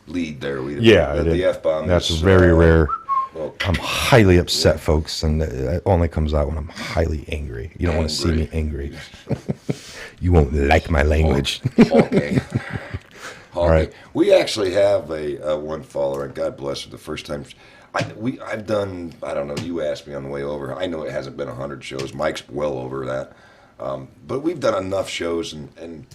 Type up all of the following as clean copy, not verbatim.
lead there. The F-bomb. That's very rare. Well, I'm highly upset, folks, and it only comes out when I'm highly angry. You don't want to see me angry. You won't like my language. Okay. All right. We actually have a one follower, and God bless her. The first time I've done, I don't know. You asked me on the way over. I know it hasn't been 100 shows. Mike's well over that, but we've done enough shows, and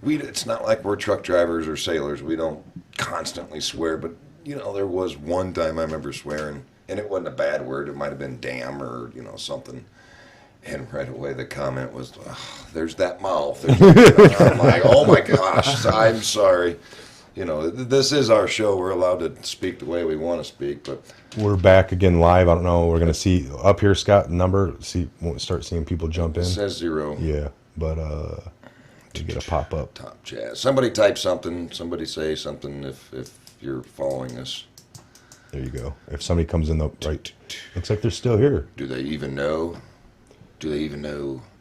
it's not like we're truck drivers or sailors. We don't constantly swear, but there was one time I remember swearing, and it wasn't a bad word. It might have been damn or something. And right away the comment was, "There's that mouth." I'm like, "Oh my gosh, I'm sorry." This is our show. We're allowed to speak the way we want to speak, but we're back again live. I don't know. We're gonna see up here, Scott, number. We'll start seeing people jump in. It says 0. Yeah, but to get a pop up. Top jazz. Somebody type something. Somebody say something if you're following us. There you go. If somebody comes in the right, looks like they're still here. Do they even know?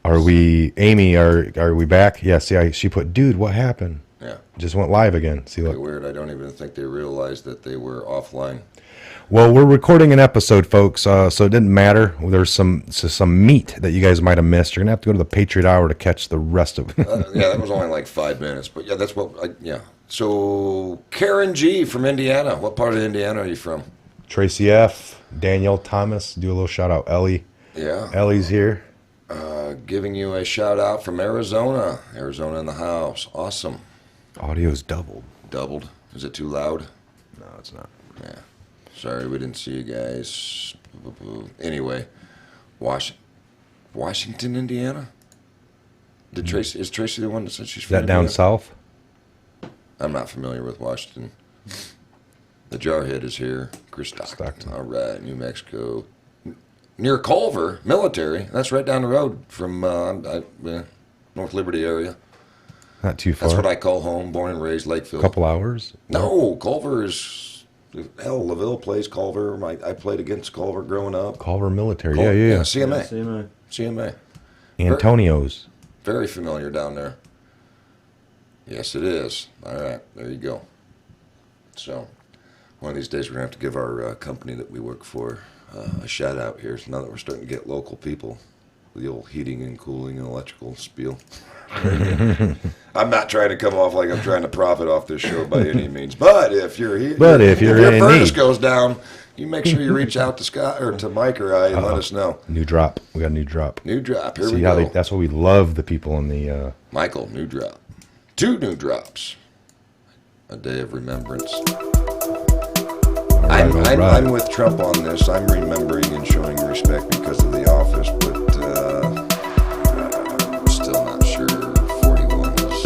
Are we, Amy? Are we back? Yeah. See, she put, dude, what happened? Yeah. Just went live again. See, look. Weird. I don't even think they realized that they were offline. Well, we're recording an episode, folks, so it didn't matter. There's some meat that you guys might have missed. You're gonna have to go to the Patriot Hour to catch the rest of it. Yeah, that was only like 5 minutes, but yeah, that's what. Yeah. So Karen G from Indiana. What part of Indiana are you from? Tracy F, Danielle Thomas. Do a little shout out, Ellie. Yeah. Ellie's here. Giving you a shout out from Arizona. Arizona in the house. Awesome. Audio's doubled. Doubled? Is it too loud? No, it's not. Yeah. Sorry, we didn't see you guys. Anyway, Washington, Indiana? Is Tracy the one that said she's from Indiana? Down south? I'm not familiar with Washington. The Jarhead is here. Chris Stockton. All right, New Mexico. Near Culver, military. That's right down the road from North Liberty area. Not too far. That's what I call home. Born and raised, Lakeville. Couple hours? No, Culver is... Hell, LaVille plays Culver. I played against Culver growing up. Culver military. Yeah. CMA. Antonio's. Very familiar down there. Yes, it is. All right, there you go. So, one of these days we're going to have to give our company that we work for a shout out here. So now that we're starting to get local people, the old heating and cooling and electrical spiel. I'm not trying to come off like I'm trying to profit off this show by any means. But if your furnace goes down, you make sure you reach out to Scott or to Mike or I and let us know. New drop. We got a new drop. New drop. Here we go. That's what we love. The people in the Michael, new drop. 2 new drops. A day of remembrance. I'm with Trump on this. I'm remembering and showing respect because of The Office, but I'm still not sure 41 is...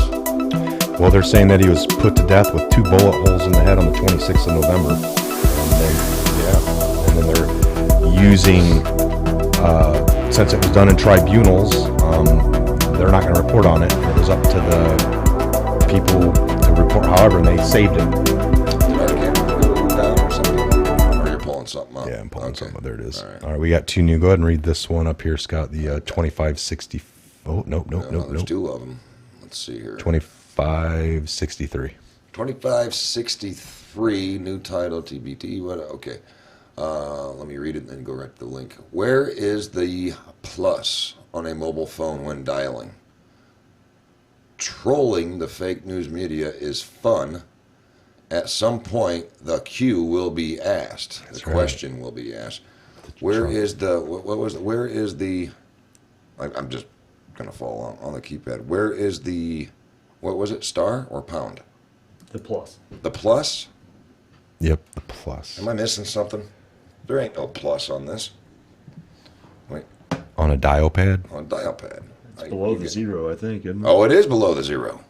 Well, they're saying that he was put to death with 2 bullet holes in the head on the 26th of November. And then they're using, since it was done in tribunals, they're not going to report on it. It was up to the people to report, however, and they saved it. Something up. Yeah, I'm pulling something up. There it is. All right, we got 2 new. Go ahead and read this one up here, Scott. The 2560. Oh, nope. There's 2 of them. Let's see here. 2563. 2563, new title, TBT. What? Okay. Let me read it and then go right to the link. Where is the plus on a mobile phone when dialing? Trolling the fake news media is fun. At some point, the Q will be asked. The question will be asked. Where is the? What was it? Where is the? I'm just gonna fall on the keypad. Where is the? What was it? Star or pound? The plus. The plus? Yep, the plus. Am I missing something? There ain't no plus on this. Wait. On a dial pad? On a dial pad. It's below the 0, I think, isn't it? Oh, it is below the 0.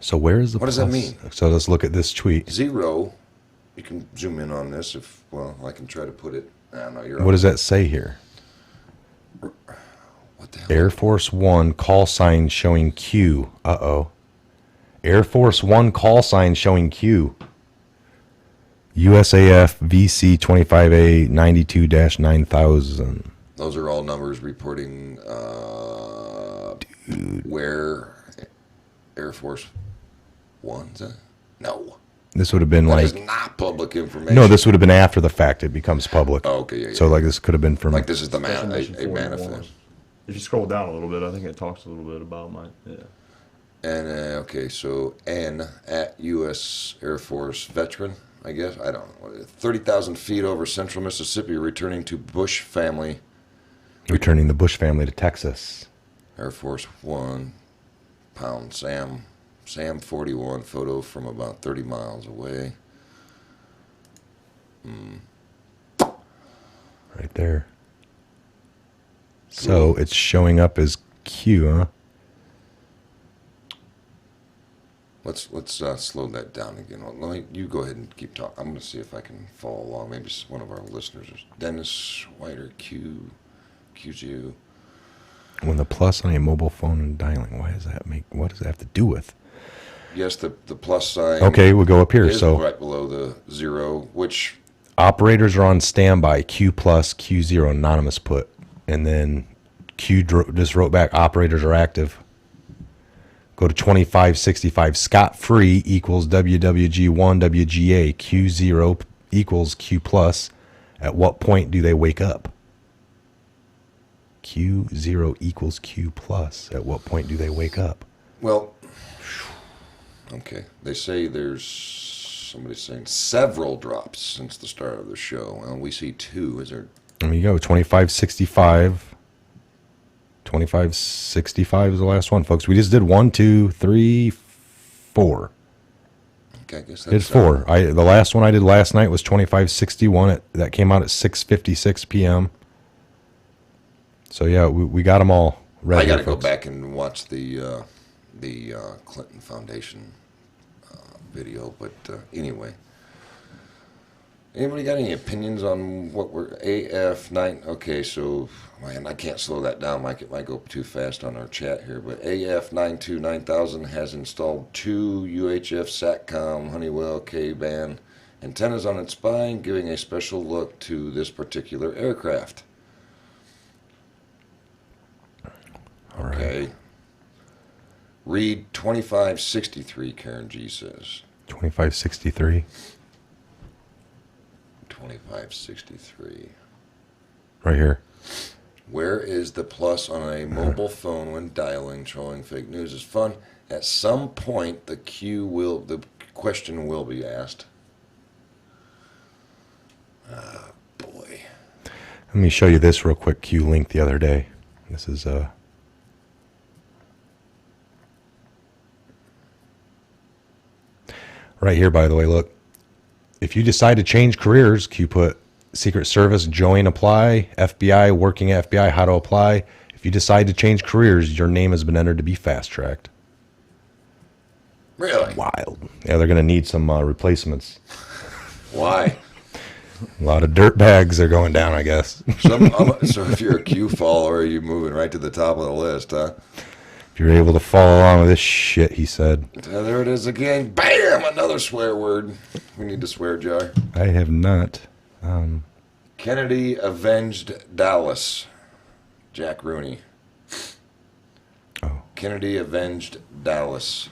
So where is the What plus? does that mean? So let's look at this tweet. 0. You can zoom in on this if, well, I can try to put it. No, you're What does that say here? What the hell? Air Force One call sign showing Q. Uh-oh. Air Force One call sign showing Q. USAF VC 25A 92-9000. Those are all numbers reporting where Air Force 1, is that? No. This would have been That like is not public information. no. This would have been after the fact. It becomes public. Oh, okay, yeah. So like this could have been from Like this is the Special mission a 41. manifest. If you scroll down a little bit, I think it talks a little bit about yeah. And okay, so N at U.S. Air Force veteran, I guess. I don't know. 30,000 feet over central Mississippi, returning to Bush family. returning the Bush family to Texas. Air Force One, pound Sam 41 photo from about 30 miles away. Right there. So it's showing up as Q, huh? Let's slow that down again. You go ahead and keep talking. I'm going to see if I can follow along. Maybe one of our listeners is Dennis Whiter QZU. When the plus on a mobile phone and dialing, what does that have to do with? Yes, the plus sign. Okay, we'll go up here. Is So right below the 0, which operators are on standby. Q plus, Q0, anonymous put. And then just wrote back, operators are active. Go to 2565. Scott free equals WWG1 WGA. Q0 equals Q plus. At what point do they wake up? Q0 equals Q plus. At what point do they wake up? well, okay. They say there's somebody saying several drops since the start of the show. Well, we see 2. Is there? There you go. 2565. 2565 is the last one, folks. We just did 1, 2, 3, 4. Okay, I guess Did that's 4. The last one I did last night was 2561. That came out at 6:56 p.m. So yeah, we got them all ready. I got to go folks. back and watch the Clinton Foundation video. But anyway, anybody got any opinions on what we're AF9? Okay, so man, I can't slow that down. It might go too fast on our chat here. But AF92 9000 has installed 2 UHF SATCOM Honeywell K-band antennas on its spine, giving a special look to this particular aircraft. All right. Okay. Read 2563, Karen G says. 2563. 2563. Right here. Where is the plus on a mobile phone when dialing? Trolling fake news is fun. At some point, the question will be asked. Boy. Let me show you this real quick. Q link the other day. This is right here, by the way. Look, if you decide to change careers, Q put Secret Service, join, apply, FBI, working at FBI, how to apply. If you decide to change careers, your name has been entered to be fast-tracked. Really? Wild. Yeah, they're going to need some replacements. Why? A lot of dirt bags are going down, I guess. So if you're a Q follower, you're moving right to the top of the list, huh? If you're able to follow along with this shit, he said. There it is again. Bam! Another swear word. We need to swear jar. I have not. Kennedy avenged Dallas. Jack Rooney. Oh. Kennedy avenged Dallas.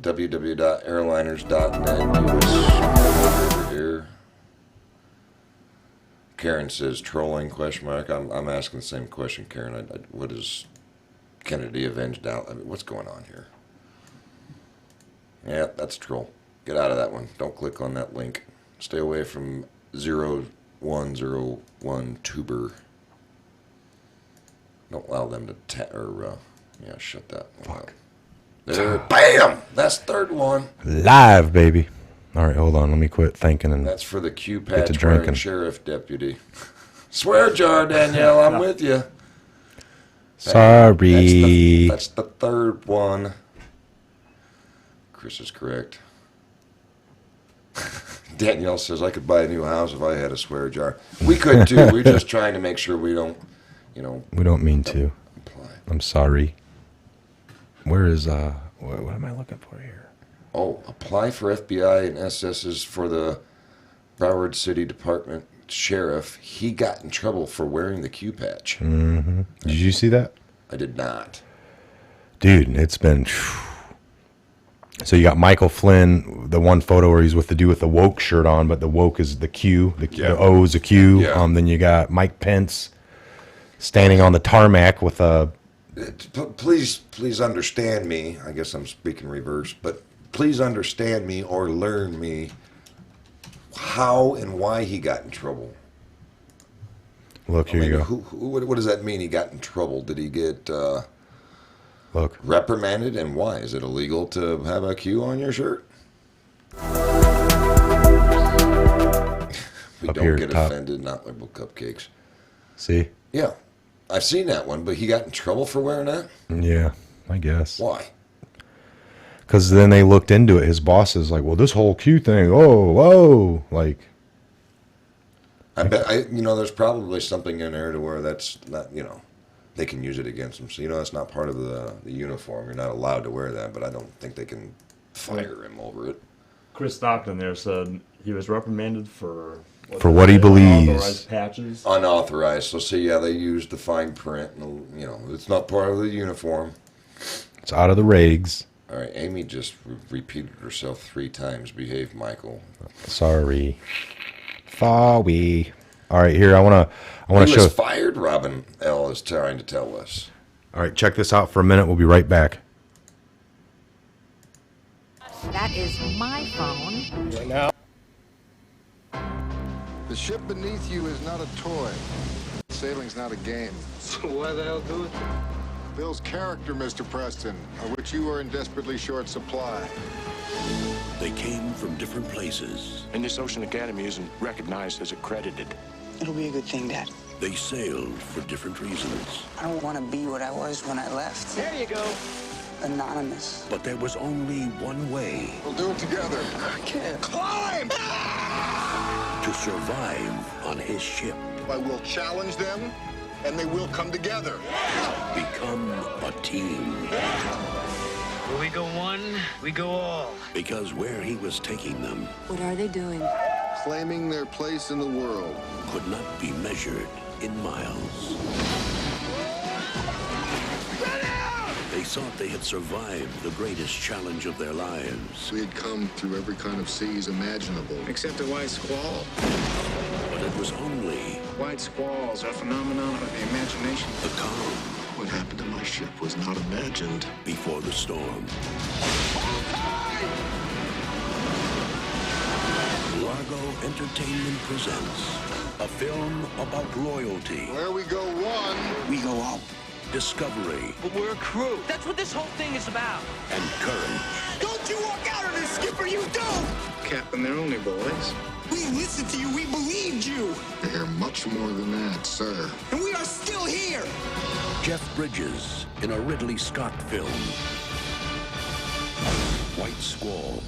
www.airliners.net. US here. Karen says trolling question mark. I'm asking the same question, Karen. What is Kennedy avenged Dallas? I mean, what's going on here? Yeah, that's a troll. Get out of that one. Don't click on that link. Stay away from 0101 tuber. Don't allow them to shut that one out. There, bam! That's third one. Live, baby. All right, hold on. Let me quit thinking. And That's for the Q to patch drinking. wearing sheriff deputy. Swear jar, Danielle. I'm with you. sorry. That's the third one. Chris is correct. Danielle says I could buy a new house if I had a swear jar. We could too. We're just trying to make sure we don't, We don't mean to. apply. I'm sorry. Where is what am I looking for here? Oh, apply for FBI and SS's for the Broward City Department Sheriff. He got in trouble for wearing the Q patch. Did you see that? I did not. Dude, it's been. So you got Michael Flynn, the one photo where he's with the dude with the woke shirt on, but the woke is the Q, the O is a Q. Yeah. Then you got Mike Pence standing on the tarmac with a. Please understand me. I guess I'm speaking reverse, but please understand me or learn me how and why he got in trouble. Look, here you go. What does that mean? He got in trouble? Did he get Look. reprimanded, and why? Is it illegal to have a Q on your shirt? We Up don't here, get top. offended, not liberal cupcakes. See? Yeah, I've seen that one, but he got in trouble for wearing that? Yeah, I guess. Why? Because then they looked into it. His boss is like, well, this whole Q thing, whoa. Like, I bet, there's probably something in there to where that's not, they can use it against him. So, that's not part of the uniform. You're not allowed to wear that, but I don't think they can fire him over it. Chris Stockton there said he was reprimanded for what he believes. unauthorized patches. Unauthorized. So, see, yeah, they used the fine print. And, it's not part of the uniform. it's out of the regs. All right, Amy just repeated herself 3 times. Behave, Michael. Sorry. Sorry. All right, here, I want He to show. was fired, Robin L. is trying to tell us. All right, check this out for a minute. We'll be right back. That is my phone. The ship beneath you is not a toy. Sailing's not a game. So why the hell do it? Bill's character, Mr. Preston, of which you are in desperately short supply. They came from different places. And this Ocean Academy isn't recognized as accredited. It'll be a good thing, Dad. They sailed for different reasons. I don't want to be what I was when I left. There you go. Anonymous. But there was only one way We'll do it together. I can't. Climb! to survive on his ship. I will challenge them, and they will come together. Become a team. When we go one, we go all. Because where he was taking them What are they doing? Claiming their place in the world. could not be measured in miles. They thought they had survived the greatest challenge of their lives. We had come through every kind of seas imaginable. Except a white squall. But it was only White squalls are a phenomenon of the imagination. the calm What happened to my ship was not imagined. before the storm. Largo Entertainment presents a film about loyalty, Where we go one, We go all. discovery, But we're a crew. That's what this whole thing is about. and courage. Don't you walk out on this, Skipper, you don't! Captain, they're only boys. We listened to you, we believed you, they're much more than that, sir. and we are still here. Jeff Bridges in a Ridley Scott film. White Squall.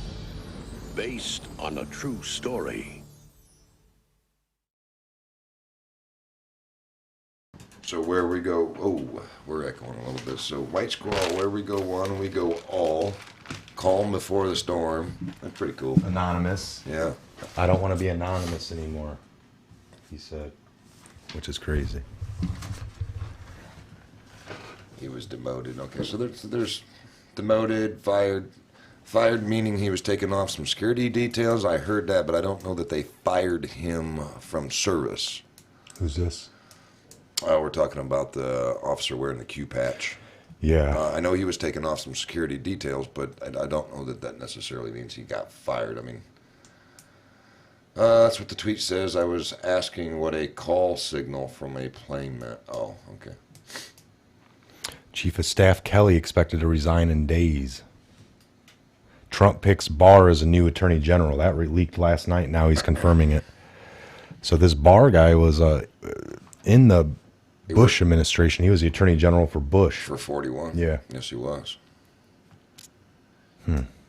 Based on a true story. So where we go, we're echoing a little bit. So White Squall, where we go one, we go all. Calm before the storm. That's pretty cool. Anonymous. Yeah. I don't want to be anonymous anymore, he said. Which is crazy. He was demoted. Okay, so there's demoted, fired. Fired meaning he was taking off some security details. I heard that, but I don't know that they fired him from service. Who's this? We're talking about the officer wearing the Q patch. Yeah. I know he was taking off some security details, but I don't know that necessarily means he got fired. I mean, that's what the tweet says. I was asking what a call signal from a plane meant. Oh, okay. Chief of Staff Kelly expected to resign in days. Trump picks Barr as a new attorney general. That leaked last night. Now he's confirming it. So this Barr guy was in the Bush administration. He was the attorney general for Bush. For 41? Yeah. Yes, he was.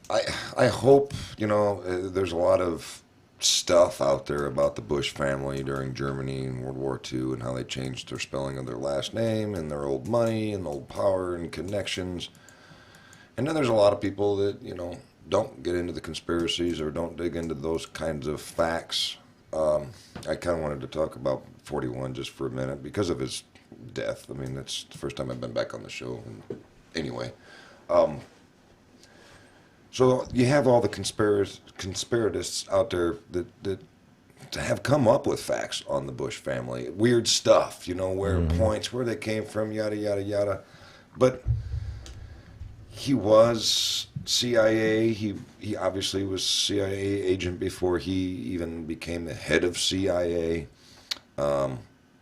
I hope, there's a lot of stuff out there about the Bush family during Germany and World War II and how they changed their spelling of their last name and their old money and old power and connections. And then there's a lot of people that, don't get into the conspiracies or don't dig into those kinds of facts. I kind of wanted to talk about 41 just for a minute because of his death. I mean, it's the first time I've been back on the show in anyway. So you have all the conspiratists out there that have come up with facts on the Bush family. Weird stuff, where points, where they came from, yada, yada, yada. But he was CIA. He obviously was CIA agent before he even became the head of CIA. Then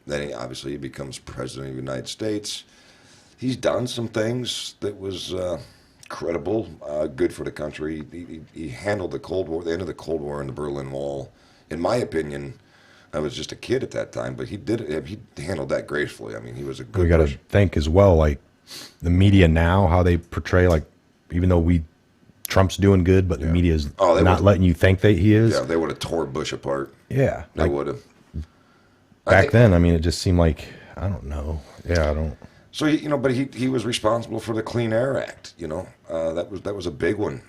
he becomes president of the United States. He's done some things that was credible, good for the country. He handled the Cold War, the end of the Cold War and the Berlin Wall. In my opinion, I was just a kid at that time, but he did it. He handled that gracefully. I mean, he was a good. We got to think as well, like the media now, how they portray, like even though Trump's doing good, but the media is not letting you think that he is. Yeah, they would have tore Bush apart. Yeah, they would have. Back then, I mean, it just seemed like I don't know. Yeah, I don't. So but he was responsible for the Clean Air Act. That was a big one.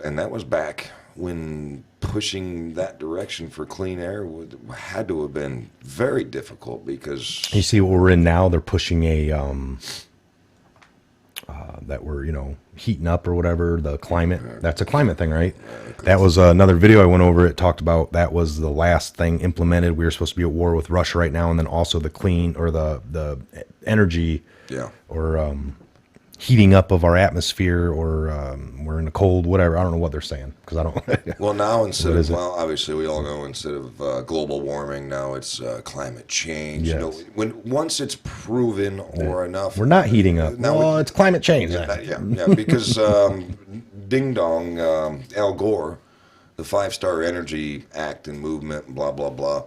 That was back when pushing that direction for clean air had to have been very difficult because you see what we're in now. They're pushing a that we're heating up or whatever, the climate. That's a climate thing, right? That was another video I went over. It talked about that was the last thing implemented. We were supposed to be at war with Russia right now, and then also the clean or the energy or heating up of our atmosphere, or we're in a cold, whatever. I don't know what they're saying because I don't. Well, now instead of obviously we all know instead of global warming, now it's climate change. Yes. Once it's proven or enough, we're not heating up. Now it's climate change. Because ding dong, Al Gore, the 5-Star Energy Act and movement, blah blah blah.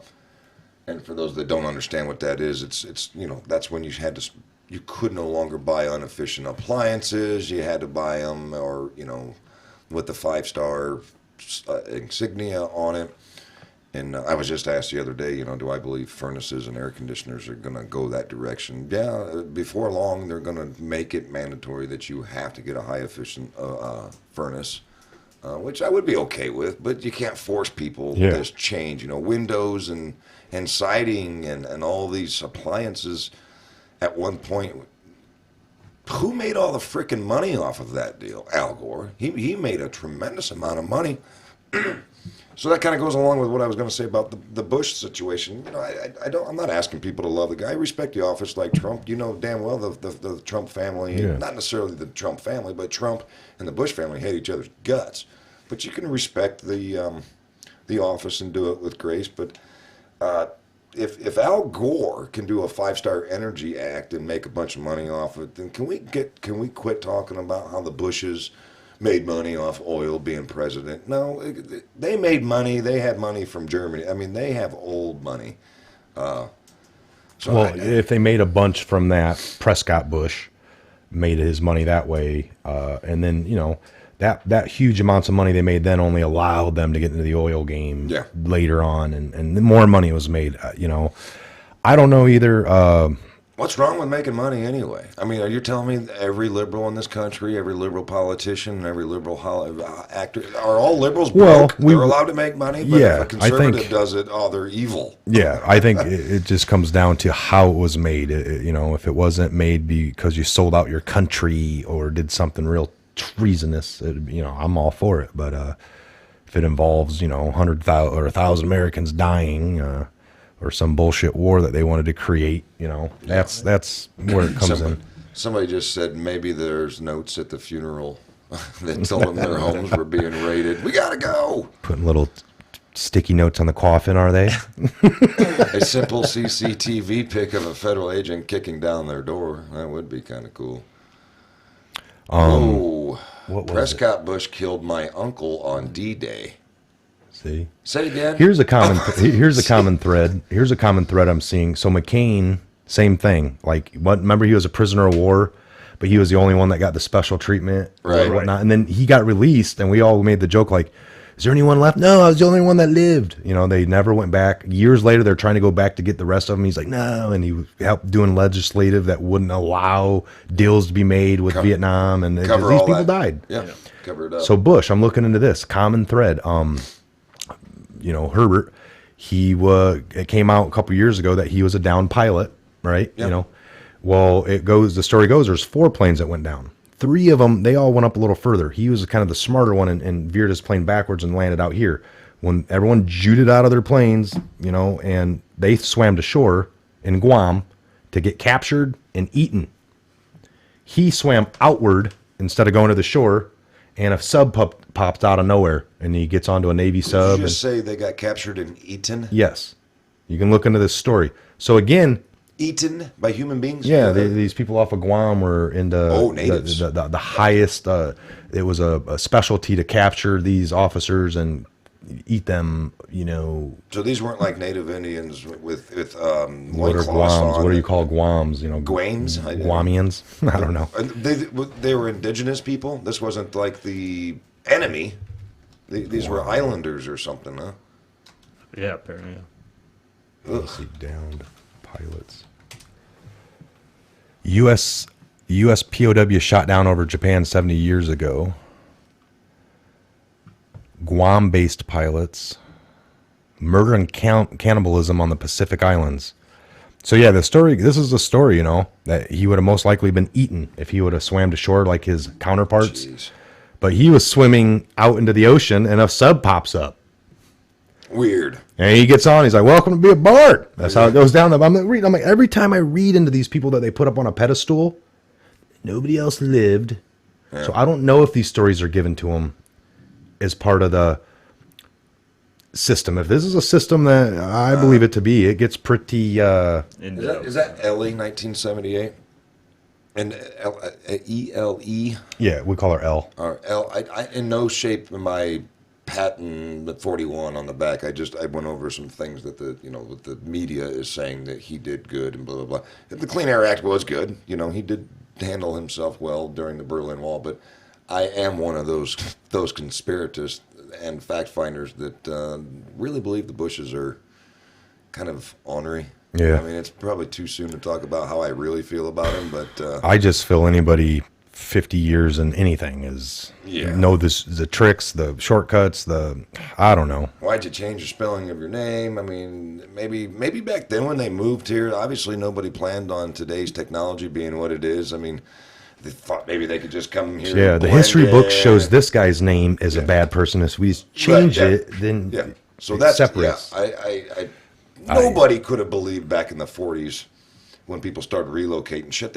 And for those that don't understand what that is, it's that's when you could no longer buy inefficient appliances. You had to buy them, or with the 5-star insignia on it. And I was just asked the other day, do I believe furnaces and air conditioners are going to go that direction? Yeah, before long they're going to make it mandatory that you have to get a high efficient furnace, which I would be okay with. But you can't force people this change. Windows and siding and all these appliances. At one point, who made all the freaking money off of that deal? Al Gore. He made a tremendous amount of money. So that kind of goes along with what I was going to say about the Bush situation. I'm not asking people to love the guy. I respect the office like Trump. Damn well the Trump family, not necessarily the Trump family, but Trump and the Bush family hate each other's guts. But you can respect the office and do it with grace. But if Al Gore can do a 5-Star Energy Act and make a bunch of money off it, then can we quit talking about how the Bushes made money off oil being president? No, they made money. They had money from Germany. I mean, they have old money. If they made a bunch from that, Prescott Bush made his money that way, and then that huge amounts of money they made then only allowed them to get into the oil game later on, and more money was made. I don't know either. What's wrong with making money anyway? I mean, are you telling me every liberal in this country, every liberal politician, every liberal actor, are all liberals broke? They're allowed to make money, but if a conservative does it, they're evil. Yeah, I think it just comes down to how it was made. If it wasn't made because you sold out your country or did something real treasonous, I'm all for it. But if it involves 100,000 or 1,000 Americans dying, or some bullshit war that they wanted to create, that's where it comes in. Somebody just said maybe there's notes at the funeral that told them their homes were being raided. We gotta go. Putting little sticky notes on the coffin, are they? A simple CCTV pic of a federal agent kicking down their door. That would be kind of cool. Prescott Bush killed my uncle on D-Day. See? Say it again. Here's a common thread. Here's a common thread I'm seeing. So McCain, same thing. Remember he was a prisoner of war, but he was the only one that got the special treatment or whatnot. And then he got released, and we all made the joke is there anyone left? No, I was the only one that lived. They never went back. Years later, they're trying to go back to get the rest of them. He's like, no, and he helped doing legislative that wouldn't allow deals to be made with Vietnam, and these people died. Yeah, cover it up. So Bush, I'm looking into this common thread. Herbert, it came out a couple years ago that he was a downed pilot, right? Yep. The story goes, there's 4 planes that went down. 3 of them, they all went up a little further. He was kind of the smarter one and veered his plane backwards and landed out here. When everyone jooted out of their planes, and they swam to shore in Guam to get captured and eaten. He swam outward instead of going to the shore, and a sub popped out of nowhere, and he gets onto a Navy sub. Did you just say they got captured and eaten? Yes. You can look into this story. So again... Eaten by human beings? Yeah, these people off of Guam were into natives. The highest. It was a specialty to capture these officers and eat them. So these weren't like native Indians with What are Guams? What do you call Guams? Guames? Guamians? I don't know. They were indigenous people. This wasn't like the enemy. These were islanders or something, huh? Yeah, apparently. Yeah. Let's see, downed pilots. U.S. POW shot down over Japan 70 years ago. Guam-based pilots. Murder and cannibalism on the Pacific Islands. So yeah, this is a story, that he would have most likely been eaten if he would have swam to shore like his counterparts. Jeez. But he was swimming out into the ocean and a sub pops up. Weird. And he gets on. He's like, "Welcome to be aboard." That's how it goes down. I'm like, every time I read into these people that they put up on a pedestal, nobody else lived. Yeah. So I don't know if these stories are given to them as part of the system. If this is a system that I believe it to be, it gets pretty. Is that Ellie 1978? And ELE? Yeah, we call her L. Or L. I in no shape am I patting the 41 on the back. I went over some things that the media is saying that he did good and blah blah blah. The Clean Air Act was good. He did handle himself well during the Berlin Wall. But I am one of those conspirators and fact finders that really believe the Bushes are kind of ornery. Yeah. I mean, it's probably too soon to talk about how I really feel about him, but I just feel anybody 50 years in anything is know the tricks, the shortcuts, I don't know. Why'd you change the spelling of your name? I mean, maybe back then when they moved here, obviously nobody planned on today's technology being what it is. I mean, they thought maybe they could just come here. Yeah, the history book shows this guy's name is a bad person. If we just change it, then so that's separates. Nobody could have believed back in the 40s when people started relocating shit.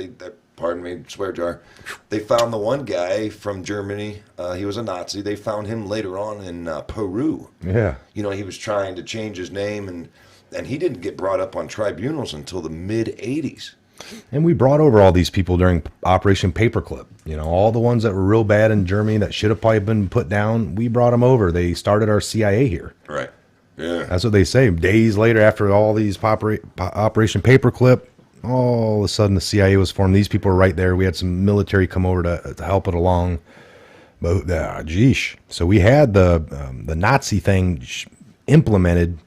Pardon me, swear jar. They found the one guy from Germany. He was a Nazi. They found him later on in Peru. Yeah. He was trying to change his name, and he didn't get brought up on tribunals until the mid-'80s. And we brought over all these people during Operation Paperclip. All the ones that were real bad in Germany that should have probably been put down, we brought them over. They started our CIA here. Right. Yeah. That's what they say. Days later, after all these Operation Paperclip, all of a sudden the CIA was formed. These people were right there. We had some military come over to help it along. But geesh. So we had the Nazi thing implemented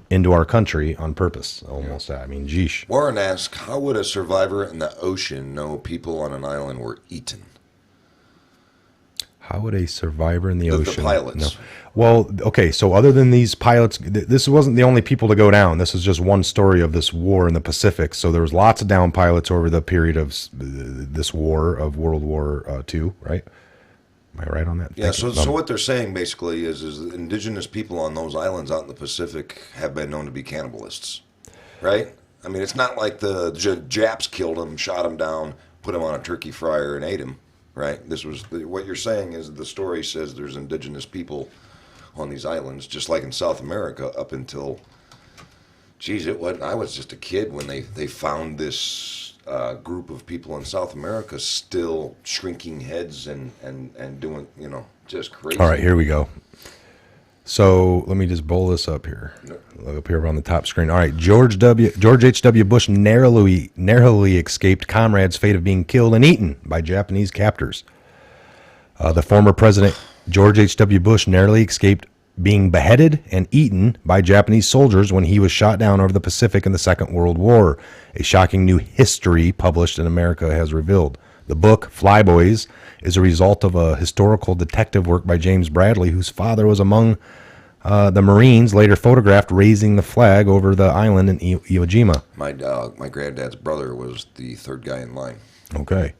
into our country on purpose, almost. I mean, geesh. Warren asks, how would a survivor in the ocean know people on an island were eaten? How would a survivor in the ocean? The pilots. No. Well, okay, so other than these pilots, this wasn't the only people to go down. This is just one story of this war in the Pacific. So there was lots of down pilots over the period of this war of World War II, right? Am I right on that? Yeah, so what they're saying basically is indigenous people on those islands out in the Pacific have been known to be cannibalists, right? I mean, it's not like the Japs killed them, shot them down, put them on a turkey fryer and ate them, right? What you're saying is the story says there's indigenous people on these islands, just like in South America up until, I was just a kid when they found this group of people in South America still shrinking heads and doing, just crazy. All right, here we go. So let me just bowl this up here. Look up here on the top screen. All right, George H.W. Bush narrowly escaped comrades' fate of being killed and eaten by Japanese captors. The former president George H.W. Bush narrowly escaped being beheaded and eaten by Japanese soldiers when he was shot down over the Pacific in the Second World War. A shocking new history published in America has revealed. The book, Flyboys, is a result of a historical detective work by James Bradley, whose father was among the Marines later photographed raising the flag over the island in Iwo Jima. My granddad's brother was the third guy in line. Okay.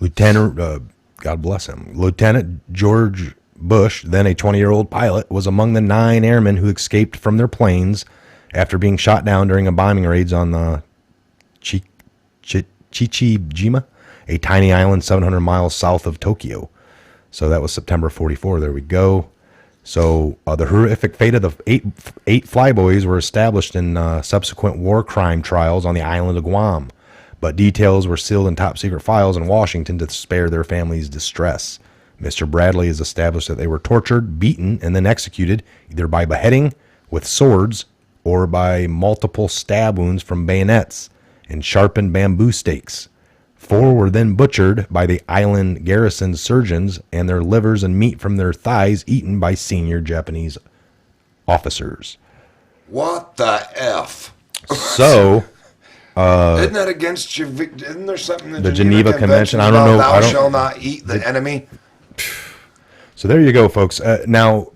Lieutenant God bless him. Lieutenant George Bush, then a 20-year-old pilot, was among the 9 airmen who escaped from their planes after being shot down during a bombing raids on the Chichijima, a tiny island 700 miles south of Tokyo. So that was September 44. There we go. So the horrific fate of the eight flyboys were established in subsequent war crime trials on the island of Guam, but details were sealed in top-secret files in Washington to spare their families distress. Mr. Bradley has established that they were tortured, beaten, and then executed, either by beheading with swords or by multiple stab wounds from bayonets and sharpened bamboo stakes. 4 were then butchered by the island garrison surgeons and their livers and meat from their thighs eaten by senior Japanese officers. What the F? So, isn't that against isn't there something in the Geneva Convention? I don't know. Thou shalt not eat the enemy. So there you go, folks. Now,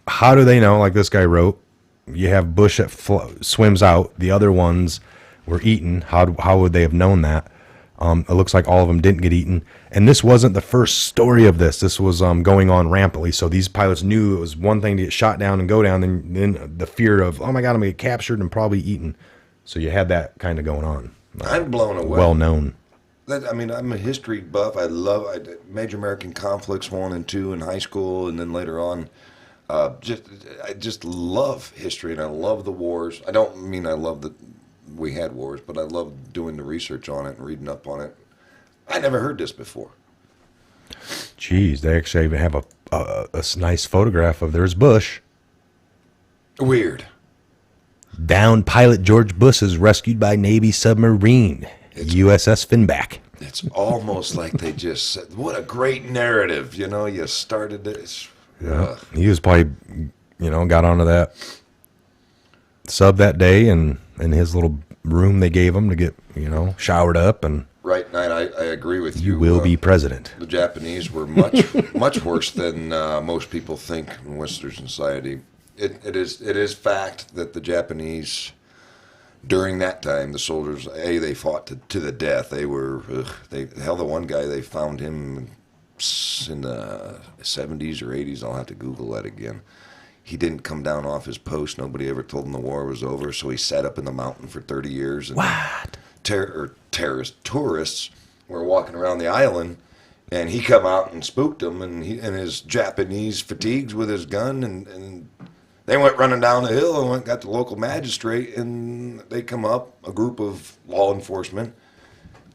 how do they know? Like this guy wrote, you have Bush that swims out. The other ones were eaten. How would they have known that? It looks like all of them didn't get eaten. And this wasn't the first story of this. This was going on rampantly. So these pilots knew it was one thing to get shot down and go down, and then the fear of, oh my God, I'm going to get captured and probably eaten. So you had that kind of going on. I'm blown away. Well known. I mean, I'm a history buff. I did major American conflicts 1 and 2 in high school, and then later on, I just love history, and I love the wars. I don't mean I love that we had wars, but I love doing the research on it and reading up on it. I never heard this before. Geez, they actually even have a nice photograph of there's Bush. Weird. Downed pilot George Bush is rescued by Navy submarine, USS Finback. It's almost like they just said, what a great narrative. You know, you started this. Yeah. He was probably, got onto that sub that day, and in his little room they gave him to get, showered up. And right, and I agree with you. You will be president. The Japanese were much worse than most people think in Western society. It is fact that the Japanese, during that time, the soldiers, they fought to the death. They were, the one guy, they found him in the 70s or 80s. I'll have to Google that again. He didn't come down off his post. Nobody ever told him the war was over, so he sat up in the mountain for 30 years. And what? Tourists were walking around the island, and he come out and spooked them, and his Japanese fatigues with his gun, and they went running down the hill and got the local magistrate, and they come up, a group of law enforcement.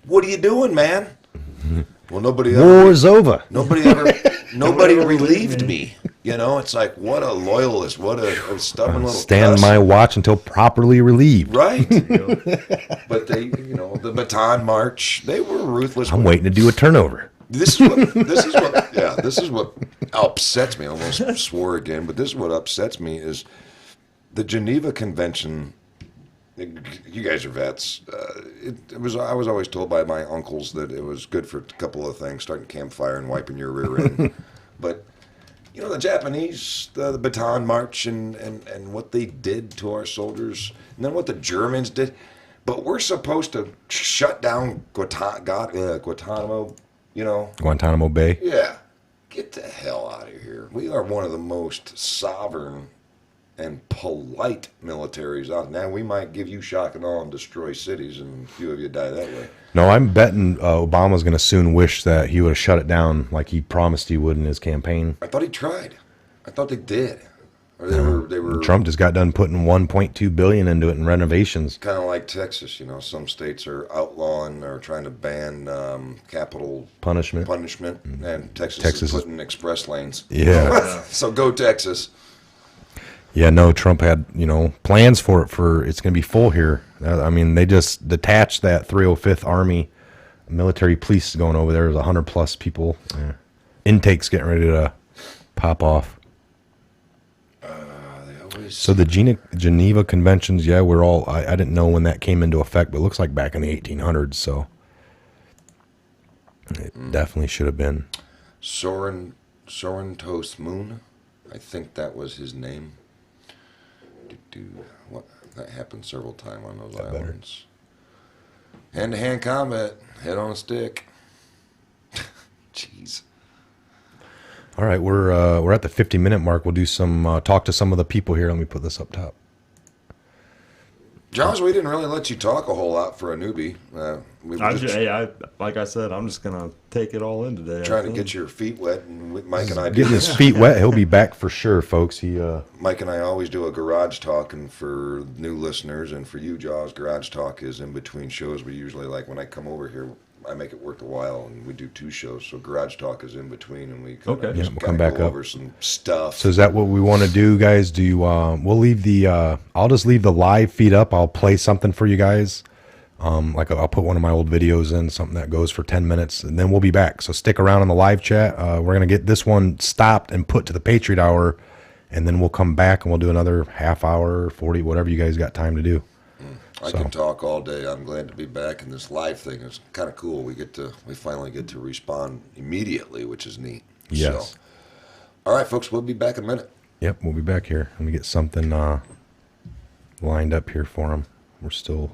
What are you doing, man? Well, war's over. Nobody relieved me. It's like, what a loyalist, what a stubborn little stand cuss. my watch until properly relieved. Right. But they, the baton march, they were ruthless. I'm waiting to do a turnover. This is what upsets me. I almost swore again, but this is what upsets me is the Geneva Convention. You guys are vets. I was always told by my uncles that it was good for a couple of things, starting a campfire and wiping your rear end. But the Japanese, the baton march and what they did to our soldiers, and then what the Germans did. But we're supposed to shut down Guantanamo. Guantanamo Bay. Yeah. Get the hell out of here. We are one of the most sovereign and polite militaries out now. We might give you shock and awe and destroy cities, and a few of you die that way. No, I'm betting Obama's going to soon wish that he would have shut it down like he promised he would in his campaign. I thought he tried. I thought they did. Or they were. Trump just got done putting $1.2 billion into it in renovations. Kind of like Texas, some states are outlawing or trying to ban capital punishment, and Texas is putting express lanes. Yeah. So go Texas. Yeah, no, Trump had, plans for it's going to be full here. I mean, they just detached that 305th Army military police going over there. There's 100 plus people. Yeah. Intake's getting ready to pop off. So the Geneva Conventions, we're all, I didn't know when that came into effect, but it looks like back in the 1800s, so it definitely should have been. Soren Toast Moon, I think that was his name. That happened several times on those islands. Hand-to-hand combat, head on a stick. Jeez. All right, we're at the 50-minute mark. We'll do some talk to some of the people here. Let me put this up top. Jaws, we didn't really let you talk a whole lot for a newbie. We were Like I said, I'm just gonna take it all in today. trying to get your feet wet, and Mike and I do Getting his feet wet. He'll be back for sure, folks. Mike and I always do a garage talk, and for new listeners and for you, Jaws, garage talk is in between shows. We usually, like, when I come over here, I make it worth a while, and we do 2 shows. So garage talk is in between, and we Okay. Yeah, we'll come back go up. over some stuff. So is that what we want to do, guys? Do you? We'll leave the. I'll just leave the live feed up. I'll play something for you guys. Like I'll put one of my old videos in, something that goes for 10 minutes, and then we'll be back. So stick around in the live chat. We're gonna get this one stopped and put to the Patriot Hour, and then we'll come back and we'll do another half hour, 40, whatever you guys got time to do. I can talk all day. I'm glad to be back, and this live thing is kind of cool. We finally get to respond immediately, which is neat. Yes. So, all right, folks, we'll be back in a minute. Yep, we'll be back here. Let me get something lined up here for them. We're still.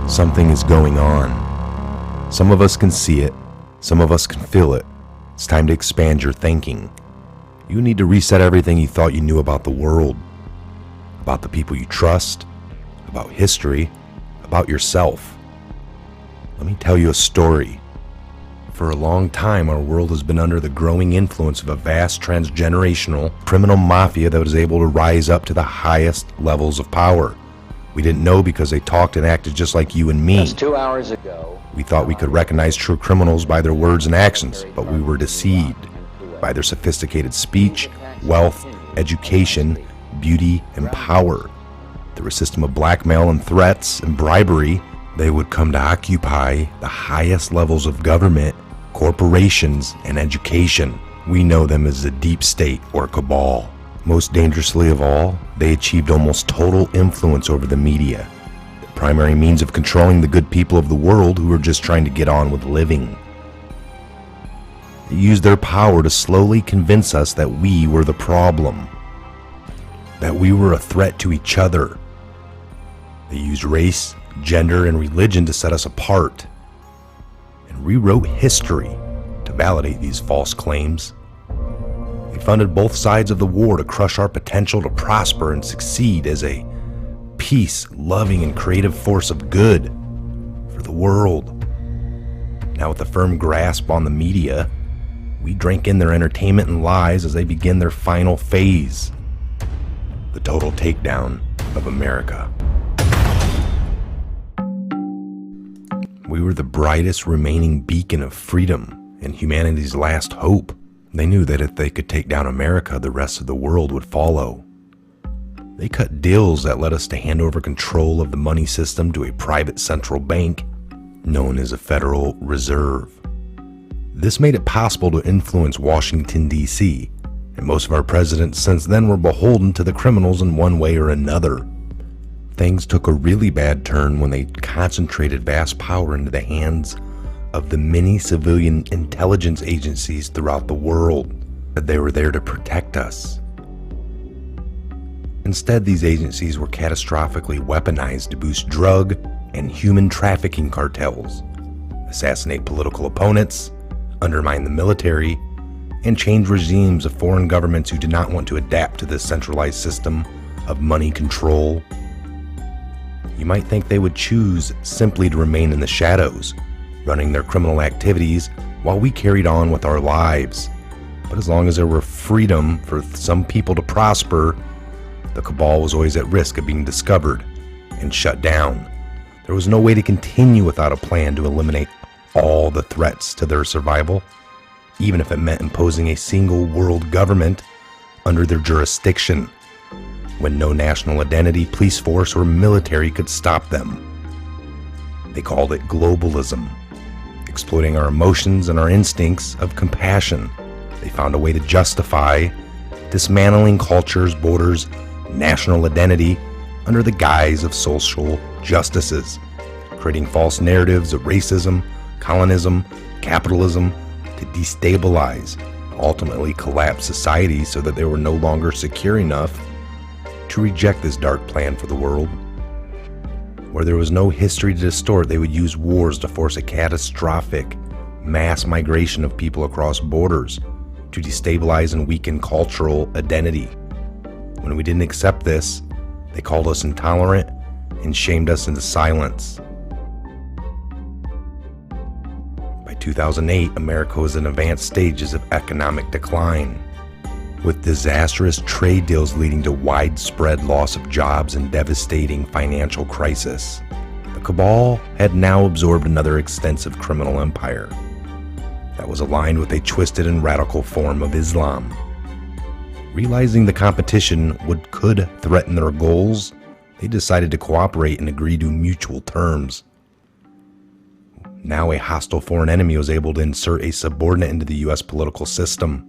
Something is going on. Some of us can see it. Some of us can feel it. It's time to expand your thinking. You need to reset everything you thought you knew about the world, about the people you trust, about history, about yourself. Let me tell you a story. For a long time, our world has been under the growing influence of a vast transgenerational criminal mafia that was able to rise up to the highest levels of power. We didn't know because they talked and acted just like you and me. Just 2 hours ago, We thought we could recognize true criminals by their words and actions, but we were deceived by their sophisticated speech, wealth, education, beauty, and power. Through a system of blackmail and threats and bribery, they would come to occupy the highest levels of government, corporations, and education. We know them as the deep state or cabal. Most dangerously of all, they achieved almost total influence over the media, the primary means of controlling the good people of the world who were just trying to get on with living. They used their power to slowly convince us that we were the problem, that we were a threat to each other. They used race, gender, and religion to set us apart, and rewrote history to validate these false claims. They funded both sides of the war to crush our potential to prosper and succeed as a peace, loving, and creative force of good for the world. Now, with a firm grasp on the media, we drink in their entertainment and lies as they begin their final phase, the total takedown of America. We were the brightest remaining beacon of freedom and humanity's last hope. They knew that if they could take down America, the rest of the world would follow. They cut deals that led us to hand over control of the money system to a private central bank known as a Federal Reserve. This made it possible to influence Washington, D.C., and most of our presidents since then were beholden to the criminals in one way or another. Things took a really bad turn when they concentrated vast power into the hands of the many civilian intelligence agencies throughout the world. They were there to protect us. Instead, these agencies were catastrophically weaponized to boost drug and human trafficking cartels, assassinate political opponents, undermine the military, and change regimes of foreign governments who did not want to adapt to this centralized system of money control. You might think they would choose simply to remain in the shadows, running their criminal activities while we carried on with our lives. But as long as there were freedom for some people to prosper, the cabal was always at risk of being discovered and shut down. There was no way to continue without a plan to eliminate all the threats to their survival, even if it meant imposing a single world government under their jurisdiction, when no national identity, police force, or military could stop them. They called it globalism, exploiting our emotions and our instincts of compassion. They found a way to justify dismantling cultures, borders, national identity under the guise of social justices, creating false narratives of racism, colonism, capitalism to destabilize, ultimately collapse society so that they were no longer secure enough to reject this dark plan for the world. Where there was no history to distort, they would use wars to force a catastrophic mass migration of people across borders to destabilize and weaken cultural identity. When we didn't accept this, they called us intolerant and shamed us into silence. By 2008, America was in advanced stages of economic decline, with disastrous trade deals leading to widespread loss of jobs and devastating financial crisis. The cabal had now absorbed another extensive criminal empire that was aligned with a twisted and radical form of Islam. Realizing the competition could threaten their goals, they decided to cooperate and agree to mutual terms. Now a hostile foreign enemy was able to insert a subordinate into the U.S. political system.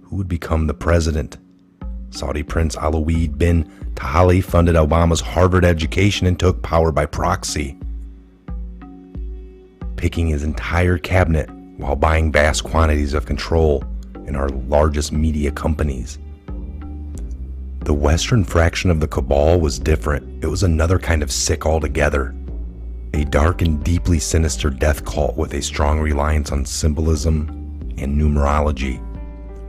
Who would become the president? Saudi Prince Alawid bin Tahali funded Obama's Harvard education and took power by proxy, picking his entire cabinet while buying vast quantities of control in our largest media companies. The Western fraction of the cabal was different. It was another kind of sick altogether. A dark and deeply sinister death cult with a strong reliance on symbolism and numerology,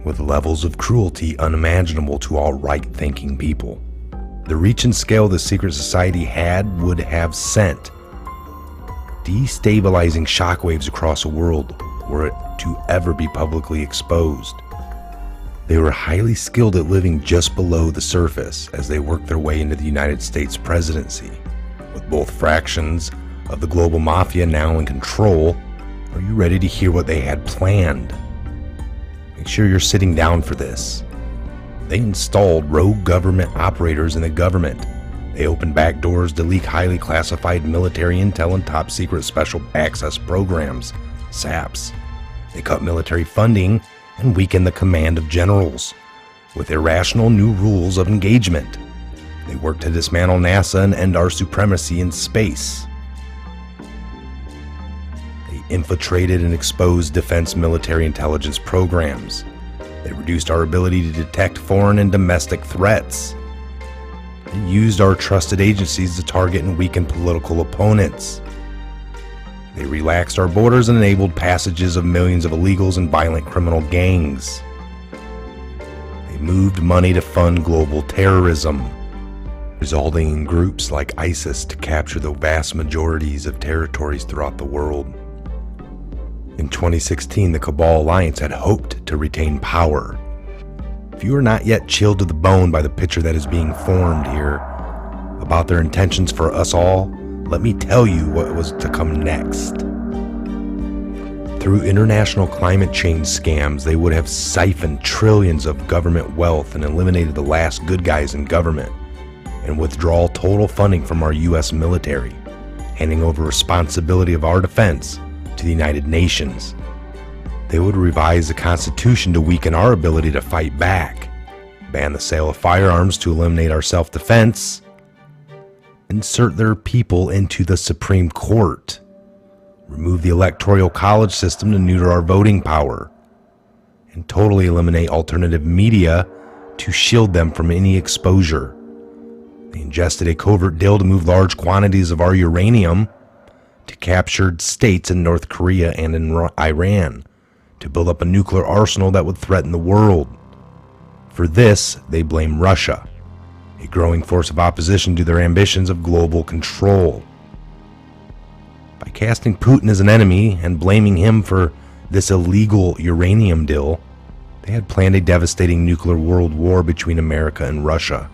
with levels of cruelty unimaginable to all right-thinking people. The reach and scale the secret society would have sent destabilizing shockwaves across the world were it to ever be publicly exposed. They were highly skilled at living just below the surface as they worked their way into the United States presidency. With both fractions of the global mafia now in control, are you ready to hear what they had planned? Make sure you're sitting down for this. They installed rogue government operators in the government. They opened back doors to leak highly classified military intel and top secret special access programs, SAPs. They cut military funding and weakened the command of generals with irrational new rules of engagement. They worked to dismantle NASA and end our supremacy in space. They infiltrated and exposed defense military intelligence programs. They reduced our ability to detect foreign and domestic threats. They used our trusted agencies to target and weaken political opponents. They relaxed our borders and enabled passages of millions of illegals and violent criminal gangs. They moved money to fund global terrorism, resulting in groups like ISIS to capture the vast majorities of territories throughout the world. In 2016, the Cabal Alliance had hoped to retain power. If you are not yet chilled to the bone by the picture that is being formed here about their intentions for us all, let me tell you what was to come next. Through international climate change scams, they would have siphoned trillions of government wealth and eliminated the last good guys in government, and withdraw total funding from our U.S. military, handing over responsibility of our defense to the United Nations. They would revise the Constitution to weaken our ability to fight back, ban the sale of firearms to eliminate our self-defense, insert their people into the Supreme Court, remove the Electoral College system to neuter our voting power, and totally eliminate alternative media to shield them from any exposure. They ingested a covert deal to move large quantities of our uranium to captured states in North Korea and in Iran to build up a nuclear arsenal that would threaten the world. For this, they blame Russia, a growing force of opposition to their ambitions of global control. By casting Putin as an enemy and blaming him for this illegal uranium deal, they had planned a devastating nuclear world war between America and Russia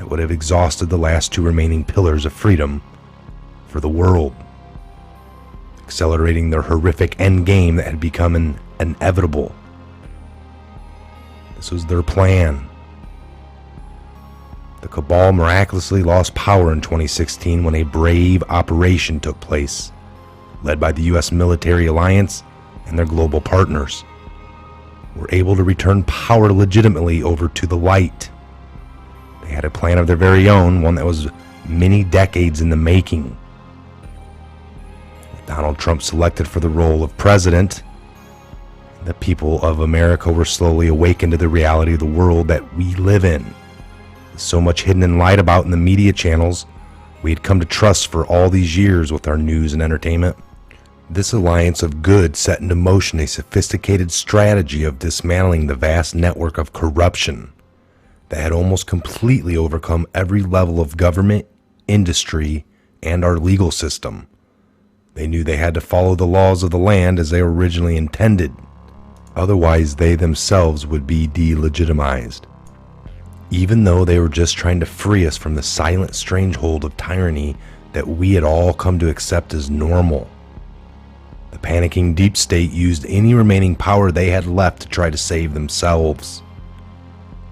that would have exhausted the last two remaining pillars of freedom for the world, accelerating their horrific endgame that had become inevitable. This was their plan. The cabal miraculously lost power in 2016 when a brave operation took place, led by the U.S. military alliance and their global partners. Were able to return power legitimately over to the light. They had a plan of their very own, one that was many decades in the making. With Donald Trump selected for the role of president, the people of America were slowly awakened to the reality of the world that we live in. With so much hidden and lied about in the media channels we had come to trust for all these years with our news and entertainment. This alliance of good set into motion a sophisticated strategy of dismantling the vast network of corruption that had almost completely overcome every level of government, industry, and our legal system. They knew they had to follow the laws of the land as they were originally intended. Otherwise, they themselves would be delegitimized. Even though they were just trying to free us from the silent stranglehold of tyranny that we had all come to accept as normal. The panicking deep state used any remaining power they had left to try to save themselves.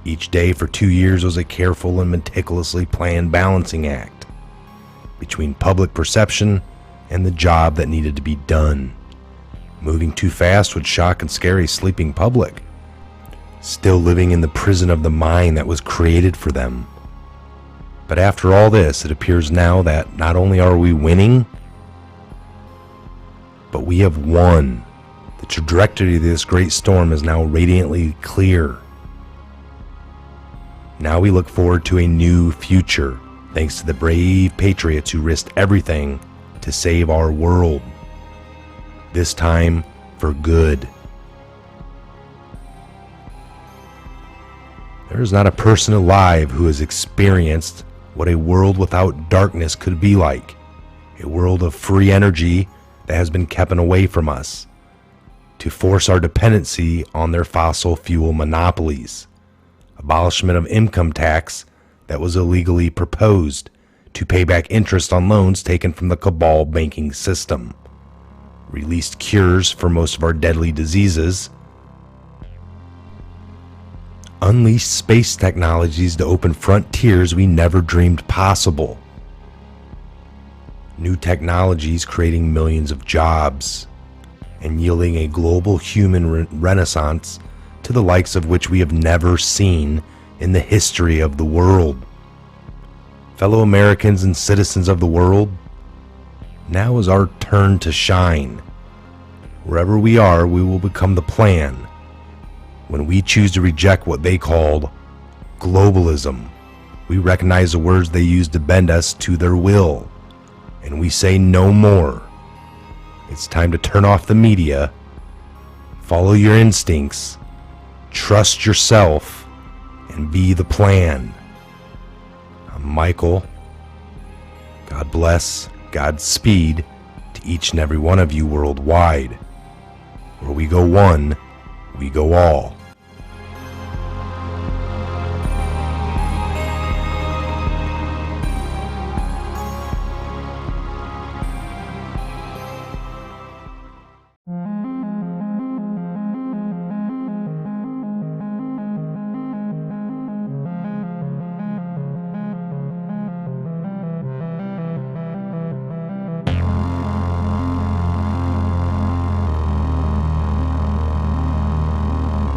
Each day for 2 years was a careful and meticulously planned balancing act between public perception and the job that needed to be done. Moving too fast would shock and scare a sleeping public, still living in the prison of the mind that was created for them. But after all this, it appears now that not only are we winning, but we have won. The trajectory of this great storm is now radiantly clear. Now we look forward to a new future, thanks to the brave patriots who risked everything to save our world. This time for good. There is not a person alive who has experienced what a world without darkness could be like. A world of free energy that has been kept away from us to force our dependency on their fossil fuel monopolies. Abolishment of income tax that was illegally proposed to pay back interest on loans taken from the cabal banking system. Released cures for most of our deadly diseases. Unleashed space technologies to open frontiers we never dreamed possible. New technologies creating millions of jobs and yielding a global human renaissance to the likes of which we have never seen in the history of the world. Fellow Americans and citizens of the world, now is our turn to shine. Wherever we are, we will become the plan. When we choose to reject what they called globalism, we recognize the words they used to bend us to their will, and we say no more. It's time to turn off the media, follow your instincts, trust yourself, and be the plan. I'm Michael. God bless, Godspeed to each and every one of you worldwide. Where we go one, we go all.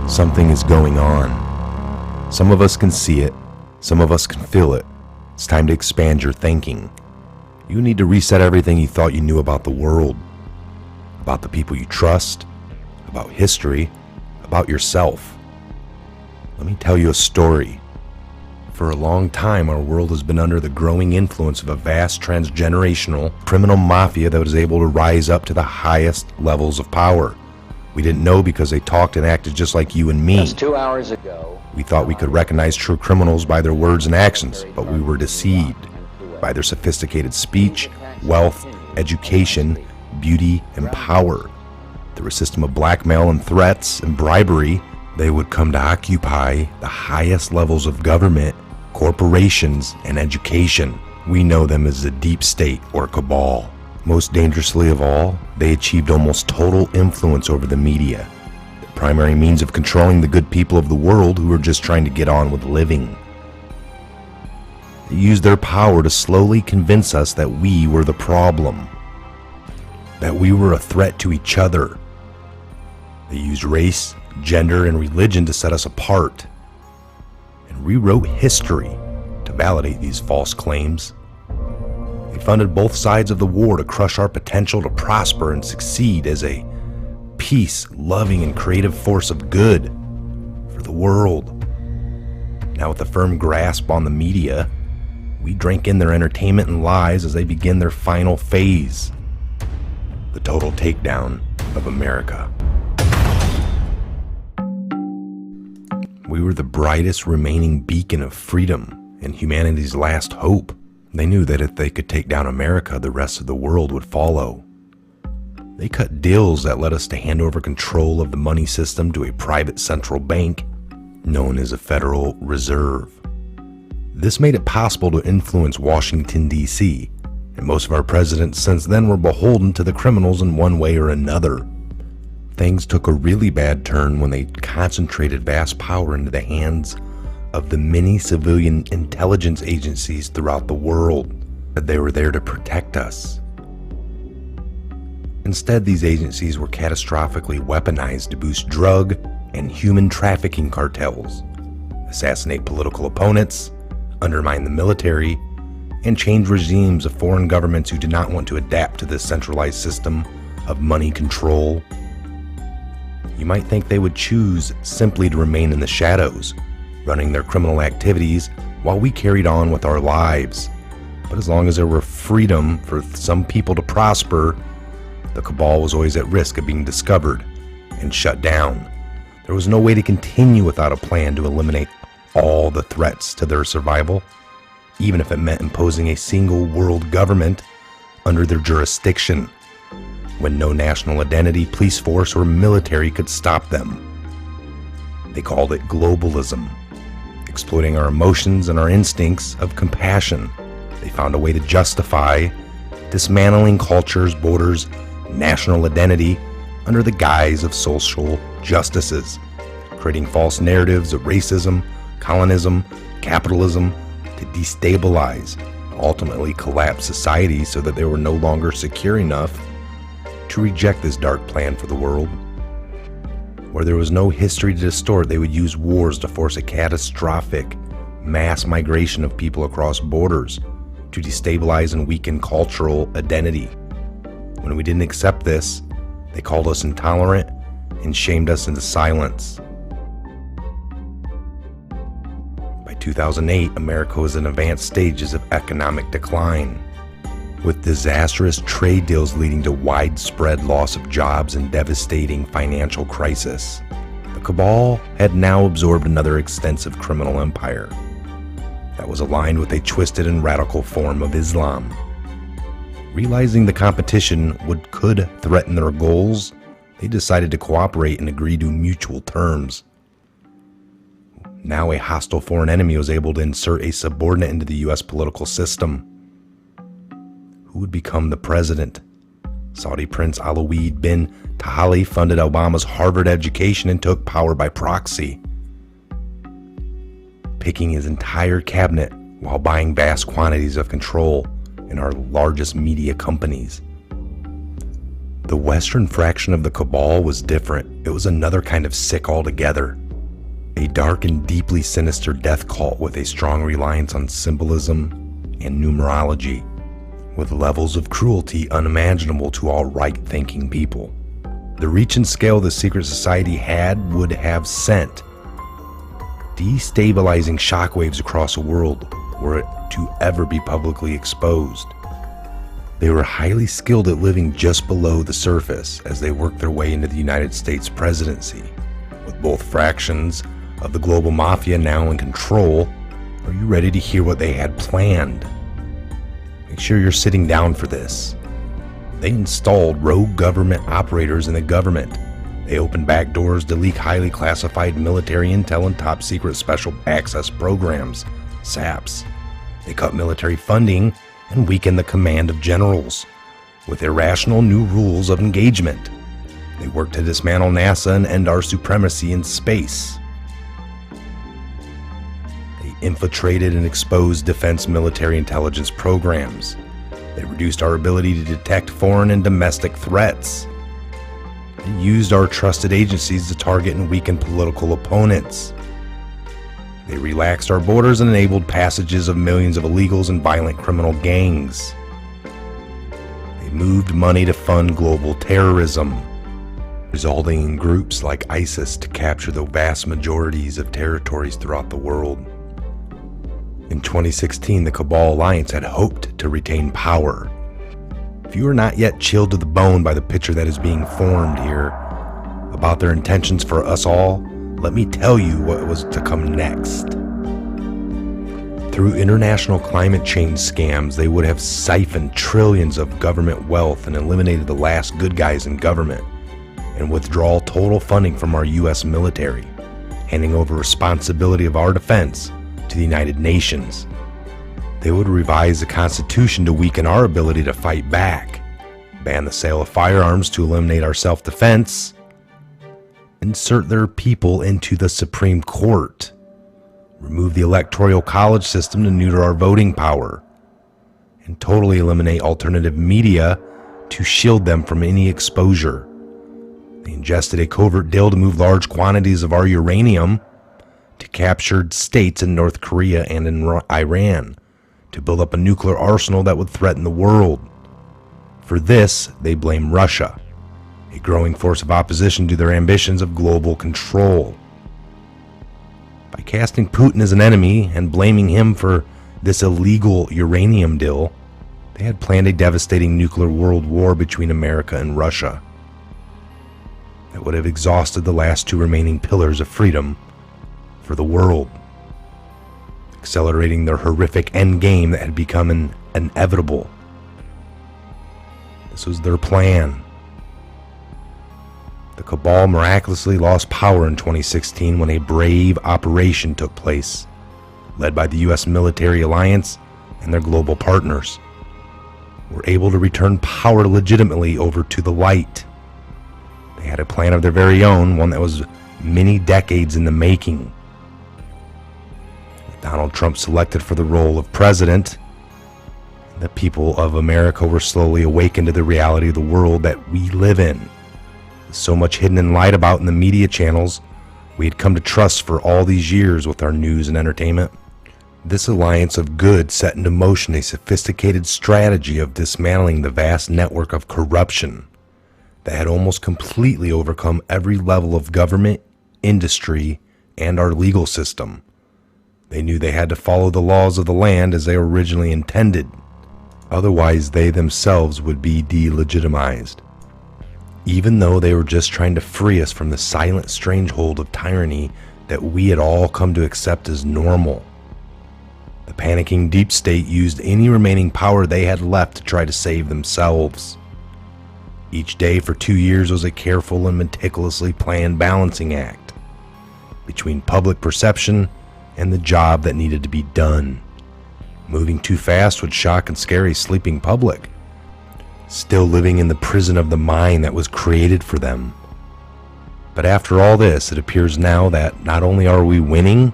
Something is going on. Some of us can see it, some of us can feel it. It's time to expand your thinking. You need to reset everything you thought you knew about the world, about the people you trust, about history, about yourself. Let me tell you a story. For a long time, our world has been under the growing influence of a vast transgenerational criminal mafia that was able to rise up to the highest levels of power. We didn't know because they talked and acted just like you and me. Just 2 hours ago, we thought we could recognize true criminals by their words and actions, but we were deceived by their sophisticated speech, wealth, education, beauty, and power. Through a system of blackmail and threats and bribery, they would come to occupy the highest levels of government corporations, and education. We know them as the deep state or cabal. Most dangerously of all, they achieved almost total influence over the media, the primary means of controlling the good people of the world who are just trying to get on with living. They used their power to slowly convince us that we were the problem, that we were a threat to each other. They used race, gender, and religion to set us apart, and rewrote history to validate these false claims. They funded both sides of the war to crush our potential to prosper and succeed as a peace, loving, and creative force of good for the world. Now, with a firm grasp on the media, we drink in their entertainment and lies as they begin their final phase, the total takedown of America. We were the brightest remaining beacon of freedom and humanity's last hope. They knew that if they could take down America, the rest of the world would follow. They cut deals that led us to hand over control of the money system to a private central bank known as a Federal Reserve. This made it possible to influence Washington, D.C., and most of our presidents since then were beholden to the criminals in one way or another. Things took a really bad turn when they concentrated vast power into the hands of the many civilian intelligence agencies throughout the world. They were there to protect us. Instead, these agencies were catastrophically weaponized to boost drug and human trafficking cartels, assassinate political opponents, undermine the military, and change regimes of foreign governments who did not want to adapt to this centralized system of money control. You might think they would choose simply to remain in the shadows, running their criminal activities while we carried on with our lives. But as long as there were freedom for some people to prosper, the cabal was always at risk of being discovered and shut down. There was no way to continue without a plan to eliminate all the threats to their survival, even if it meant imposing a single world government under their jurisdiction, when no national identity, police force, or military could stop them. They called it globalism, exploiting our emotions and our instincts of compassion. They found a way to justify dismantling cultures, borders, national identity under the guise of social justices, creating false narratives of racism, colonism, capitalism to destabilize, ultimately collapse society so that they were no longer secure enough to reject this dark plan for the world. Where there was no history to distort, they would use wars to force a catastrophic mass migration of people across borders to destabilize and weaken cultural identity. When we didn't accept this, they called us intolerant and shamed us into silence. By 2008, America was in advanced stages of economic decline, with disastrous trade deals leading to widespread loss of jobs and devastating financial crisis. The cabal had now absorbed another extensive criminal empire that was aligned with a twisted and radical form of Islam. Realizing the competition could threaten their goals, they decided to cooperate and agree to mutual terms. Now a hostile foreign enemy was able to insert a subordinate into the U.S. political system. Who would become the president? Saudi Prince Alawid bin Tahali funded Obama's Harvard education and took power by proxy, picking his entire cabinet while buying vast quantities of control in our largest media companies. The Western fraction of the cabal was different. It was another kind of sick altogether. A dark and deeply sinister death cult with a strong reliance on symbolism and numerology, with levels of cruelty unimaginable to all right-thinking people. The reach and scale the secret society would have sent destabilizing shockwaves across the world were it to ever be publicly exposed. They were highly skilled at living just below the surface as they worked their way into the United States presidency. With both fractions of the global mafia now in control, are you ready to hear what they had planned? Make sure you're sitting down for this. They installed rogue government operators in the government. They opened back doors to leak highly classified military intel and top secret special access programs SAPs. They cut military funding and weakened the command of generals with irrational new rules of engagement. They worked to dismantle NASA and end our supremacy in space. They infiltrated and exposed defense military intelligence programs. They reduced our ability to detect foreign and domestic threats. They used our trusted agencies to target and weaken political opponents. They relaxed our borders and enabled passages of millions of illegals and violent criminal gangs. They moved money to fund global terrorism, resulting in groups like ISIS to capture the vast majorities of territories throughout the world. In 2016, the Cabal Alliance had hoped to retain power. If you are not yet chilled to the bone by the picture that is being formed here about their intentions for us all, let me tell you what was to come next. Through international climate change scams, they would have siphoned trillions of government wealth and eliminated the last good guys in government, and withdraw total funding from our U.S. military, handing over responsibility of our defense to the United Nations. They would revise the Constitution to weaken our ability to fight back, ban the sale of firearms to eliminate our self-defense, insert their people into the Supreme Court, remove the Electoral College system to neuter our voting power, and totally eliminate alternative media to shield them from any exposure. They ingested a covert deal to move large quantities of our uranium to captured states in North Korea and in Iran to build up a nuclear arsenal that would threaten the world. For this, they blame Russia, a growing force of opposition to their ambitions of global control. By casting Putin as an enemy and blaming him for this illegal uranium deal, they had planned a devastating nuclear world war between America and Russia that would have exhausted the last two remaining pillars of freedom for the world, accelerating their horrific endgame that had become inevitable. This was their plan. The Cabal miraculously lost power in 2016 when a brave operation took place, led by the U.S. military alliance and their global partners, were able to return power legitimately over to the light. They had a plan of their very own, one that was many decades in the making. With Donald Trump selected for the role of president, the people of America were slowly awakened to the reality of the world that we live in. With so much hidden and lied about in the media channels we had come to trust for all these years with our news and entertainment. This alliance of good set into motion a sophisticated strategy of dismantling the vast network of corruption that had almost completely overcome every level of government, industry, and our legal system. They knew they had to follow the laws of the land as they originally intended. Otherwise, they themselves would be delegitimized. Even though they were just trying to free us from the silent stranglehold of tyranny that we had all come to accept as normal. The panicking deep state used any remaining power they had left to try to save themselves. Each day for 2 years was a careful and meticulously planned balancing act between public perception and the job that needed to be done. Moving too fast would shock and scare a sleeping public, still living in the prison of the mind that was created for them. But after all this, it appears now that not only are we winning,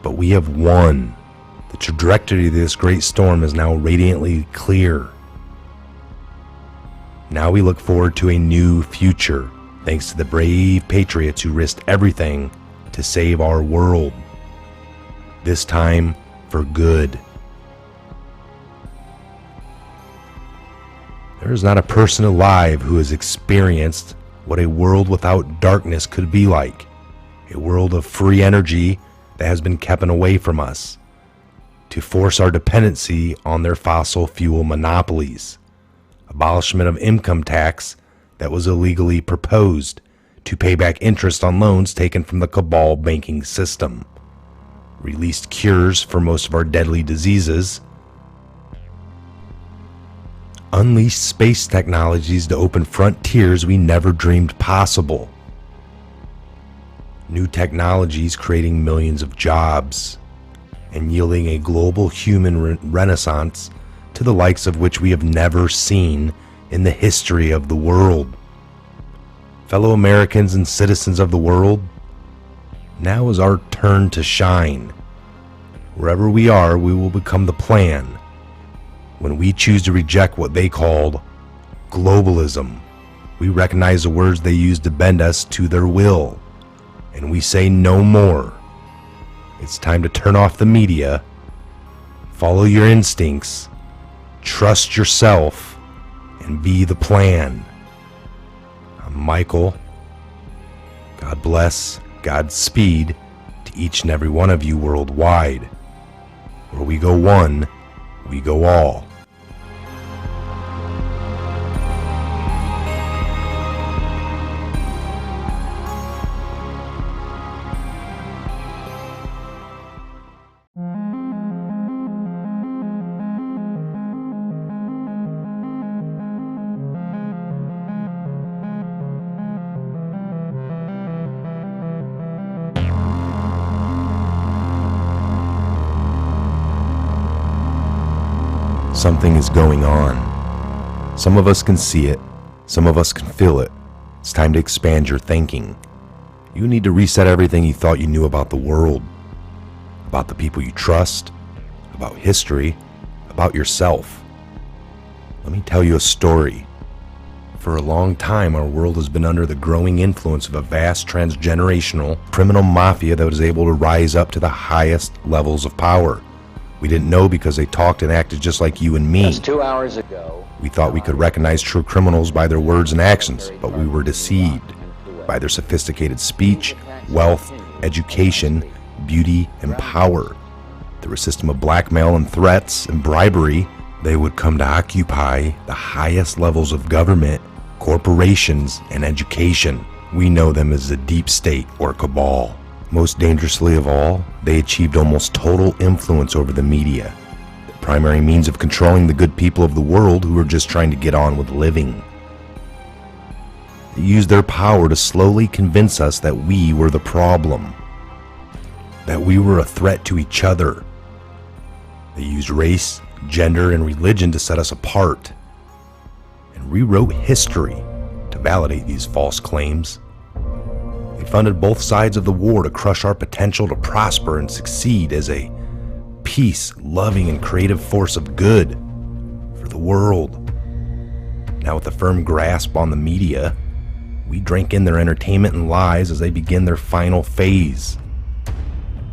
but we have won. The trajectory of this great storm is now radiantly clear. Now we look forward to a new future, thanks to the brave patriots who risked everything to save our world. This time for good. There is not a person alive who has experienced what a world without darkness could be like. A world of free energy that has been kept away from us to force our dependency on their fossil fuel monopolies. Abolishment of income tax that was illegally proposed to pay back interest on loans taken from the cabal banking system. Released cures for most of our deadly diseases. Unleashed space technologies to open frontiers we never dreamed possible. New technologies creating millions of jobs and yielding a global human renaissance to the likes of which we have never seen in the history of the world. Fellow Americans and citizens of the world, now is our turn to shine. Wherever we are, we will become the plan. When we choose to reject what they called globalism, we recognize the words they used to bend us to their will, and we say no more. It's time to turn off the media, follow your instincts, trust yourself, and be the plan. I'm Michael. God bless, Godspeed to each and every one of you worldwide. Where we go one, we go all. Something is going on. Some of us can see it, some of us can feel it. It's time to expand your thinking. You need to reset everything you thought you knew about the world, about the people you trust, about history, about yourself. Let me tell you a story. For a long time, our world has been under the growing influence of a vast transgenerational criminal mafia that was able to rise up to the highest levels of power. We didn't know because they talked and acted just like you and me. Just 2 hours ago, we thought we could recognize true criminals by their words and actions, but we were deceived by their sophisticated speech, wealth, education, beauty, and power. Through a system of blackmail and threats and bribery, they would come to occupy the highest levels of government, corporations, and education. We know them as the deep state or cabal. Most dangerously of all, they achieved almost total influence over the media, the primary means of controlling the good people of the world who were just trying to get on with living. They used their power to slowly convince us that we were the problem, that we were a threat to each other. They used race, gender, and religion to set us apart, and rewrote history to validate these false claims. They funded both sides of the war to crush our potential to prosper and succeed as a peace, loving, and creative force of good for the world. Now, with a firm grasp on the media, we drink in their entertainment and lies as they begin their final phase,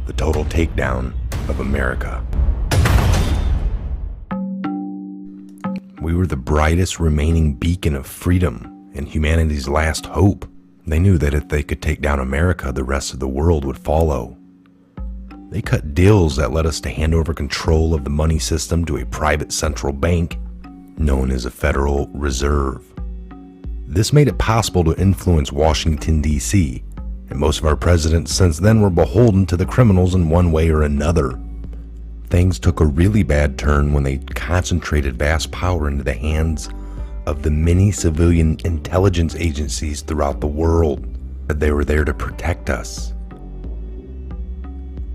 the total takedown of America. We were the brightest remaining beacon of freedom and humanity's last hope. They knew that if they could take down America, the rest of the world would follow. They cut deals that led us to hand over control of the money system to a private central bank known as a Federal Reserve. This made it possible to influence Washington, D.C., and most of our presidents since then were beholden to the criminals in one way or another. Things took a really bad turn when they concentrated vast power into the hands of the many civilian intelligence agencies throughout the world. They were there to protect us.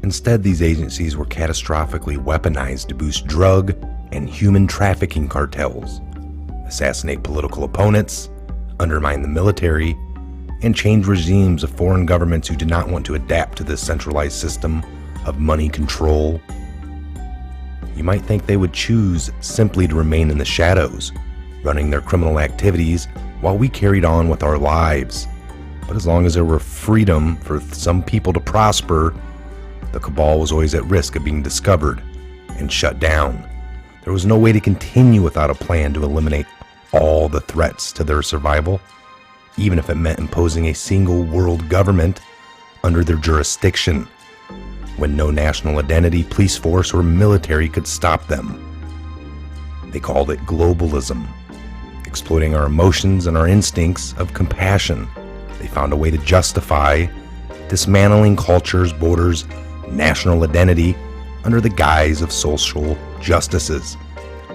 Instead, these agencies were catastrophically weaponized to boost drug and human trafficking cartels, assassinate political opponents, undermine the military, and change regimes of foreign governments who did not want to adapt to this centralized system of money control. You might think they would choose simply to remain in the shadows, running their criminal activities while we carried on with our lives. But as long as there were freedom for some people to prosper, the cabal was always at risk of being discovered and shut down. There was no way to continue without a plan to eliminate all the threats to their survival, even if it meant imposing a single world government under their jurisdiction, when no national identity, police force, or military could stop them. They called it globalism. Exploiting our emotions and our instincts of compassion, they found a way to justify dismantling cultures, borders, national identity under the guise of social justices,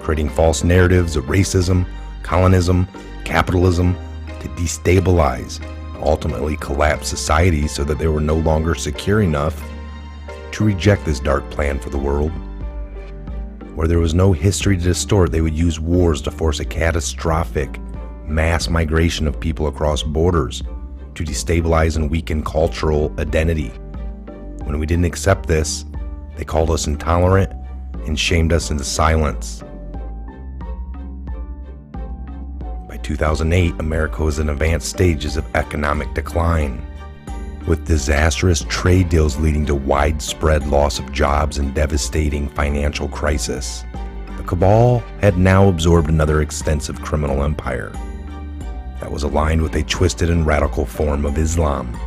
creating false narratives of racism, colonism, capitalism to destabilize ultimately collapsed society so that they were no longer secure enough to reject this dark plan for the world. Where there was no history to distort, they would use wars to force a catastrophic mass migration of people across borders to destabilize and weaken cultural identity. When we didn't accept this, they called us intolerant and shamed us into silence. By 2008, America was in advanced stages of economic decline, with disastrous trade deals leading to widespread loss of jobs and devastating financial crisis. The cabal had now absorbed another extensive criminal empire that was aligned with a twisted and radical form of Islam.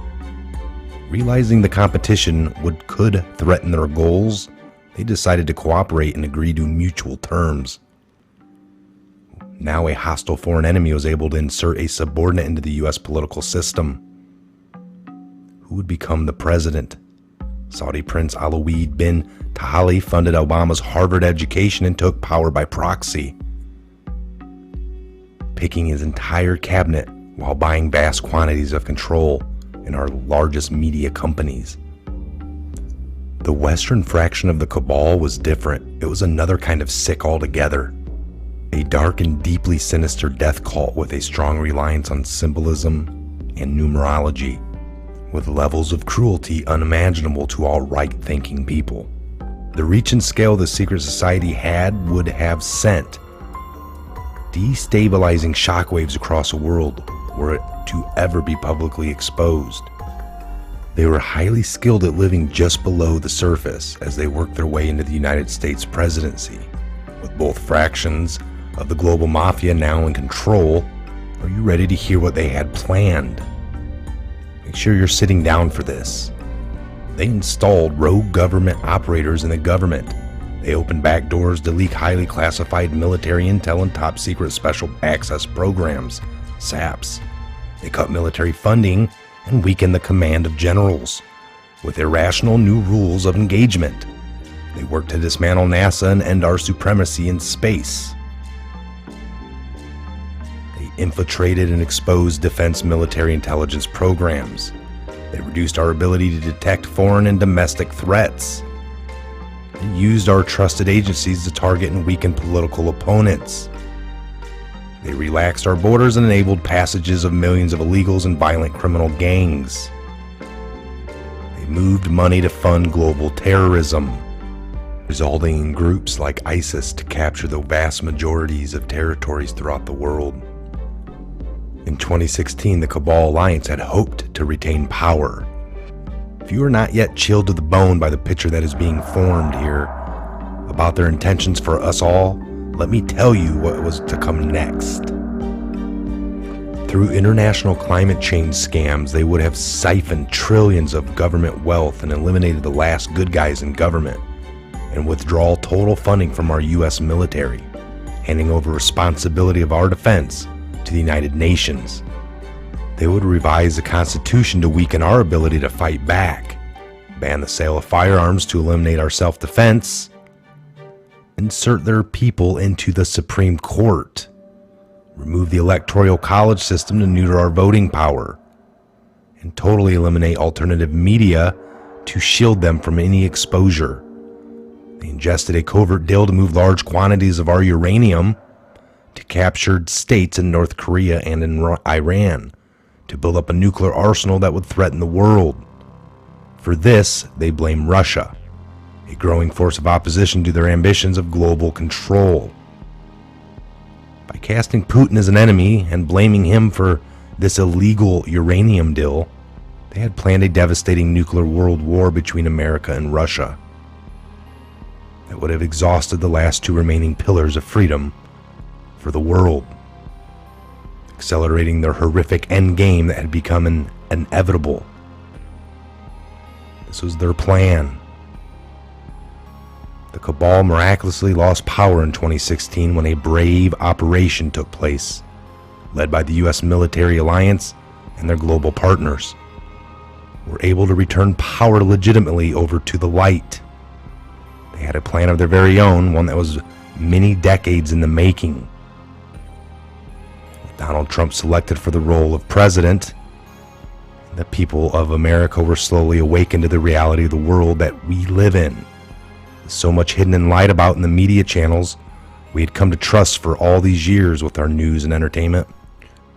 Realizing the competition could threaten their goals, they decided to cooperate and agree to mutual terms. Now a hostile foreign enemy was able to insert a subordinate into the U.S. political system. Who would become the president? Saudi Prince Alawid bin Tahali funded Obama's Harvard education and took power by proxy, picking his entire cabinet while buying vast quantities of control in our largest media companies. The Western fraction of the cabal was different. It was another kind of sick altogether. A dark and deeply sinister death cult with a strong reliance on symbolism and numerology, with levels of cruelty unimaginable to all right-thinking people. The reach and scale the secret society would have sent destabilizing shockwaves across the world were it to ever be publicly exposed. They were highly skilled at living just below the surface as they worked their way into the United States presidency. With both fractions of the global mafia now in control, are you ready to hear what they had planned? Make sure you're sitting down for this. They installed rogue government operators in the government. They opened back doors to leak highly classified military intel and top secret special access programs, SAPs. They cut military funding and weakened the command of generals with irrational new rules of engagement. They worked to dismantle NASA and end our supremacy in space. They infiltrated and exposed defense military intelligence programs. They reduced our ability to detect foreign and domestic threats. They used our trusted agencies to target and weaken political opponents. They relaxed our borders and enabled passages of millions of illegals and violent criminal gangs. They moved money to fund global terrorism, resulting in groups like ISIS to capture the vast majorities of territories throughout the world. In 2016, the Cabal Alliance had hoped to retain power. If you are not yet chilled to the bone by the picture that is being formed here about their intentions for us all, let me tell you what was to come next. Through international climate change scams, they would have siphoned trillions of government wealth and eliminated the last good guys in government, and withdraw total funding from our U.S. military, handing over responsibility of our defense to the United Nations. They would revise the Constitution to weaken our ability to fight back, ban the sale of firearms to eliminate our self-defense, insert their people into the Supreme Court, remove the Electoral College system to neuter our voting power, and totally eliminate alternative media to shield them from any exposure. They ingested a covert deal to move large quantities of our uranium to captured states in North Korea and in Iran to build up a nuclear arsenal that would threaten the world. For this, they blame Russia, a growing force of opposition to their ambitions of global control. By casting Putin as an enemy and blaming him for this illegal uranium deal, they had planned a devastating nuclear world war between America and Russia that would have exhausted the last two remaining pillars of freedom for the world, accelerating their horrific endgame that had become inevitable. This was their plan. The Cabal miraculously lost power in 2016 when a brave operation took place, led by the U.S. military alliance and their global partners, were able to return power legitimately over to the light. They had a plan of their very own, one that was many decades in the making. With Donald Trump selected for the role of president, The people of America were slowly awakened to the reality of the world that we live in. So much hidden and lied about in the media channels we had come to trust for all these years with our news and entertainment.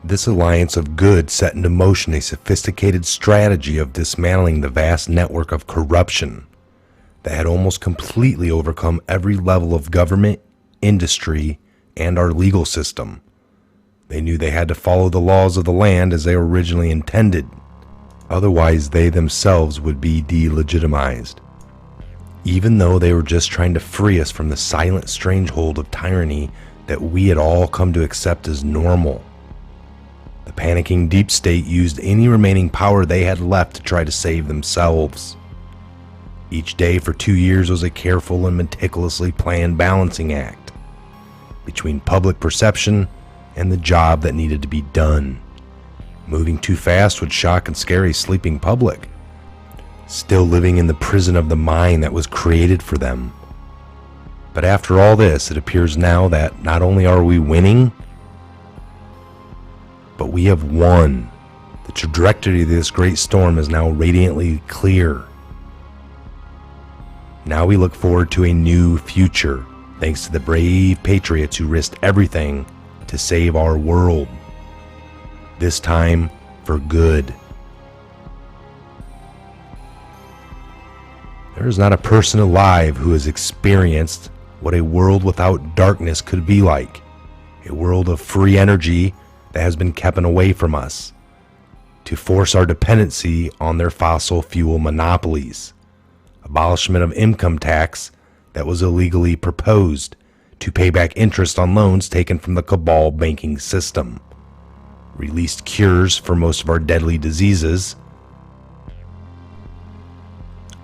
This alliance of good set into motion a sophisticated strategy of dismantling the vast network of corruption that had almost completely overcome every level of government, industry, and our legal system. They knew they had to follow the laws of the land as they were originally intended. Otherwise, they themselves would be delegitimized. Even though they were just trying to free us from the silent stranglehold of tyranny that we had all come to accept as normal. The panicking deep state used any remaining power they had left to try to save themselves. Each day for 2 years was a careful and meticulously planned balancing act between public perception and the job that needed to be done. Moving too fast would shock and scare a sleeping public, still living in the prison of the mind that was created for them. But after all this, it appears now that not only are we winning, but we have won. The trajectory of this great storm is now radiantly clear. Now we look forward to a new future, thanks to the brave patriots who risked everything to save our world. This time for good. There is not a person alive who has experienced what a world without darkness could be like. A world of free energy that has been kept away from us to force our dependency on their fossil fuel monopolies. Abolishment of income tax that was illegally proposed to pay back interest on loans taken from the cabal banking system. Released cures for most of our deadly diseases.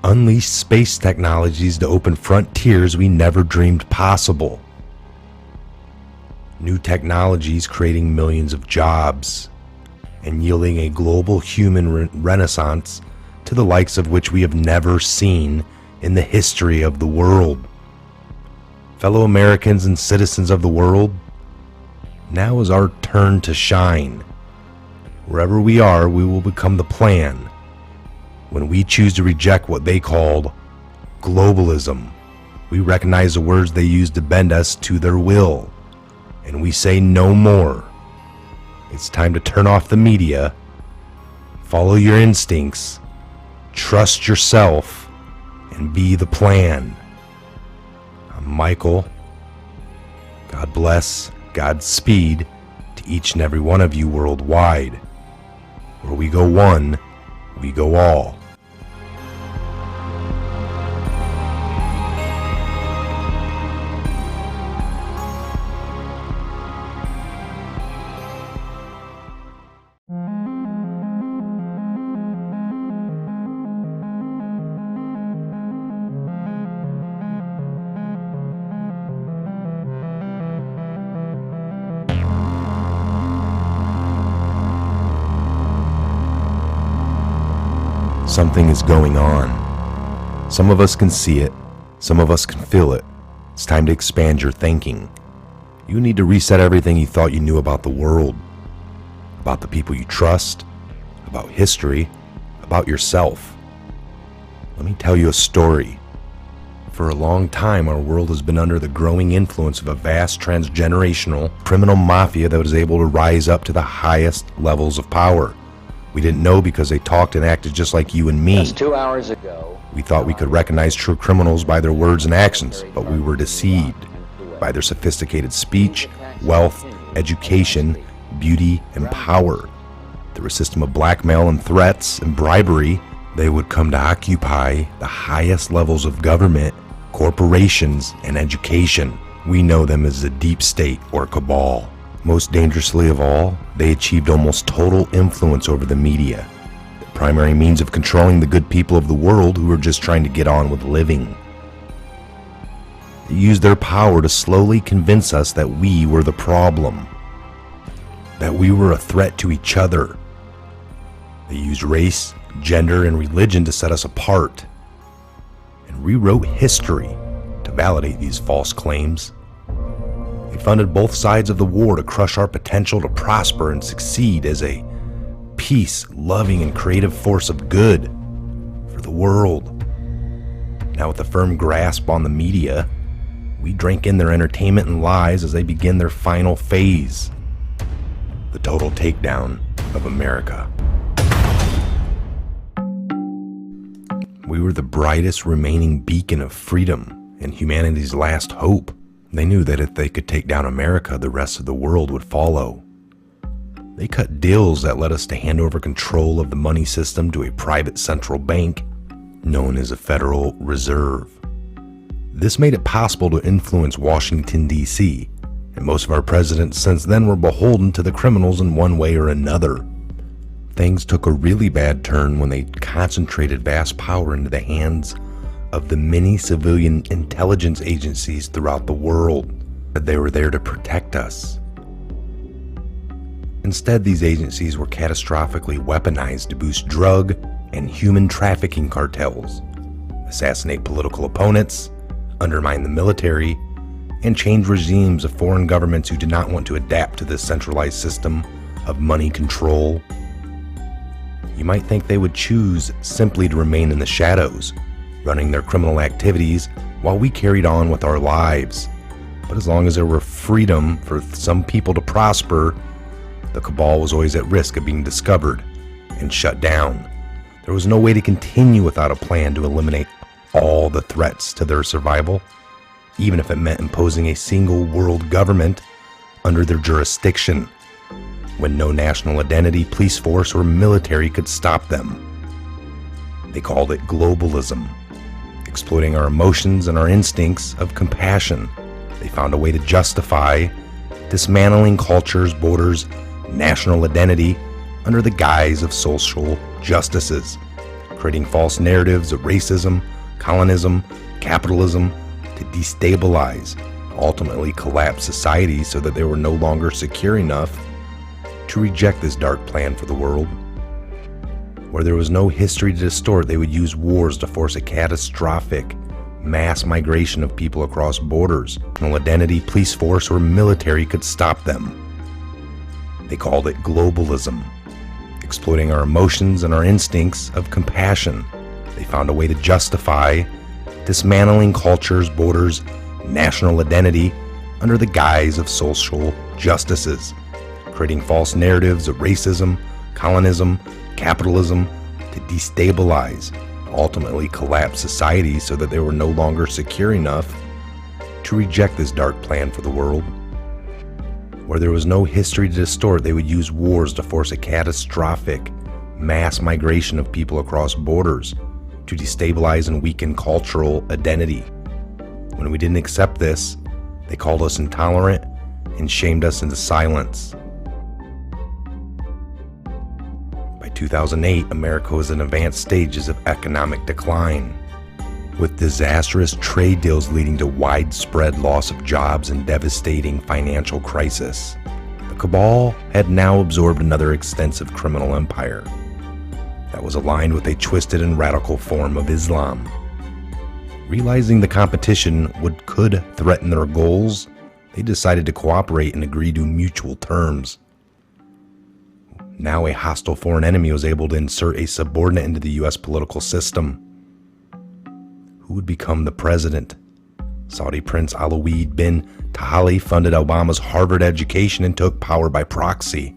Unleashed space technologies to open frontiers we never dreamed possible. New technologies creating millions of jobs and yielding a global human renaissance to the likes of which we have never seen in the history of the world. Fellow Americans and citizens of the world, now is our turn to shine. Wherever we are, we will become the plan. When we choose to reject what they called globalism, we recognize the words they used to bend us to their will, and we say no more. It's time to turn off the media, follow your instincts, trust yourself, and be the plan. I'm Michael. God bless, Godspeed to each and every one of you worldwide. Where we go one, we go all. Something is going on. Some of us can see it, some of us can feel it. It's time to expand your thinking. You need to reset everything you thought you knew about the world, about the people you trust, about history, about yourself. Let me tell you a story. For a long time, our world has been under the growing influence of a vast transgenerational criminal mafia that was able to rise up to the highest levels of power. We didn't know because they talked and acted just like you and me. Just 2 hours ago, we thought we could recognize true criminals by their words and actions, but we were deceived by their sophisticated speech, wealth, education, beauty, and power. Through a system of blackmail and threats and bribery, they would come to occupy the highest levels of government, corporations, and education. We know them as the deep state or cabal. Most dangerously of all, they achieved almost total influence over the media, the primary means of controlling the good people of the world who were just trying to get on with living. They used their power to slowly convince us that we were the problem, that we were a threat to each other. They used race, gender, and religion to set us apart, and rewrote history to validate these false claims. They funded both sides of the war to crush our potential to prosper and succeed as a peace, loving, and creative force of good for the world. Now, with a firm grasp on the media, we drink in their entertainment and lies as they begin their final phase, the total takedown of America. We were the brightest remaining beacon of freedom and humanity's last hope. They knew that if they could take down America, the rest of the world would follow. They cut deals that led us to hand over control of the money system to a private central bank known as a Federal Reserve. This made it possible to influence Washington, D.C., and most of our presidents since then were beholden to the criminals in one way or another. Things took a really bad turn when they concentrated vast power into the hands of the many civilian intelligence agencies throughout the world. They were there to protect us. Instead, these agencies were catastrophically weaponized to boost drug and human trafficking cartels, assassinate political opponents, undermine the military, and change regimes of foreign governments who did not want to adapt to this centralized system of money control. You might think they would choose simply to remain in the shadows, running their criminal activities while we carried on with our lives. But as long as there were freedom for some people to prosper, the cabal was always at risk of being discovered and shut down. There was no way to continue without a plan to eliminate all the threats to their survival, even if it meant imposing a single world government under their jurisdiction, when no national identity, police force, or military could stop them. They called it globalism, exploiting our emotions and our instincts of compassion. They found a way to justify dismantling cultures, borders, national identity under the guise of social justices, creating false narratives of racism, colonism, capitalism to destabilize, ultimately collapse society so that they were no longer secure enough to reject this dark plan for the world. Where there was no history to distort, they would use wars to force a catastrophic mass migration of people across borders. No identity, police force, or military could stop them. They called it globalism, exploiting our emotions and our instincts of compassion. They found a way to justify dismantling cultures, borders, national identity under the guise of social justices, creating false narratives of racism, colonism, capitalism to destabilize, ultimately collapse society so that they were no longer secure enough to reject this dark plan for the world. Where there was no history to distort, they would use wars to force a catastrophic mass migration of people across borders to destabilize and weaken cultural identity. When we didn't accept this, they called us intolerant and shamed us into silence. By 2008, America was in advanced stages of economic decline, with disastrous trade deals leading to widespread loss of jobs and devastating financial crisis. The cabal had now absorbed another extensive criminal empire that was aligned with a twisted and radical form of Islam. Realizing the competition could threaten their goals, they decided to cooperate and agree to mutual terms. Now a hostile foreign enemy was able to insert a subordinate into the U.S. political system. Who would become the president? Saudi Prince Alawid bin Tahali funded Obama's Harvard education and took power by proxy,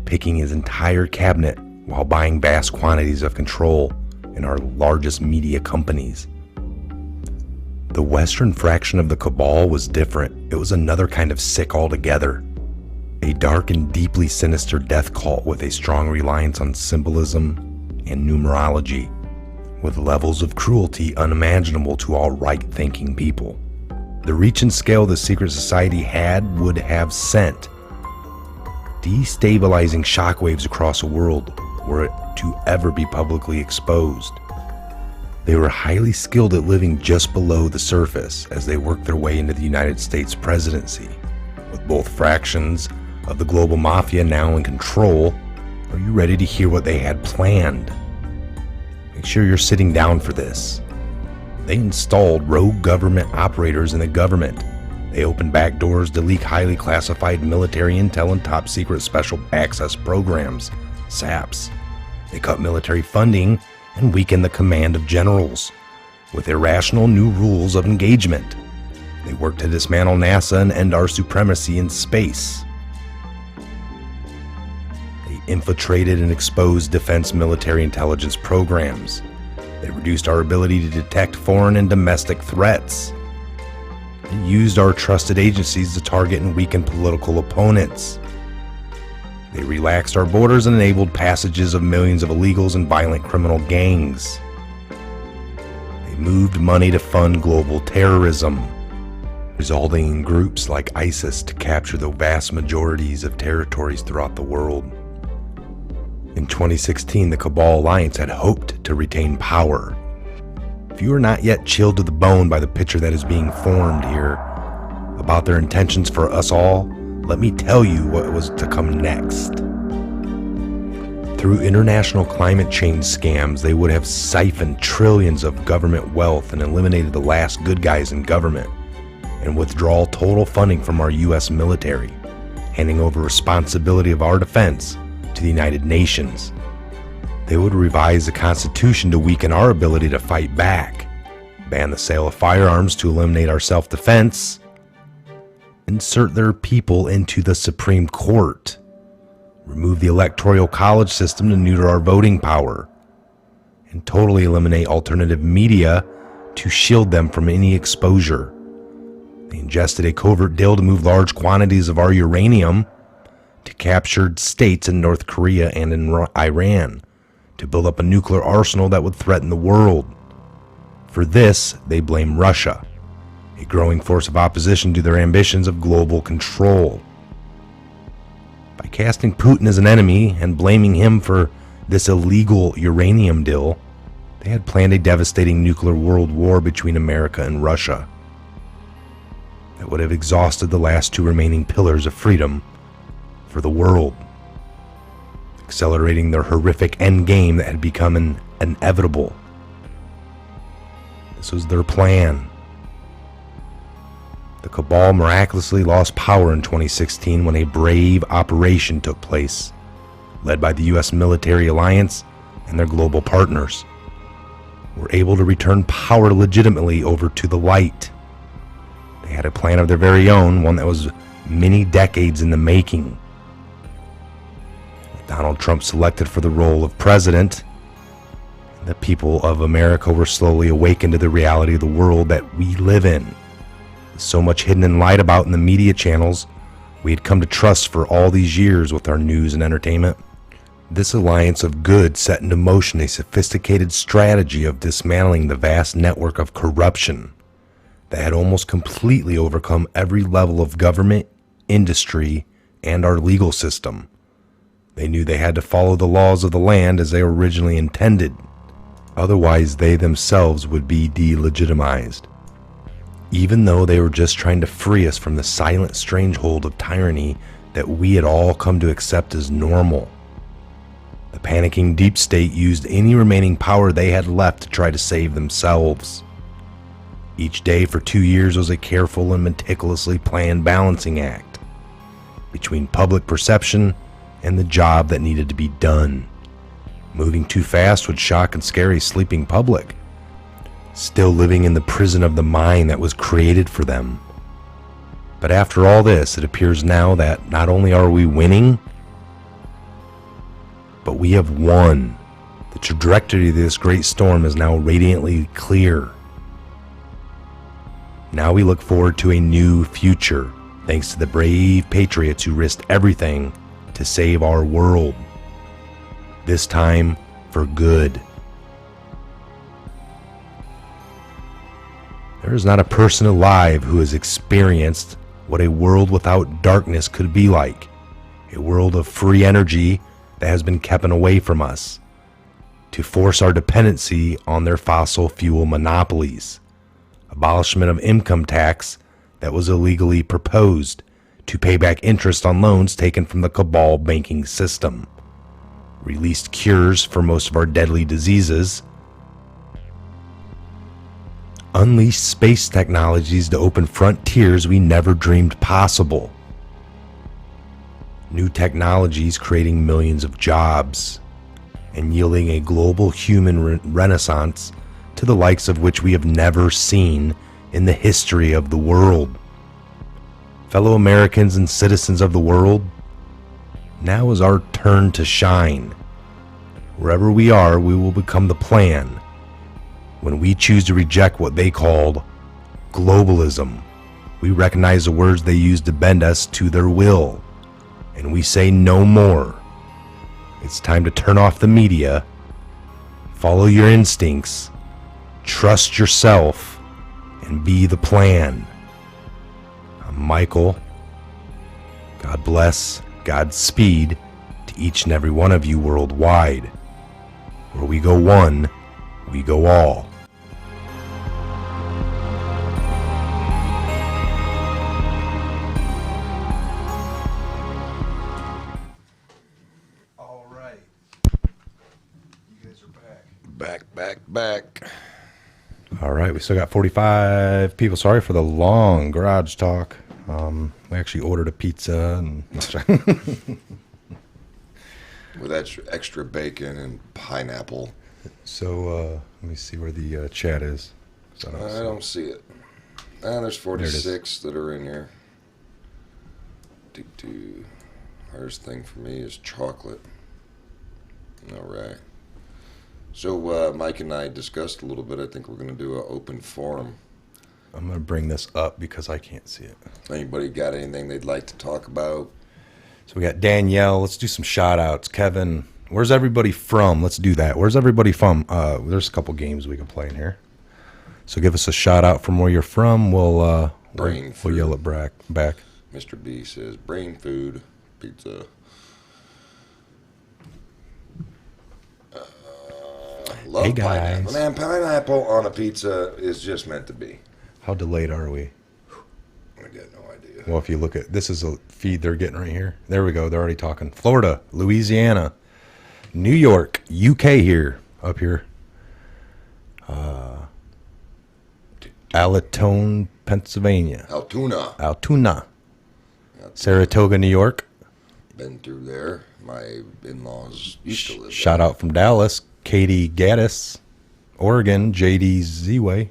picking his entire cabinet while buying vast quantities of control in our largest media companies. The Western fraction of the cabal was different. It was another kind of sick altogether. A dark and deeply sinister death cult with a strong reliance on symbolism and numerology, with levels of cruelty unimaginable to all right-thinking people. The reach and scale the secret society would have sent destabilizing shockwaves across the world were it to ever be publicly exposed. They were highly skilled at living just below the surface as they worked their way into the United States presidency. With both fractions of the global mafia now in control, are you ready to hear what they had planned? Make sure you're sitting down for this. They installed rogue government operators in the government. They They opened back doors to leak highly classified military intel and top secret special access programs, SAPs. They cut military funding and weakened the command of generals with irrational new rules of engagement. They worked to dismantle NASA and end our supremacy in space. They infiltrated and exposed defense military intelligence programs. They reduced our ability to detect foreign and domestic threats. They used our trusted agencies to target and weaken political opponents. They relaxed our borders and enabled passages of millions of illegals and violent criminal gangs. They moved money to fund global terrorism, resulting in groups like ISIS to capture the vast majorities of territories throughout the world. In 2016, the Cabal Alliance had hoped to retain power. If you are not yet chilled to the bone by the picture that is being formed here about their intentions for us all, let me tell you what was to come next. Through international climate change scams, they would have siphoned trillions of government wealth and eliminated the last good guys in government, and withdraw total funding from our U.S. military, handing over responsibility of our defense to the United Nations. They would revise the Constitution to weaken our ability to fight back, ban the sale of firearms to eliminate our self-defense, insert their people into the Supreme Court, remove the Electoral College system to neuter our voting power, and totally eliminate alternative media to shield them from any exposure. They ingested a covert deal to move large quantities of our uranium to captured states in North Korea and in Iran to build up a nuclear arsenal that would threaten the world. For this, they blame Russia, a growing force of opposition to their ambitions of global control. By casting Putin as an enemy and blaming him for this illegal uranium deal, they had planned a devastating nuclear world war between America and Russia that would have exhausted the last two remaining pillars of freedom for the world, accelerating their horrific endgame that had become inevitable. This was their plan. The Cabal miraculously lost power in 2016 when a brave operation took place, led by the U.S. military alliance and their global partners, were able to return power legitimately over to the light. They had a plan of their very own, one that was many decades in the making. With Donald Trump selected for the role of president, the people of America were slowly awakened to the reality of the world that we live in. So much hidden and lied about in the media channels we had come to trust for all these years with our news and entertainment. This alliance of good set into motion a sophisticated strategy of dismantling the vast network of corruption that had almost completely overcome every level of government, industry, and our legal system. They knew they had to follow the laws of the land as they were originally intended. Otherwise, they themselves would be delegitimized. Even though they were just trying to free us from the silent stranglehold of tyranny that we had all come to accept as normal. The panicking deep state used any remaining power they had left to try to save themselves. Each day for 2 years was a careful and meticulously planned balancing act between public perception and the job that needed to be done. Moving too fast would shock and scare a sleeping public, still living in the prison of the mind that was created for them. But after all this, it appears now that not only are we winning, but we have won. The trajectory of this great storm is now radiantly clear. Now we look forward to a new future, thanks to the brave patriots who risked everything to save our world. This time for good. There is not a person alive who has experienced what a world without darkness could be like. A world of free energy that has been kept away from us to force our dependency on their fossil fuel monopolies. Abolishment of income tax that was illegally proposed to pay back interest on loans taken from the cabal banking system. Released cures for most of our deadly diseases. unleash space technologies to open frontiers we never dreamed possible. New technologies creating millions of jobs and yielding a global human renaissance to the likes of which we have never seen in the history of the world. Fellow Americans and citizens of the world, now is our turn to shine. Wherever we are, we will become the plan when we choose to reject what they called globalism. We recognize the words they used to bend us to their will, and we say no more. It's time to turn off the media, follow your instincts, trust yourself, and be the plan. I'm Michael. God bless, Godspeed to each and every one of you worldwide. Where we go one, we go all. All right. You guys are Back. All right, we still got 45 people. Sorry for the long garage talk. We actually ordered a pizza and With extra bacon and pineapple. so let me see where the chat is. So I don't see it. There's 46 that are in here. Hardest thing for me is chocolate. All right. So Mike and I discussed a little bit. I think we're going to do an open forum. I'm going to bring this up because I can't see it. Anybody got anything they'd like to talk about? So we got Danielle. Let's do some shout outs. Kevin, where's everybody from? Let's do that. Where's everybody from? There's a couple games we can play in here. So give us a shout out from where you're from. We'll yell it back. Mr. B says brain food, pizza. Love Hey, guys. pineapple. Man, pineapple on a pizza is just meant to be. How delayed are we? I got no idea. Well, if you look at this is a feed they're getting right here. There we go. They're already talking. Florida, Louisiana, New York, UK here, up here. Altoona, Pennsylvania. Altoona. Saratoga, New York. Been through there. My in-laws used to live Shout out from Dallas, Katie Gaddis, Oregon, JD Z-Way.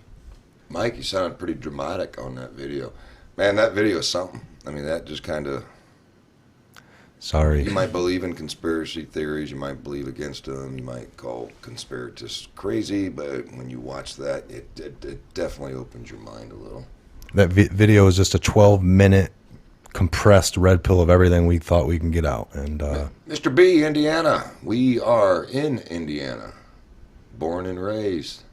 Mike, you sounded pretty dramatic on that video. Man, that video is something. I mean, that just kind of... Sorry. You might believe in conspiracy theories. You might believe against them. You might call conspiratists crazy. But when you watch that, it definitely opens your mind a little. That video is just a 12-minute compressed red pill of everything we thought we can get out. And Mr. B, Indiana. We are in Indiana. Born and raised.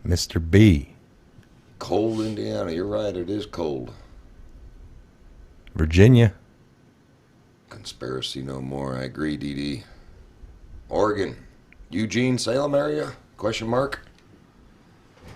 Mr. B. Cold Indiana. You're right. It is cold. Virginia. Conspiracy no more. I agree, DD. Oregon. Eugene, Salem area? Question mark?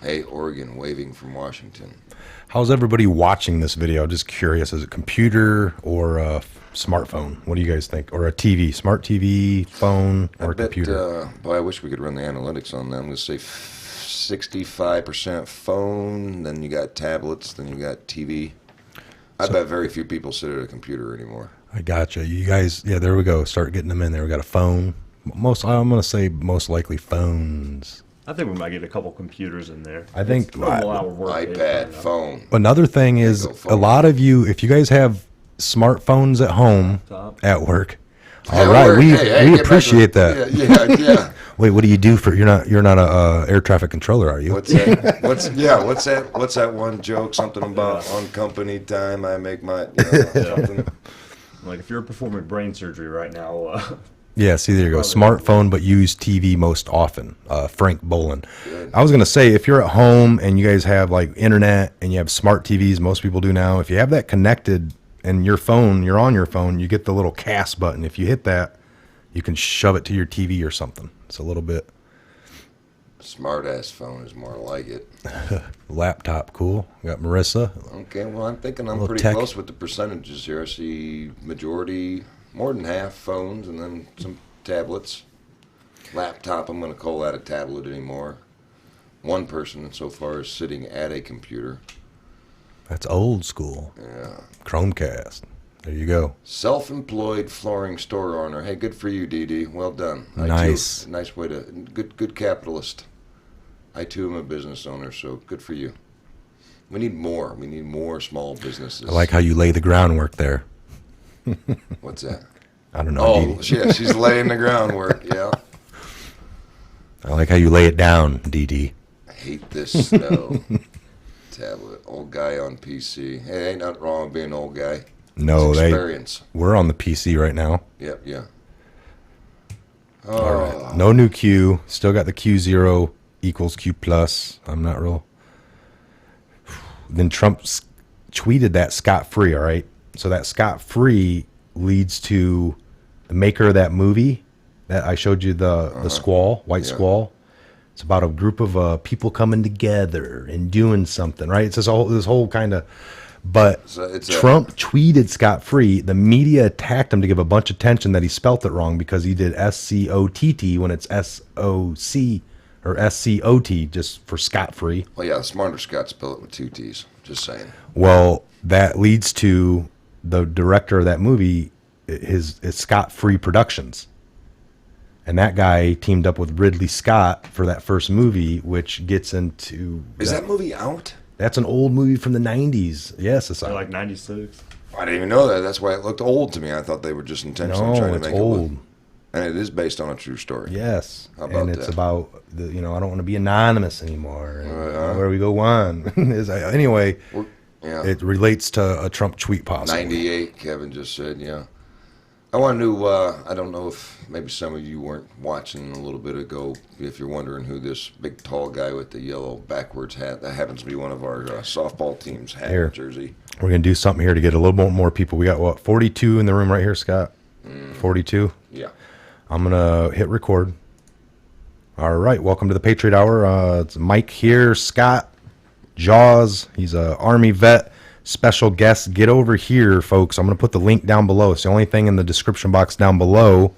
Hey, Oregon, waving from Washington. How's everybody watching this video? Just curious. Is it computer or a smartphone? What do you guys think? Or a TV? Smart TV, phone, or computer? Boy, I wish we could run the analytics on them. Let's say 65% phone, then you got tablets, then you got TV. I bet very few people sit at a computer anymore. I gotcha. You guys, yeah, there we go. Start getting them in there. We got a phone. I'm going to say most likely phones. I think we might get a couple computers in there. I think iPad, phone. Another thing is a lot of you, if you guys have smartphones at home, at work, all right, we appreciate that. Yeah. Wait, what do you do for? You're not a air traffic controller, are you? What's that? What's that one joke? Something about on company time. I make my something. Like if you're performing brain surgery right now. Yeah, see, there you go. Smartphone, but use TV most often. Frank Bolin. I was going to say, if you're at home and you guys have like internet and you have smart TVs, most people do now, if you have that connected and your phone, you're on your phone, you get the little cast button. If you hit that, you can shove it to your TV or something. It's a little bit. Smart-ass phone is more like it. Laptop, cool. We got Marissa. Okay, well, I'm thinking I'm pretty close with the percentages here. I see majority... More than half phones and then some tablets. Laptop, I'm going to call that a tablet anymore. One person so far is sitting at a computer. That's old school. Yeah. Chromecast. There you go. Self-employed flooring store owner. Hey, good for you, DD. Well done. Nice. Nice way to... Good capitalist. I, too, am a business owner, so good for you. We need more. We need more small businesses. I like how you lay the groundwork there. What's that? I don't know. Oh, Dee Dee. yeah, she's laying the groundwork, yeah. I like how you lay it down, DD. I hate this snow. Tablet. Old guy on PC. Hey, ain't nothing wrong with being an old guy. No, It's experience. we're on the PC right now. Yep, yeah. All right. No new Q. Still got the Q0 equals Q plus. I'm not real. Then Trump tweeted that scot-free, all right? So that scot-free leads to the maker of that movie that I showed you, the Squall, White Squall. It's about a group of people coming together and doing something, right? It's this whole kind of... But Trump tweeted scot-free. The media attacked him to give a bunch of attention that he spelt it wrong because he did S-C-O-T-T when it's S-O-C or S-C-O-T just for scot-free. Well, yeah, the smarter Scott spell it with 2 T's. Just saying. Well, that leads to the director of that movie, it's Scott-Free Productions. And that guy teamed up with Ridley Scott for that first movie, which gets into... Is that movie out? That's an old movie from the 90s. Yes, it's out. Like 96. I didn't even know that. That's why it looked old to me. I thought they were just intentionally trying to make old. it look... And it is based on a true story. Yes. How about and it's that? about, I don't want to be anonymous anymore. And where we go on. Anyway, yeah. It relates to a Trump tweet possibly. 98, Kevin just said, yeah. I want to, I don't know if maybe some of you weren't watching a little bit ago, if you're wondering who this big tall guy with the yellow backwards hat, that happens to be one of our softball team's hat Here. jersey. We're going to do something here to get a little bit more people. We got, 42 in the room right here, Scott? 42? Yeah. I'm going to hit record. All right, welcome to the Patriot Hour. It's Mike here, Scott, Jaws. He's a Army vet, special guest. Get over here, folks. I'm going to put the link down below. It's the only thing in the description box down below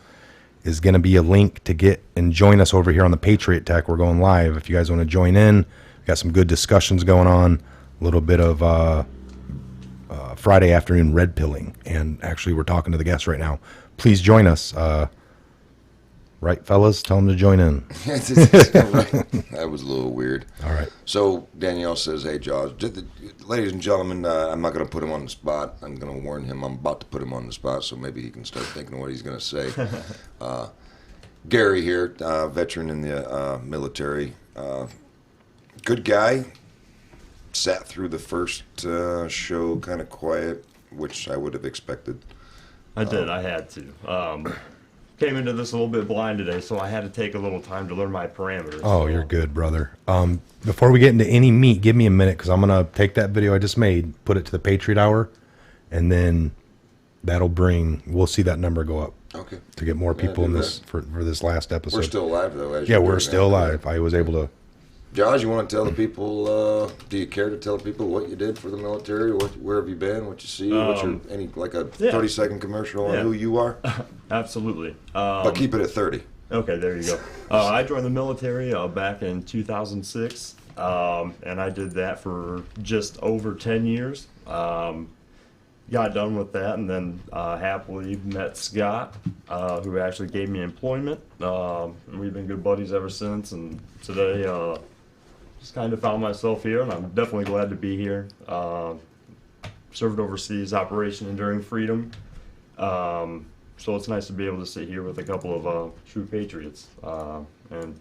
is going to be a link to get and join us over here on the Patriot Tech. We're going live. If you guys want to join in, we got some good discussions going on. A little bit of Friday afternoon red pilling. And actually, we're talking to the guests right now. Please join us. Right, fellas? Tell them to join in. That was a little weird. All right. So Danielle says, hey, Jaws, ladies and gentlemen, I'm not going to put him on the spot. I'm going to warn him I'm about to put him on the spot, so maybe he can start thinking of what he's going to say. Gary here, veteran in the military. Good guy. Sat through the first show kind of quiet, which I would have expected. I did. I had to. Came into this a little bit blind today, so I had to take a little time to learn my parameters. Oh, you're good, brother. Before we get into any meat, give me a minute because I'm going to take that video I just made, put it to the Patriot Hour, and then we'll see that number go up. Okay. To get more people in this for this last episode. We're still alive, though. Yeah, we're still alive. I was able to. Josh, you want to tell the people, do you care to tell people what you did for the military? Where have you been? What you see? What's your, like a 30-second commercial on who you are? Absolutely. But keep it at 30. Okay, there you go. I joined the military back in 2006, and I did that for just over 10 years. Got done with that, and then happily met Scott, who actually gave me employment. And we've been good buddies ever since, and today just kind of found myself here, and I'm definitely glad to be here. Served overseas, Operation Enduring Freedom. So it's nice to be able to sit here with a couple of true patriots and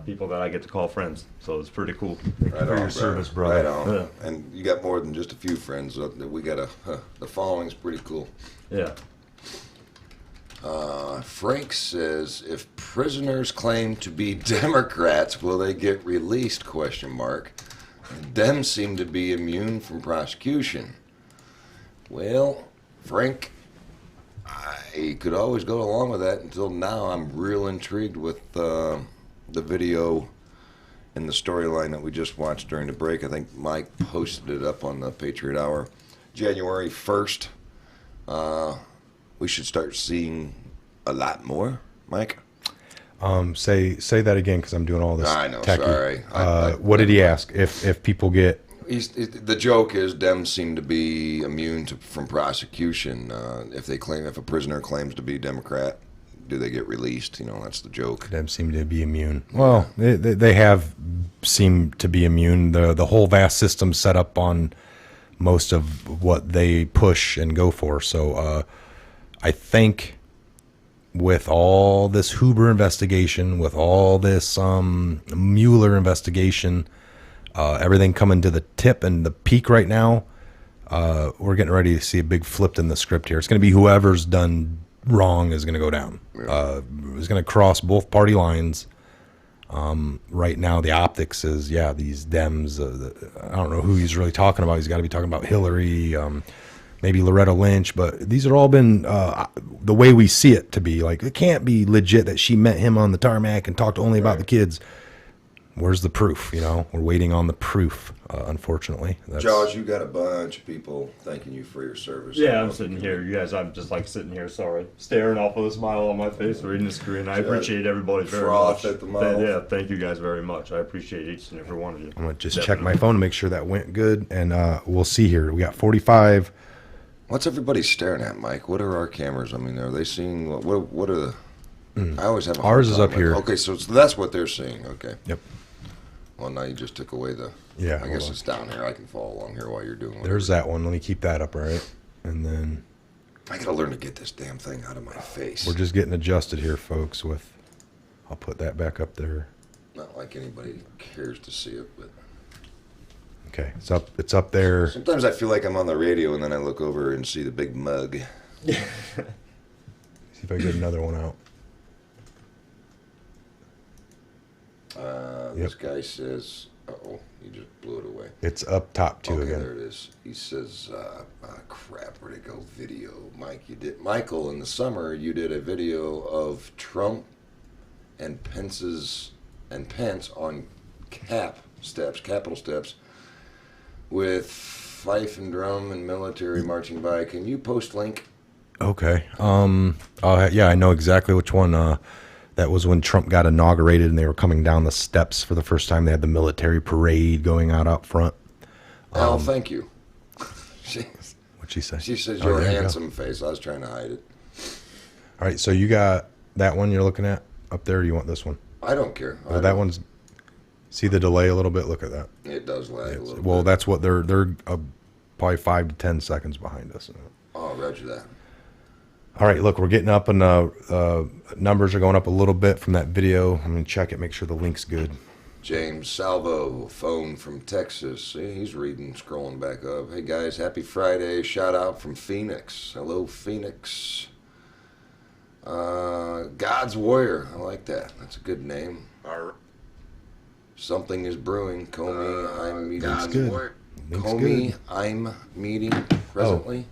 people that I get to call friends. So it's pretty cool. Thank you for your service, brother. Right on. Yeah. And you got more than just a few friends. We got the following's pretty cool. Yeah. Frank says, if prisoners claim to be Democrats, will they get released? ? Dems seem to be immune from prosecution. Well, Frank, I could always go along with that until now. I'm real intrigued with the video and the storyline that we just watched during the break. I think Mike posted it up on the Patriot Hour. January 1st, we should start seeing a lot more, Mike. Say that again because I'm doing all this. I know. Techie. Sorry. What did he ask? If people get The joke is Dems seem to be immune from prosecution. If a prisoner claims to be Democrat, do they get released? That's the joke. them seem to be immune. Well, they have seemed to be immune. The whole vast system set up on most of what they push and go for. So I think with all this Huber investigation, with all this Mueller investigation, everything coming to the tip and the peak right now, we're getting ready to see a big flip in the script here. It's going to be whoever's done wrong is going to go down. It's going to cross both party lines. Right now, the optics is, these Dems. I don't know who he's really talking about. He's got to be talking about Hillary, maybe Loretta Lynch, but these are all been the way we see it to be. Like, it can't be legit that she met him on the tarmac and talked only about the kids. Where's the proof? We're waiting on the proof, unfortunately. Jaws, you got a bunch of people thanking you for your service. Yeah, I'm sitting here. You guys, I'm just like sitting here, sorry, staring off with a smile on my face, reading the screen. I appreciate everybody very much. At the mouth. Yeah, thank you guys very much. I appreciate each and every one of you. I'm going to just check my phone to make sure that went good, and we'll see here. We got 45. What's everybody staring at, Mike? What are our cameras? I mean, are they seeing what are the? I always have a hard Ours is time up here. Okay, so that's what they're seeing. Okay. Yep. Well, now you just took away the. Yeah. I guess it's down here. I can follow along here while you're doing. Whatever. There's that one. Let me keep that up, right? And then I gotta learn to get this damn thing out of my face. we're just getting adjusted here, folks. I'll put that back up there. Not like anybody cares to see it, but. Okay, it's up there. Sometimes I feel like I'm on the radio, and then I look over and see the big mug. See if I get another one out. This guy says, "Uh-oh, you just blew it away." It's up top too Okay, again. there it is. He says, crap, where'd it go? Video. Michael, in the summer, you did a video of Trump and Pence on Capitol steps, with fife and drum and military marching by. Can you post link? Okay. Yeah, I know exactly which one. That was when Trump got inaugurated and they were coming down the steps for the first time. They had the military parade going out front. Al, thank you. What'd she say? She says Oh, you're a there you go. handsome face. I was trying to hide it. All right, so you got that one you're looking at up there, or do you want this one? I don't care. Well, that one's. See the delay a little bit? Look at that. It does lag a little Well, bit. that's what they're probably 5 to 10 seconds behind us. Oh, roger that. All right, look, we're getting up, and numbers are going up a little bit from that video. I'm going to check it, make sure the link's good. James Salvo, phone from Texas. See, he's reading, scrolling back up. Hey, guys, happy Friday. Shout out from Phoenix. Hello, Phoenix. God's Warrior. I like that. That's a good name. Something is brewing. Comey, I'm meeting. Link's good. Link's Comey, good. I'm meeting presently.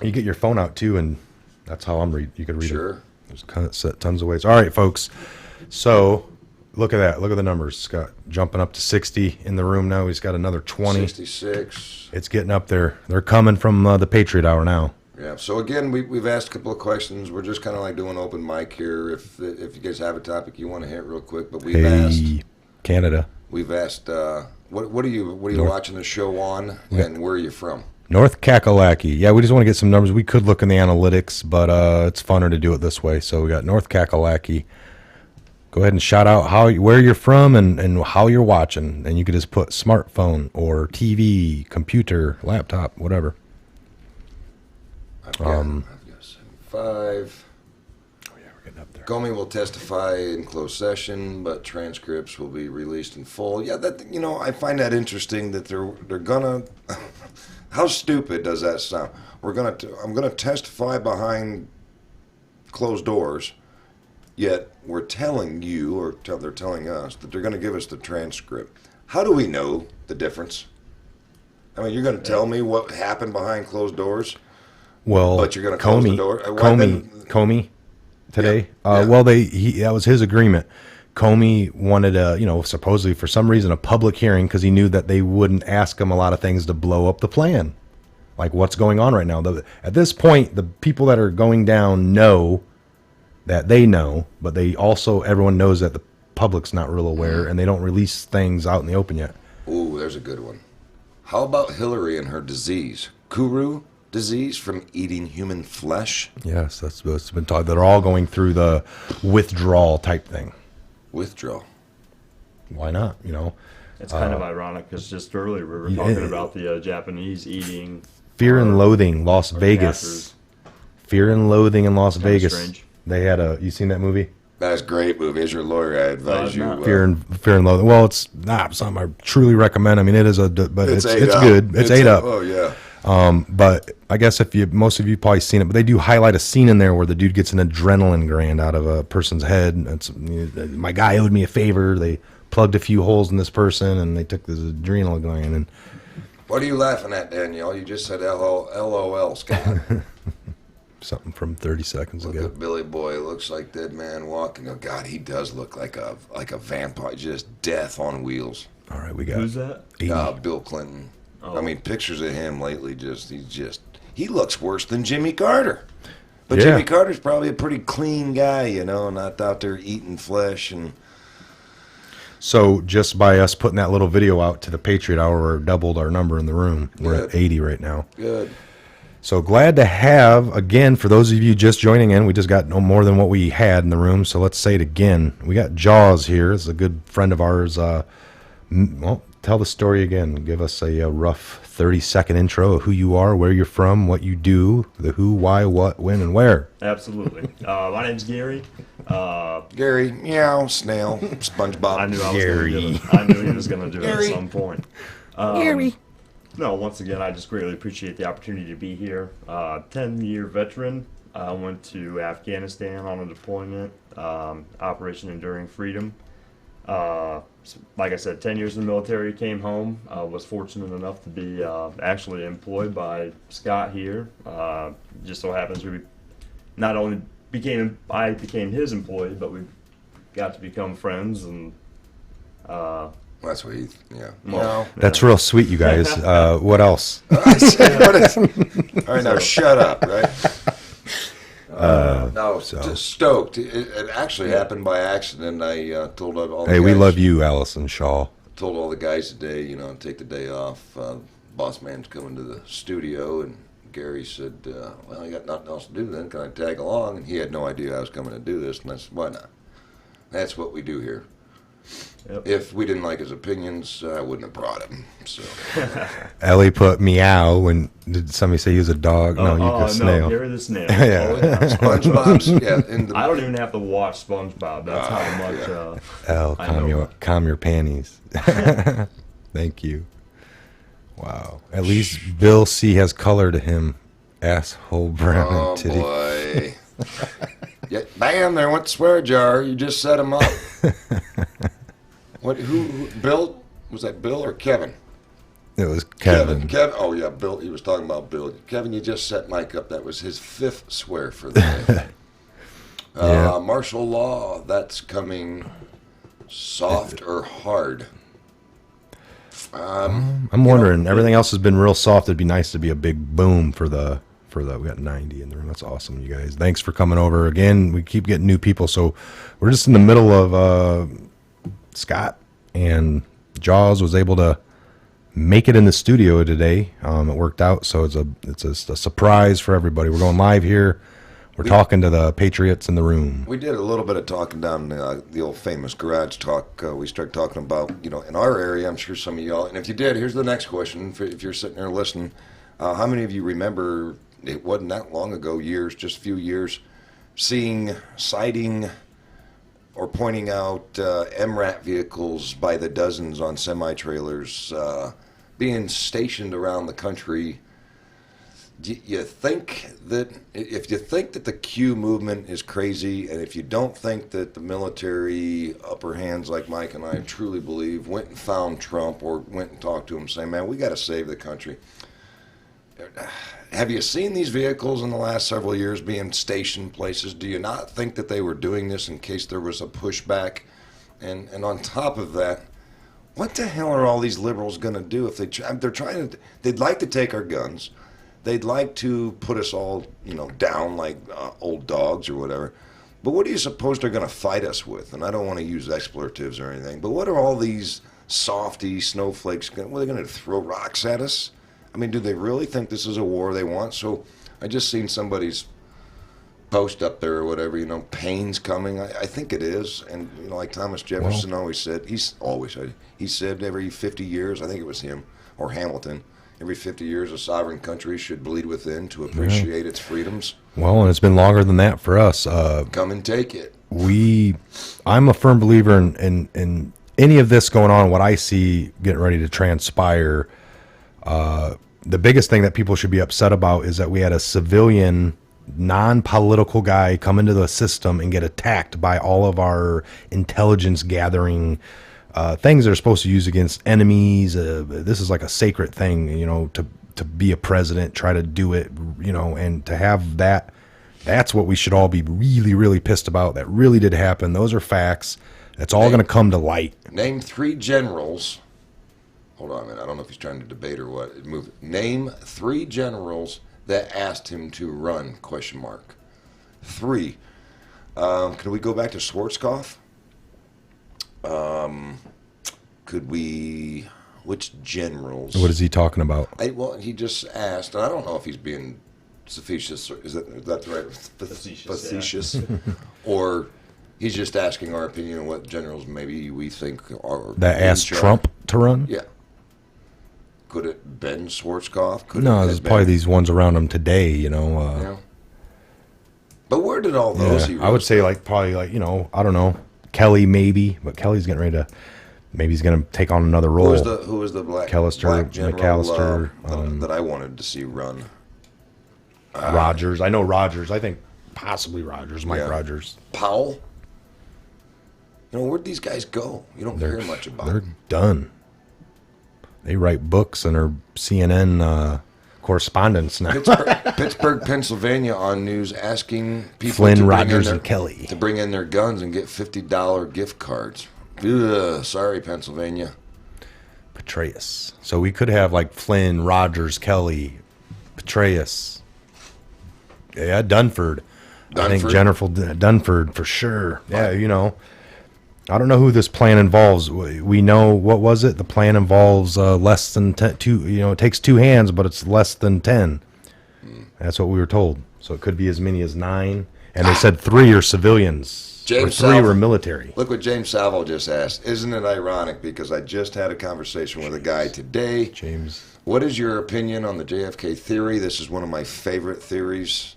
You get your phone out, too, and that's how I'm reading. You can read it. Sure. There's tons of ways. All right, folks. So look at that. Look at the numbers. Scott jumping up to 60 in the room now. He's got another 20. 66. It's getting up there. They're coming from the Patriot Hour now. Yeah. So again, we've asked a couple of questions. We're just kind of like doing open mic here. If you guys have a topic you want to hit real quick, but we've asked Canada. We've asked what are you watching the show on, and where are you from? North Kakalaki. Yeah, we just want to get some numbers. We could look in the analytics, but it's funner to do it this way. So we got North Kakalaki. Go ahead and shout out where you're from and how you're watching. And you could just put smartphone or TV, computer, laptop, whatever. I've got 75. Oh, yeah, we're getting up there. Comey will testify in closed session, but transcripts will be released in full. Yeah, I find that interesting that they're gonna. How stupid does that sound? I'm gonna testify behind closed doors, yet we're telling you, or they're telling us, that they're gonna give us the transcript. How do we know the difference? I mean, you're gonna tell me what happened behind closed doors? Well, But you're gonna close the door? Comey today. Yeah. Well, that was his agreement. Comey wanted supposedly for some reason a public hearing because he knew that they wouldn't ask him a lot of things to blow up the plan, like what's going on right now. At this point, the people that are going down know that they know, but they also, everyone knows that the public's not real aware, and they don't release things out in the open yet. Ooh, there's a good one. How about Hillary and her disease? Kuru disease from eating human flesh? Yes, that's what's been taught. They're all going through the withdrawal type thing. Withdrawal. Why not? You know, It's kind of ironic because just earlier we were talking about the Japanese eating. Fear and Loathing, Las or Vegas. captors. Fear and Loathing in Las Kinda Vegas. strange. They had a. You seen that movie? That's a great movie. As your lawyer, I advise I've you. not. Fear and Loathing. Well, it's not something I truly recommend. I mean, it is but it's ate up. good. It's ate up. Oh yeah. But I guess most of you probably seen it, but they do highlight a scene in there where the dude gets an adrenaline gland out of a person's head. It's, my guy owed me a favor. They plugged a few holes in this person, and they took this adrenal gland. And What are you laughing at, Danielle? You just said LOL, Scott. something from 30 seconds Look ago. at Billy Boy. Looks like dead man walking. Oh God, he does look like a vampire. Just death on wheels. All right, we got Who's that? 80. Bill Clinton. Oh. I mean, pictures of him lately. He looks worse than Jimmy Carter. But Yeah. Jimmy Carter's probably a pretty clean guy, not out there eating flesh and. So just by us putting that little video out to the Patriot Hour, we doubled our number in the room. We're at Good. 80 right now. Good. So glad to have, again, for those of you just joining in, we just got no more than what we had in the room, so let's say it again. We got Jaws here. This is a good friend of ours. Well, tell the story again. Give us a rough 30-second intro of who you are, where you're from, what you do, the who, why, what, when, and where. Absolutely. My name's Gary. Gary, meow, snail, SpongeBob. I knew Gary. I knew he was going to do it Gary. at some point. Gary. No, once again, I just greatly appreciate the opportunity to be here. 10-year veteran. I went to Afghanistan on a deployment, Operation Enduring Freedom. Like I said, 10 years in the military, came home. Was fortunate enough to be actually employed by Scott here. Just so happens we not only I became his employee, but we got to become friends and. That's what he. Yeah. Well, That's real sweet, you guys. What else? All right, now shut up, right? No, just stoked. It actually happened by accident. I told all the Hey, guys, we love you, Allison Shaw. Told all the guys today, take the day off. Boss man's coming to the studio, and Gary said, well, I got nothing else to do then. Can I tag along? And he had no idea I was coming to do this, and I said, why not? That's what we do here. Yep. If we didn't like his opinions, I wouldn't have brought him. So Ellie put meow when did somebody say he was a dog? No, you put snail. No, Gary the snail. Yeah. Oh, yeah. SpongeBob's, yeah. I don't even have to watch SpongeBob. That's how much. Elle, I know. calm your panties. Thank you. Wow. At least Bill C has color to him. Asshole brown Oh and titty. boy. Yeah, bam! There went the swear jar. You just set him up. What? Who? Bill? Was that Bill or Kevin? It was Kevin. Kevin. Oh yeah, Bill. He was talking about Bill. Kevin, you just set Mike up. That was his 5th swear for the day. Yeah. Martial law. That's coming. Soft or hard? I'm wondering. Everything else has been real soft. It'd be nice to be a big boom for the. We got 90 in the room. That's awesome, you guys. Thanks for coming over again. We keep getting new people, so we're just in the middle of Scott and Jaws was able to make it in the studio today. It worked out, so it's a surprise for everybody. We're going live here. We're talking to the Patriots in the room. We did a little bit of talking down the old famous garage talk. We started talking about, in our area, I'm sure some of y'all, and if you did, here's the next question. If you're sitting there listening, how many of you remember, it wasn't that long ago, just a few years, citing or pointing out MRAP vehicles by the dozens on semi-trailers being stationed around the country? Do you think that, if you think that the Q movement is crazy, and if you don't think that the military upper hands like Mike and I truly believe went and found Trump or went and talked to him saying, man, we got to save the country. Have you seen these vehicles in the last several years being stationed places? Do you not think that they were doing this in case there was a pushback? And on top of that, what the hell are all these liberals going to do if they'd like to take our guns. They'd like to put us all, down like old dogs or whatever. But what do you suppose they're going to fight us with? And I don't want to use expletives or anything, but what are all these softy snowflakes going to, what are they going to throw rocks at us? I mean, do they really think this is a war they want? So I just seen somebody's post up there or whatever, pain's coming. I think it is. And, like Thomas Jefferson always said, he said every 50 years, I think it was him, or Hamilton, every 50 years a sovereign country should bleed within to appreciate its freedoms. Well, and it's been longer than that for us. Come and take it. I'm a firm believer in any of this going on, what I see getting ready to transpire. The biggest thing that people should be upset about is that we had a civilian, non-political guy come into the system and get attacked by all of our intelligence gathering things they're supposed to use against enemies. This is like a sacred thing, to be a president, try to do it, and to have that. That's what we should all be really, really pissed about. That really did happen. Those are facts. That's all going to come to light. Name 3 generals. Hold on a minute. I don't know if he's trying to debate or what. Name 3 generals that asked him to run, ? 3. Could we go back to Schwarzkopf? Could we... Which generals? What is he talking about? Well, he just asked, and I don't know if he's being facetious. Is that the right? Facetious. Or he's just asking our opinion on what generals maybe we think are... That asked Trump to run? Yeah. Could it been Schwarzkopf? No, there's probably these ones around him today, Yeah. But where did all those... I would say probably I don't know, Kelly maybe, but Kelly's getting ready to... Maybe he's going to take on another role. Who was the black general McAllister that I wanted to see run? Rogers. I know Rogers. I think possibly Rogers. Mike Rogers. Powell. Where'd these guys go? You don't hear much about them. They're done. They write books and are CNN correspondents now. Pittsburgh, Pennsylvania on news asking people Flynn, Rogers, and Kelly to bring in their guns and get $50 gift cards. Ugh, sorry, Pennsylvania. Petraeus. So we could have Flynn, Rogers, Kelly, Petraeus. Yeah, Dunford. I think Jennifer Dunford for sure. Yeah, I don't know who this plan involves. We know, what was it? The plan involves less than 2. It takes 2 hands, but it's less than 10. That's what we were told. So it could be as many as 9. And they said 3 are civilians. Or 3 were military. Look what James Salvo just asked. Isn't it ironic? Because I just had a conversation with a guy today. James. What is your opinion on the JFK theory? This is one of my favorite theories.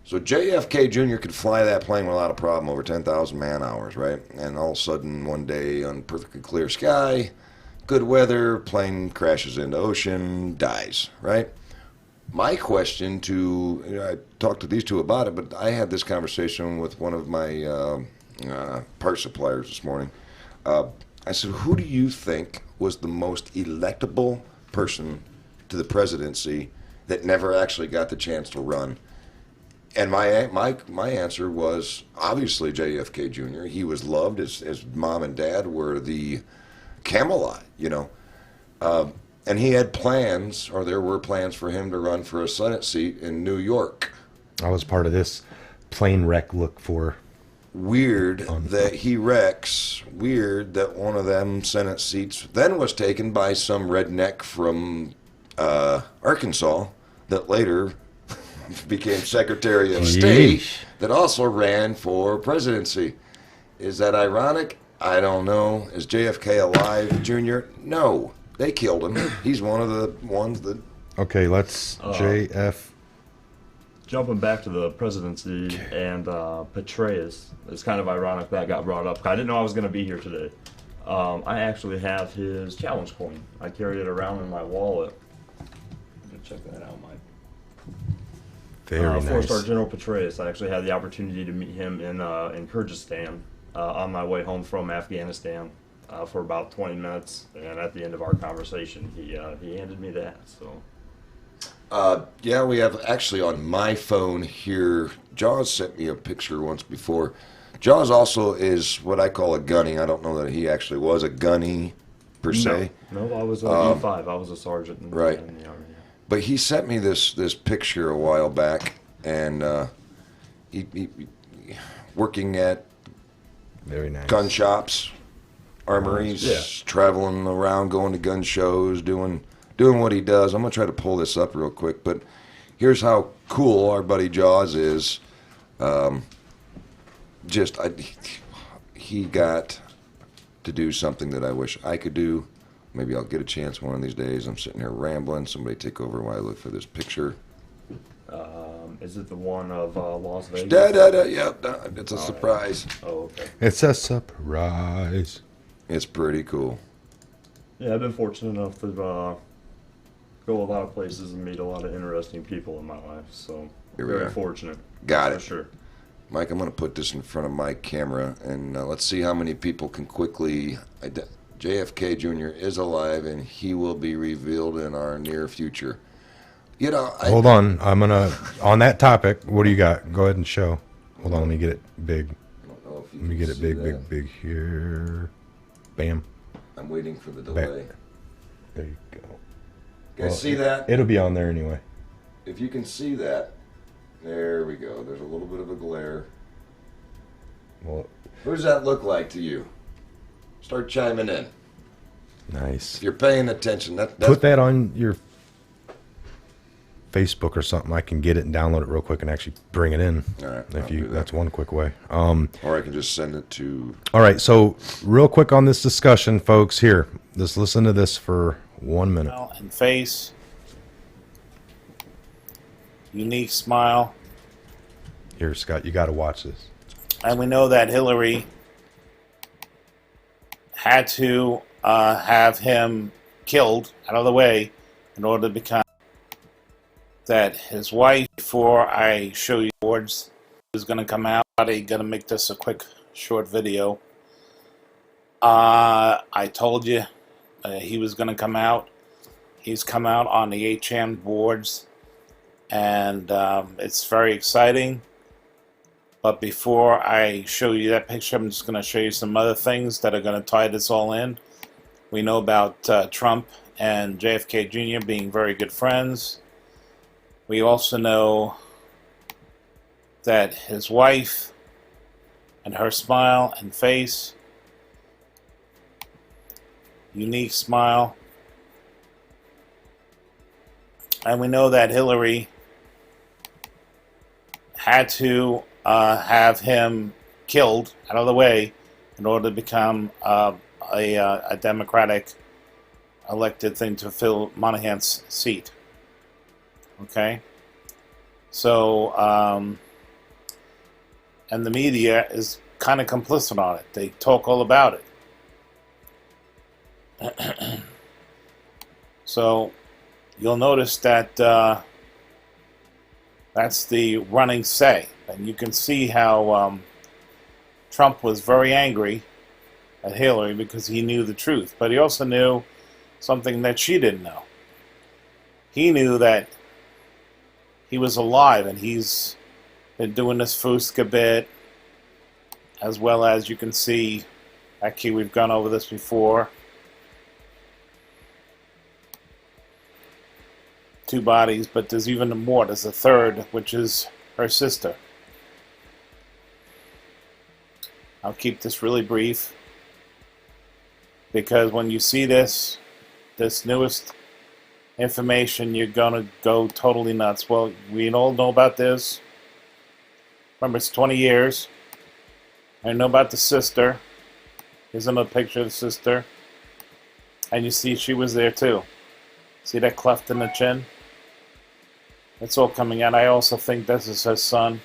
So JFK Jr. could fly that plane without a problem over 10,000 man-hours, right? And all of a sudden, one day, on perfectly clear sky, good weather, plane crashes into ocean, dies, right? My question I talked to these 2 about it, but I had this conversation with one of my part suppliers this morning. I said, who do you think was the most electable person to the presidency that never actually got the chance to run? And my answer was obviously JFK Jr. He was loved. His mom and dad were the Camelot, and he had plans, or there were plans for him to run for a Senate seat in New York. I was part of this plane wreck look for. Weird that he wrecks. Weird that one of them Senate seats then was taken by some redneck from Arkansas that later became Secretary of State that also ran for presidency. Is that ironic? I don't know. Is JFK alive, Jr.? No. They killed him. He's one of the ones that... Okay, let's... JF... Jumping back to the presidency and Petraeus, it's kind of ironic that got brought up. I didn't know I was going to be here today. I actually have his challenge coin. I carry it around in my wallet. Check that out, Mike. Very nice. 4-star General Petraeus. I actually had the opportunity to meet him in Kyrgyzstan on my way home from Afghanistan. For about 20 minutes, and at the end of our conversation, he handed me that. So, yeah, we have actually on my phone here. Jaws sent me a picture once before. Jaws also is what I call a gunny. I don't know that he actually was a gunny per se. No, I was a E5. I was a sergeant in the Army. Yeah. But he sent me this picture a while back, and he working at Very nice. gun shops, armories, Yeah. traveling around, going to gun shows, doing what he does. I'm gonna try to pull this up real quick, but here's how cool our buddy Jaws is. He got to do something that I wish I could do. Maybe I'll get a chance one of these days. I'm sitting here rambling. Somebody take over while I look for this picture. Is it the one of Las Vegas? Yep, it's a surprise. Oh, okay. It's a surprise. It's pretty cool. Yeah, I've been fortunate enough to go a lot of places and meet a lot of interesting people in my life. So Here we very are. fortunate. Got for it. sure. Mike, I'm going to put this in front of my camera, and let's see how many people can quickly... JFK Jr. is alive, and he will be revealed in our near future. You know, Hold on. I'm going to, on that topic, what do you got? Go ahead and show. Hold on. Let me get it big. I don't know if you Let me can get it see big, that. big here. Bam. I'm waiting for the Back. delay. There you go. Guys, see that? It'll be on there anyway. If you can see that, there we go. There's a little bit of a glare. Well, What does that look like to you? Start chiming in. nice. If you're paying attention, that's Put that on your Facebook or something. I can get it and download it real quick and actually bring it in. All right, If I'll you, do that. that's one quick way. or I can just send it to... All right, so real quick on this discussion, folks. Here, just listen to this for 1 minute. And face, unique smile, Here, Scott, you got to watch this. and we know that Hillary had to have him killed out of the way in order to become that his wife. Before I show you awards, is going to come out. I'm going to make this a quick, short video. I told you he was going to come out. He's come out on the HM boards, and it's very exciting. But before I show you that picture, I'm just going to show you some other things that are going to tie this all in. We know about Trump and JFK Jr. being very good friends. We also know that his wife and her smile and face, unique smile, and we know that Hillary had to have him killed out of the way in order to become a Democratic elected thing to fill Monahan's seat. Okay? So, and the media is kind of complicit on it. They talk all about it. So, you'll notice that that's the running say. And you can see how Trump was very angry at Hillary because he knew the truth. But he also knew something that she didn't know. He knew that he was alive, and he's been doing this Fuska bit, as well as you can see, actually we've gone over this before, 2 bodies, but there's even more. There's a third, which is her sister. I'll keep this really brief, because when you see this newest information, you're gonna go totally nuts. Well, we all know about this. Remember, it's 20 years. I know about the sister. Here's another picture of the sister. And you see she was there too. See that cleft in the chin? It's all coming out. I also think this is her son.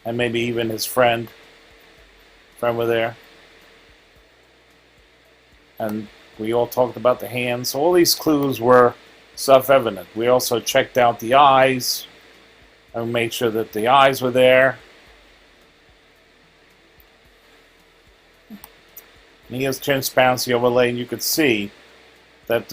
And maybe even his friend. Were there. And we all talked about the hands. So all these clues were self-evident. We also checked out the eyes and made sure that the eyes were there. And he has transparency overlay, and you could see that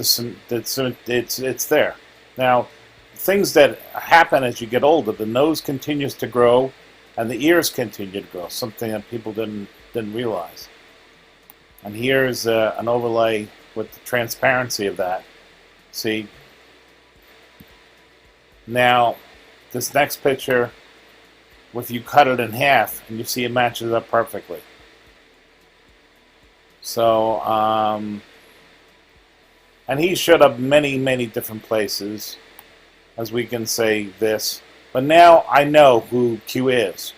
it's there. Now, things that happen as you get older, the nose continues to grow, and the ears continue to grow. Something that people didn't realize. And here's an overlay with the transparency of that. See? Now, this next picture, if you cut it in half, and you see it matches up perfectly. So, and he showed up many, many different places, as we can say this. But now I know who Q is.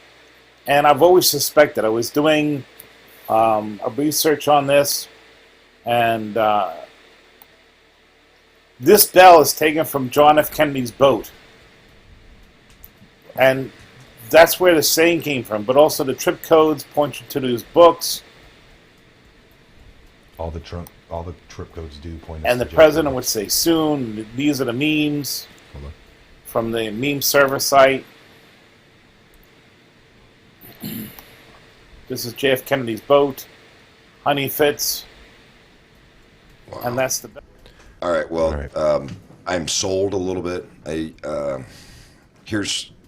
And I've always suspected. I was doing a research on this, and this bell is taken from John F. Kennedy's boat. And that's where the saying came from. But also the trip codes point you to his books. All the trip codes do point. And the president would say soon. These are the memes from the meme server site. This is JF Kennedy's boat. Honey Fitz. Wow. And that's the. All right. Well, I'm sold a little bit.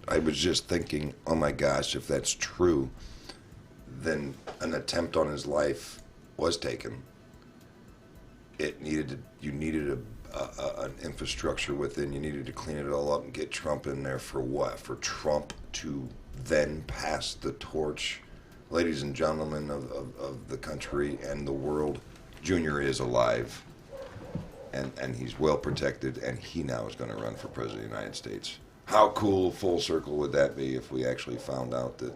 I was just thinking, oh my gosh, if that's true, then an attempt on his life was taken. You needed an infrastructure within. You needed to clean it all up and get Trump in there for what? For Trump to then pass the torch. Ladies and gentlemen of the country and the world, Junior is alive. And he's well protected, and he now is going to run for president of the United States. How cool, full circle would that be if we actually found out that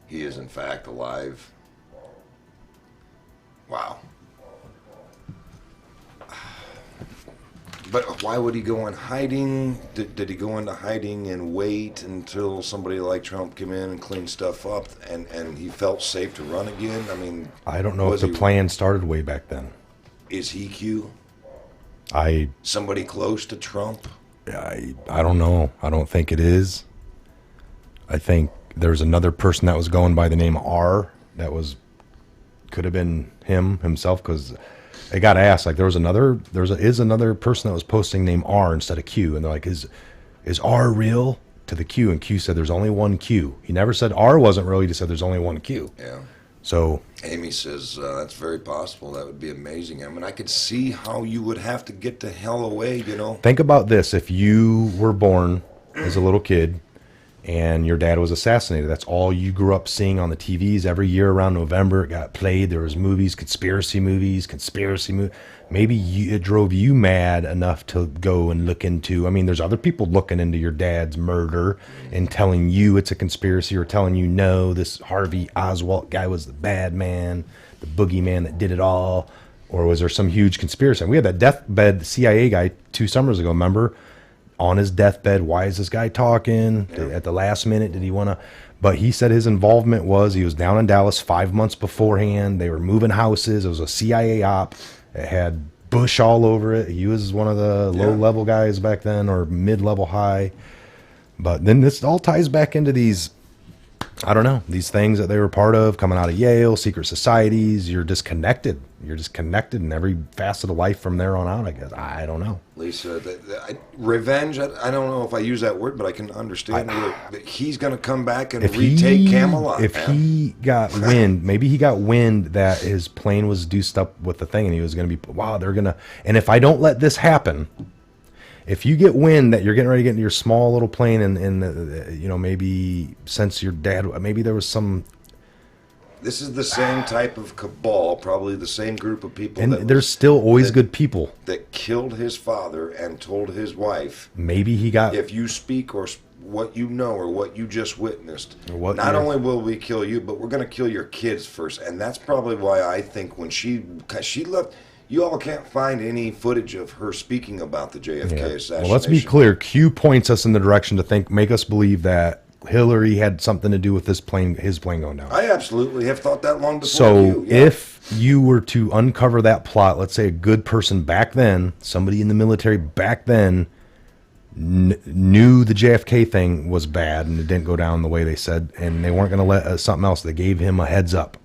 he is in fact alive? Wow. But why would he go in hiding? Did he go into hiding and wait until somebody like Trump came in and cleaned stuff up, and he felt safe to run again? I mean, I don't know if the plan started way back then. Is he Q? Somebody close to Trump? I don't know. I don't think it is. I think there's another person that was going by the name R that could have been himself, because they got asked, like, is another person that was posting name R instead of Q, and they're like, is R real to the Q? And Q said there's only one Q. He never said R wasn't real. He just said there's only one Q. Yeah. So Amy says that's very possible. That would be amazing. I mean, I could see how you would have to get the hell away, you know. Think about this. If you were born as a little kid and your dad was assassinated, that's all you grew up seeing on the TVs every year around November. It got played. There was movies, conspiracy movies. Maybe it drove you mad enough to go and look into. I mean, there's other people looking into your dad's murder and telling you it's a conspiracy, or telling you, no, this Harvey Oswald guy was the bad man, the boogeyman that did it all. Or was there some huge conspiracy? And we had that deathbed CIA guy 2 summers ago, remember? On his deathbed, why is this guy talking? Yeah. At the last minute, did he want to? But he said his involvement was, he was down in Dallas 5 months beforehand. They were moving houses. It was a CIA op. It had Bush all over it. He was one of the low-level guys back then, or mid-level high. But then this all ties back into these, I don't know, these things that they were part of, coming out of Yale, secret societies. You're disconnected. You're just connected in every facet of life from there on out, I guess. I don't know. Lisa, revenge, I don't know if I use that word, but I can understand that he's going to come back and retake Camelot. If he got wind, maybe he got wind that his plane was deuced up with the thing, and he was going to be, wow, they're going to, and if I don't let this happen, if you get wind that you're getting ready to get into your small little plane, and you know, maybe since your dad, maybe there was some. This is the same type of cabal, probably the same group of people. And there's still always good people that killed his father and told his wife, maybe he got, if you speak or what you know or what you just witnessed, not only will we kill you, but we're going to kill your kids first. And that's probably why I think when she left, you all can't find any footage of her speaking about the JFK assassination. Well, let's be clear. Q points us in the direction to make us believe that Hillary had something to do with his plane going down. I absolutely have thought that long before. So if you were to uncover that plot, let's say a good person back then, somebody in the military back then, knew the JFK thing was bad and it didn't go down the way they said, and they weren't going to let something else. They gave him a heads up.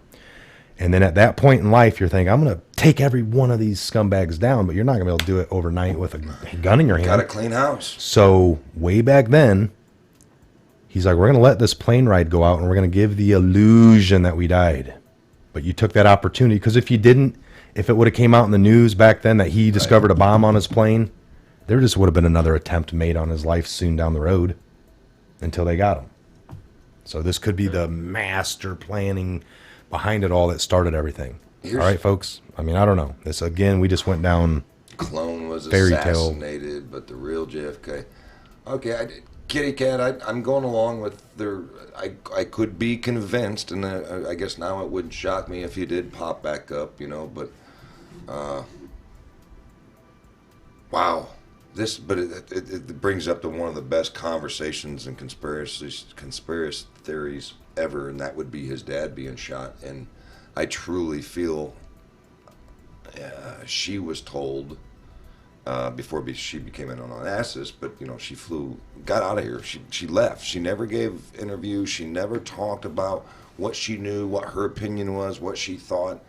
And then at that point in life, you're thinking, I'm going to take every one of these scumbags down, but you're not going to be able to do it overnight with a gun in your hand. Got a clean house. So way back then, he's like, we're going to let this plane ride go out, and we're going to give the illusion that we died. But you took that opportunity, because if it would have came out in the news back then that he discovered a bomb on his plane, there just would have been another attempt made on his life soon down the road. until they got him. So this could be the master planning behind it all that started everything. All right, folks. I mean, I don't know. This again, we just went down. Clone was fairy tale. assassinated, but the real JFK. Okay, Kitty Cat. I'm going along with their. I could be convinced, and I guess now it wouldn't shock me if he did pop back up, you know. But wow, but it brings up to one of the best conversations and conspiracy theories ever, and that would be his dad being shot. And I truly feel she was told before she became an Onassis, but you know, she got out of here. She left. She never gave interviews. She never talked about what she knew, what her opinion was, what she thought.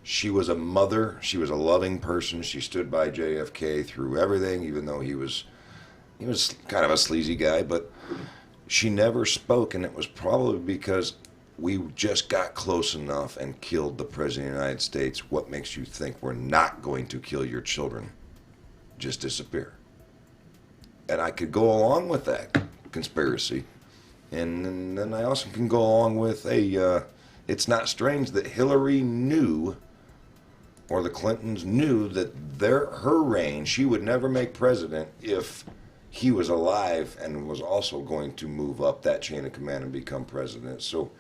She was a mother. She was a loving person. She stood by JFK through everything, even though he was kind of a sleazy guy, but she never spoke, and it was probably because we just got close enough and killed the President of the United States. What makes you think we're not going to kill your children? Just disappear. And I could go along with that conspiracy. And then I also can go along with it's not strange that Hillary knew, or the Clintons knew, that her reign, she would never make president if he was alive and was also going to move up that chain of command and become president. So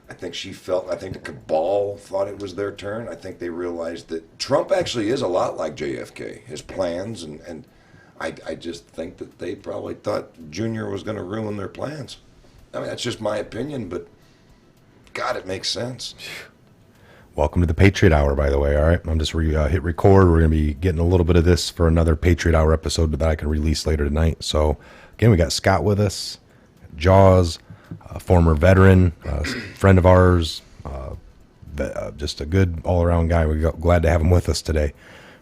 I think the cabal thought it was their turn. I think they realized that Trump actually is a lot like JFK, his plans, and I just think that they probably thought Junior was going to ruin their plans. I mean, that's just my opinion, but God, it makes sense. Welcome to the Patriot Hour, by the way. All right, I'm just hit record. We're going to be getting a little bit of this for another Patriot Hour episode that I can release later tonight. So again, we got Scott with us, Jaws, a former veteran, friend of ours, just a good all-around guy. We're glad to have him with us today.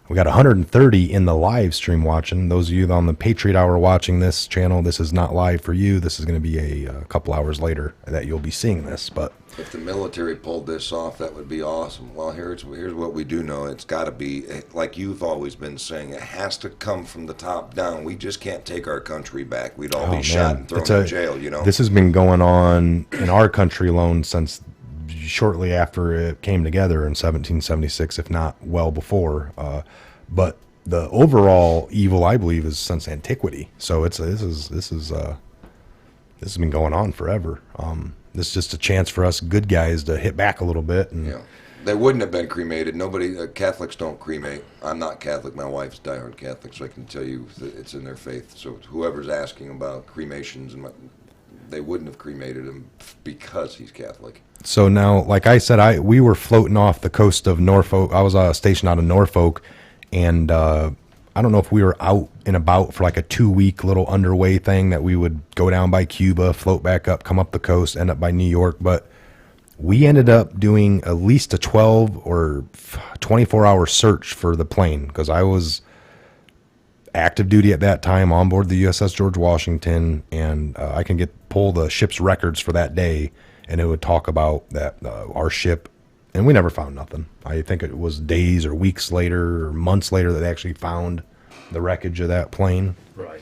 We got 130 in the live stream watching. Those of you on the Patriot Hour watching this channel, this is not live for you. This is going to be a couple hours later that you'll be seeing this. But if the military pulled this off, that would be awesome. Well, here's what we do know. It's got to be, like you've always been saying, it has to come from the top down. We just can't take our country back. We'd all be shot and thrown in jail, you know. This has been going on in our country alone since shortly after it came together in 1776, if not well before. But the overall evil, I believe, is since antiquity. So this has been going on forever. This is just a chance for us good guys to hit back a little bit. And yeah, they wouldn't have been cremated. Nobody, Catholics don't cremate. I'm not Catholic. My wife's diehard Catholic, so I can tell you that it's in their faith. So whoever's asking about cremations, they wouldn't have cremated him because he's Catholic. So now, like I said, we were floating off the coast of Norfolk. I was stationed out of Norfolk, and I don't know if we were out and about for like a 2-week little underway thing that we would go down by Cuba, float back up, come up the coast, end up by New York. But we ended up doing at least a 12 or 24-hour search for the plane because I was active duty at that time on board the USS George Washington, and I can pull the ship's records for that day, and it would talk about that our ship, and we never found nothing. I think it was days or weeks later or months later that they actually found the wreckage of that plane. Right.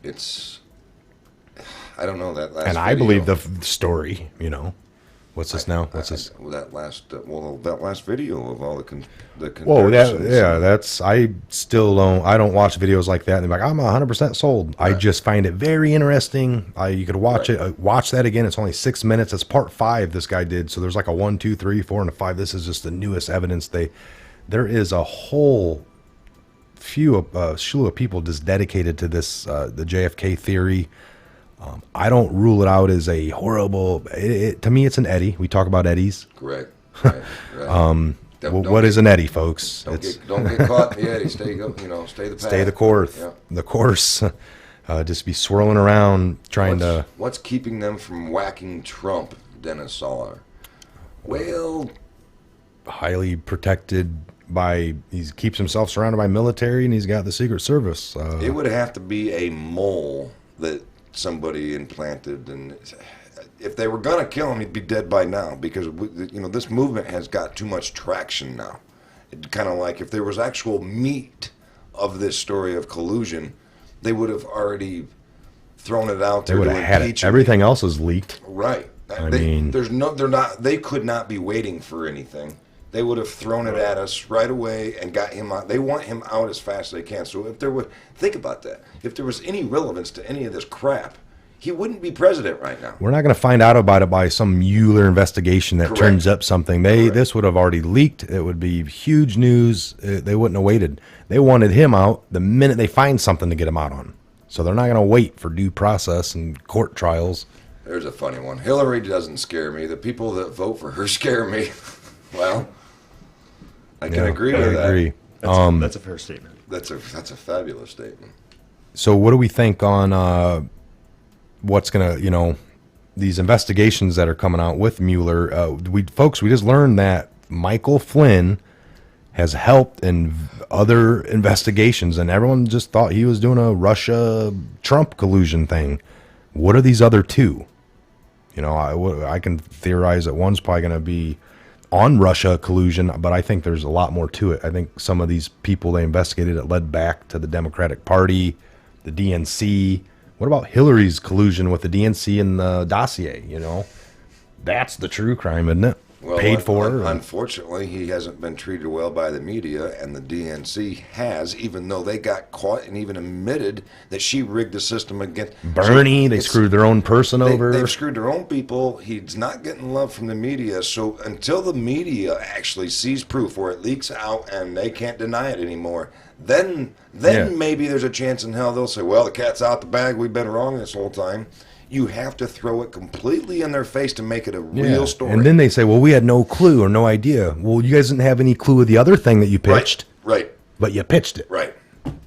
It's, I don't know, that last and I believe the story, you know. What's this now? What's this? That last video of all the Whoa, I still don't. I don't watch videos like that. And they're like, I'm 100% sold. Right. I just find it very interesting. You could watch it. Watch that again. It's only 6 minutes. It's part 5. This guy did. So there's like a 1, 2, 3, 4, and a 5. This is just the newest evidence. There is a whole slew of people just dedicated to this, the JFK theory. I don't rule it out as a horrible. To me, it's an eddy. We talk about eddies. Correct. Right. What is an eddy, folks? Don't get caught in the eddy. Stay the path. Stay the course. Yeah. The course. Just be swirling around trying to. What's keeping them from whacking Trump, Dennis Soller? Well, highly protected by. He keeps himself surrounded by military, and he's got the Secret Service. It would have to be a mole that somebody implanted, and if they were gonna kill him, he'd be dead by now, because this movement has got too much traction now. It kind of like if there was actual meat of this story of collusion, they would have already thrown it out They there would to have had it. impeach him. Everything else is leaked. Right. I mean, They could not be waiting for anything. They would have thrown it at us right away and got him out. They want him out as fast as they can. So if there would, think about that. If there was any relevance to any of this crap, he wouldn't be president right now. we're not going to find out about it by some Mueller investigation that Correct. turns up something. This would have already leaked. It would be huge news. They wouldn't have waited. They wanted him out the minute they find something to get him out on. So they're not going to wait for due process and court trials. There's a funny one. Hillary doesn't scare me. The people that vote for her scare me. Well, I can agree with that. Agree. That's a fair statement. That's a fabulous statement. So what do we think on what's going to, these investigations that are coming out with Mueller? We just learned that Michael Flynn has helped in other investigations, and everyone just thought he was doing a Russia-Trump collusion thing. What are these other two? I can theorize that one's probably going to be on Russia collusion, but I think there's a lot more to it. I think some of these people they investigated, it led back to the Democratic Party, the DNC. What about Hillary's collusion with the DNC and the dossier? That's the true crime, isn't it? Well, Paid for. Unfortunately, he hasn't been treated well by the media, and the DNC has, even though they got caught and even admitted that she rigged the system against Bernie. They screwed their own person over. They've screwed their own people. He's not getting love from the media. So until the media actually sees proof or it leaks out and they can't deny it anymore, then maybe there's a chance in hell they'll say, well, the cat's out the bag. We've been wrong this whole time. You have to throw it completely in their face to make it a real story. And then they say, well, we had no clue or no idea. Well, you guys didn't have any clue of the other thing that you pitched. Right. But you pitched it. Right.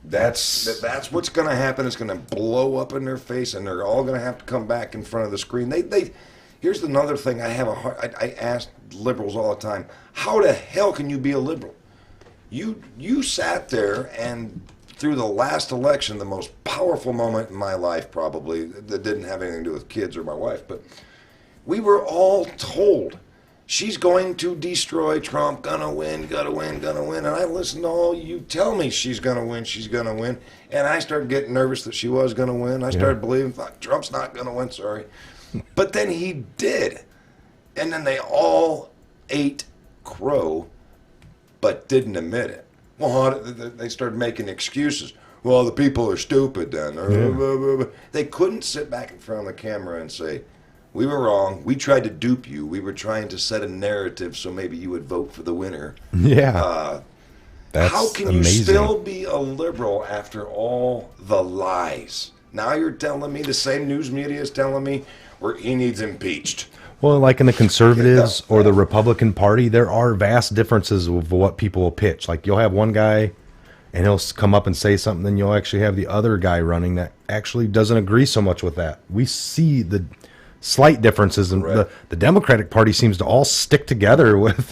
That's what's going to happen. It's going to blow up in their face, and they're all going to have to come back in front of the screen. Here's another thing I ask liberals all the time. How the hell can you be a liberal? You sat there and through the last election, the most powerful moment in my life, probably, that didn't have anything to do with kids or my wife, but we were all told she's going to destroy Trump, gonna win, and I listened to all you tell me she's gonna win, and I started getting nervous that she was gonna win. I started believing, Trump's not gonna win, sorry. But then he did, and then they all ate crow, but didn't admit it. Well, they started making excuses. Well, the people are stupid then. Yeah. They couldn't sit back in front of the camera and say, we were wrong. We tried to dupe you. We were trying to set a narrative so maybe you would vote for the winner. Yeah. That's how can amazing. you still be a liberal after all the lies? Now you're telling me the same news media is telling me where he needs impeached. Well, like in the conservatives or the Republican Party, there are vast differences of what people will pitch. Like you'll have one guy and he'll come up and say something, then you'll actually have the other guy running that actually doesn't agree so much with that. We see the slight differences, and the Democratic Party seems to all stick together with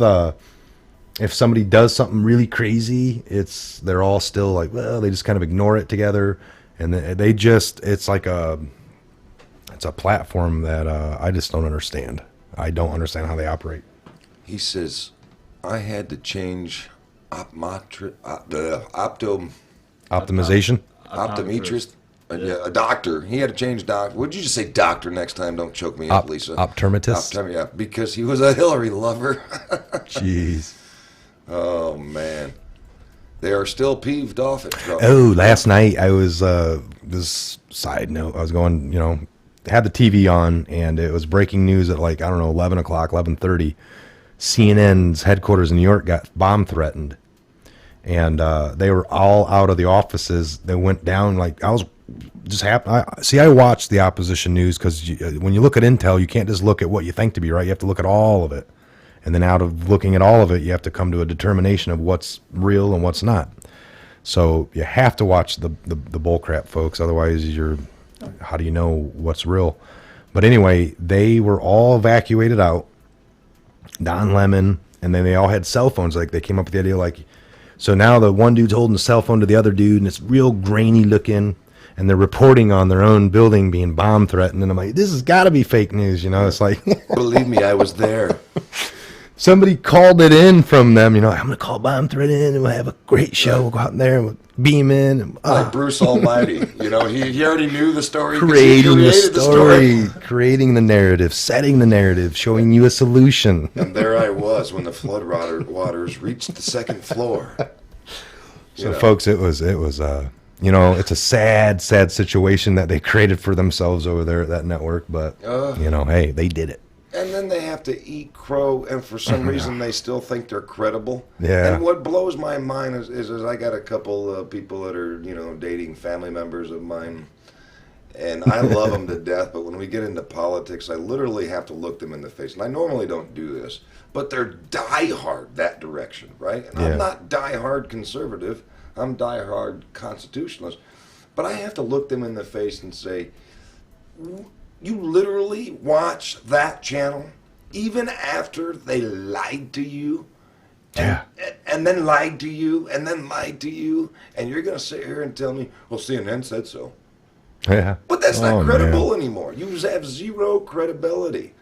if somebody does something really crazy, they're all still like, well, they just kind of ignore it together, and it's a platform that I just don't understand. I don't understand how they operate. He says, I had to change optimization. Optometrist. Yeah, a doctor. He had to change doctor. Would you just say doctor next time? Don't choke me up, Lisa. Optometrist. Yeah, because he was a Hillary lover. Jeez. Oh, man. They are still peeved off at Trump. Oh, last night I was, this side note, I was going, had the TV on, and it was breaking news at 11 o'clock, 11:30. CNN's headquarters in New York got bomb threatened. And they were all out of the offices. They went down, I was just happy. I watch the opposition news because when you look at intel, you can't just look at what you think to be right. You have to look at all of it. And then out of looking at all of it, you have to come to a determination of what's real and what's not. So you have to watch the bullcrap, folks. Otherwise, how do you know what's real? But anyway, they were all evacuated out. Don Lemon, and then they all had cell phones. They came up with the idea, so now the one dude's holding the cell phone to the other dude, and it's real grainy looking, and they're reporting on their own building being bomb threatened. And I'm like, this has got to be fake news, It's like, believe me, I was there. Somebody called it in from them, I'm going to call Bomb Threat in and we'll have a great show. We'll go out there and we'll beam in. And, Like Bruce Almighty, he already knew the story. 'cause he creating the created story, creating the narrative, setting the narrative, showing you a solution. And there I was when the flood waters reached the second floor. So, folks, it was it's a sad situation that they created for themselves over there at that network. But hey, they did it. And then they have to eat crow, and for some reason they still think they're credible. Yeah. And what blows my mind is I got a couple of people that are, dating family members of mine, and I love them to death, but when we get into politics, I literally have to look them in the face. And I normally don't do this, but they're diehard that direction, right? And I'm not diehard conservative. I'm diehard constitutionalist. But I have to look them in the face and say, you literally watch that channel even after they lied to you, and then lied to you, and then lied to you, and you're going to sit here and tell me, well, CNN said so. Yeah. But that's not credible anymore. You have zero credibility.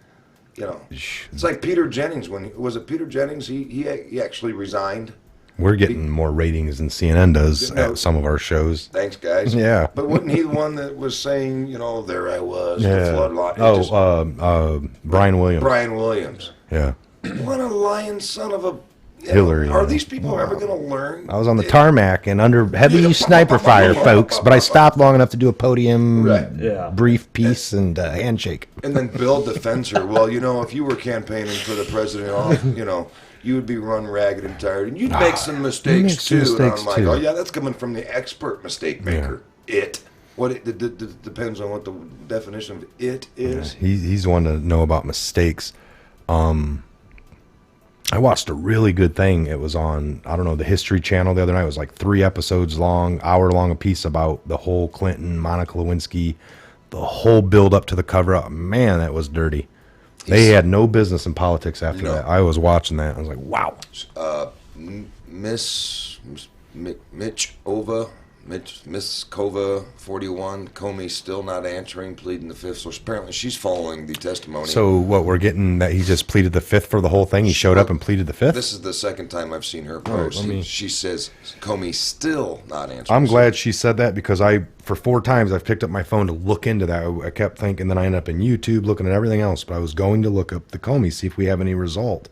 It's like Peter Jennings. Was it Peter Jennings? He actually resigned. We're getting more ratings than CNN does at some of our shows. Thanks, guys. Yeah. But wasn't he the one that was saying, there I was, the Yeah. flood lot? Brian Williams. Brian Williams. Yeah. What a lying son of a... Hillary. Are these people ever going to learn? I was on the tarmac and under heavy sniper fire, folks, but I stopped long enough to do a podium brief piece and handshake. And then Bill defends her. Well, if you were campaigning for the president, you would be run ragged and tired, and you'd make some mistakes too. And I'm like, oh yeah, that's coming from the expert mistake maker. What it depends on what the definition of it is. Yeah, he's the one to know about mistakes. I watched a really good thing. It was on, I don't know, the History Channel the other night. It was like 3 episodes long, hour long a piece about the whole Clinton, Monica Lewinsky, the whole build up to the cover up. Man, that was dirty. They had no business in politics after that. I was watching that. I was like, wow. Miss Kova, 41, Comey still not answering, pleading the fifth. So apparently she's following the testimony. So what, we're getting that he just pleaded the fifth for the whole thing? He showed up and pleaded the fifth? This is the second time I've seen her post. She says Comey still not answering. I'm glad she said that because for 4 times I've picked up my phone to look into that. I kept thinking, then I ended up in YouTube looking at everything else, but I was going to look up the Comey, see if we have any result.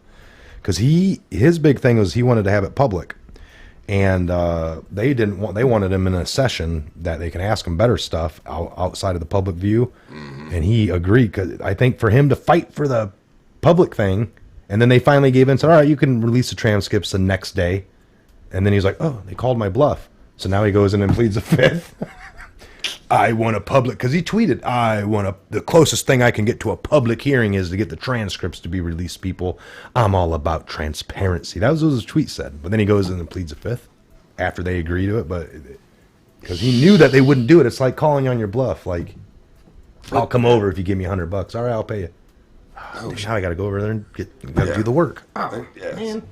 Because his big thing was he wanted to have it public. And they wanted him in a session that they can ask him better stuff outside of the public view. Mm-hmm. And he agreed, because I think for him to fight for the public thing, and then they finally gave in and said, all right, you can release the transcripts the next day. And then he's like, oh, they called my bluff. So now he goes in and pleads the fifth. I want a public, because he tweeted, the closest thing I can get to a public hearing is to get the transcripts to be released, people. I'm all about transparency. That was what his tweet said. But then he goes in and pleads the fifth after they agree to it. But because he knew that they wouldn't do it. It's like calling on your bluff. Like, I'll come over if you give me $100. All right, I'll pay you. Now I got to go over there and do the work. Oh, man.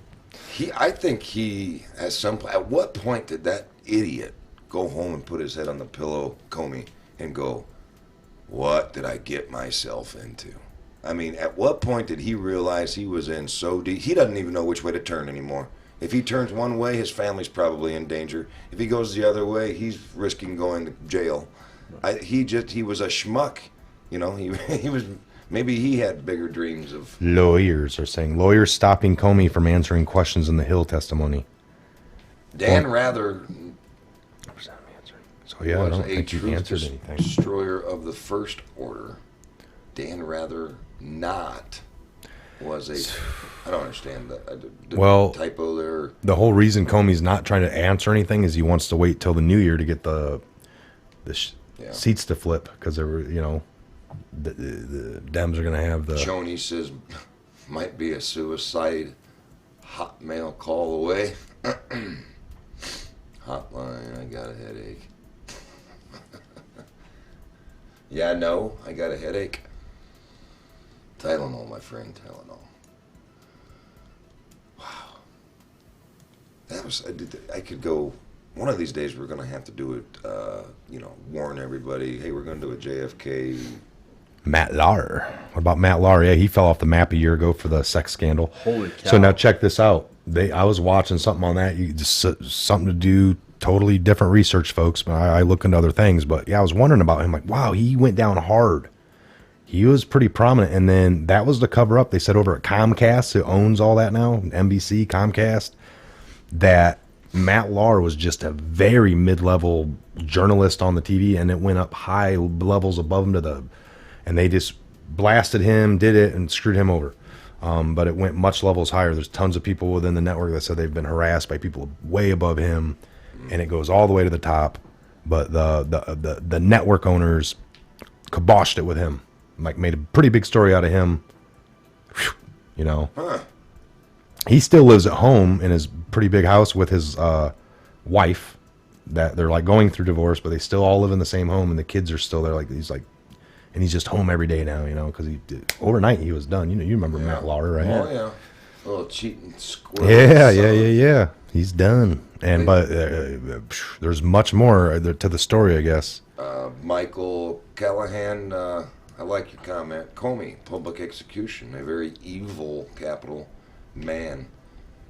I think he, at what point did that idiot go home and put his head on the pillow, Comey, and go, what did I get myself into? I mean, at what point did he realize he was in so deep? He doesn't even know which way to turn anymore. If he turns one way, his family's probably in danger. If he goes the other way, he's risking going to jail. He was a schmuck. He was, maybe he had bigger dreams of... Lawyers are saying, lawyers stopping Comey from answering questions in the Hill testimony. Dan Rather... So yeah, I don't think you answered anything. Destroyer of the First Order. Dan Rather not was a... I don't understand the typo there. The whole reason Comey's not trying to answer anything is he wants to wait till the new year to get the seats to flip, because there were, the Dems are going to have the... Joni says, might be a suicide hotmail call away. Hotline, I got a headache. Yeah, no, I got a headache. Tylenol, my friend, Tylenol. Wow. That was, I could go, one of these days we're going to have to do it, warn everybody, hey, we're going to do a JFK Matt Lauer. What about Matt Lauer? Yeah, he fell off the map a year ago for the sex scandal. Holy cow. So now check this out. I was watching something on that. You just something to do. Totally different research, folks. I look into other things, but yeah, I was wondering about him. Like, wow, he went down hard. He was pretty prominent, and then that was the cover up. They said over at Comcast, who owns all that now, NBC, Comcast, that Matt Lauer was just a very mid-level journalist on the TV, and it went up high levels above him and they just blasted him, did it, and screwed him over. But it went much levels higher. There's tons of people within the network that said they've been harassed by people way above him, and it goes all the way to the top. But the network owners kiboshed it with him. Like, made a pretty big story out of him. Whew, you know. Huh. He still lives at home in his pretty big house with his wife. That they're like going through divorce, but they still all live in the same home, and the kids are still there. Like, and he's just home every day now, you know, because overnight he was done. You know, you remember Matt Lauer, right? Oh yeah, a little cheating squirrel. Yeah. He's done, but there's much more to the story, I guess. Michael Callahan, I like your comment. Comey, public execution, a very evil capital man.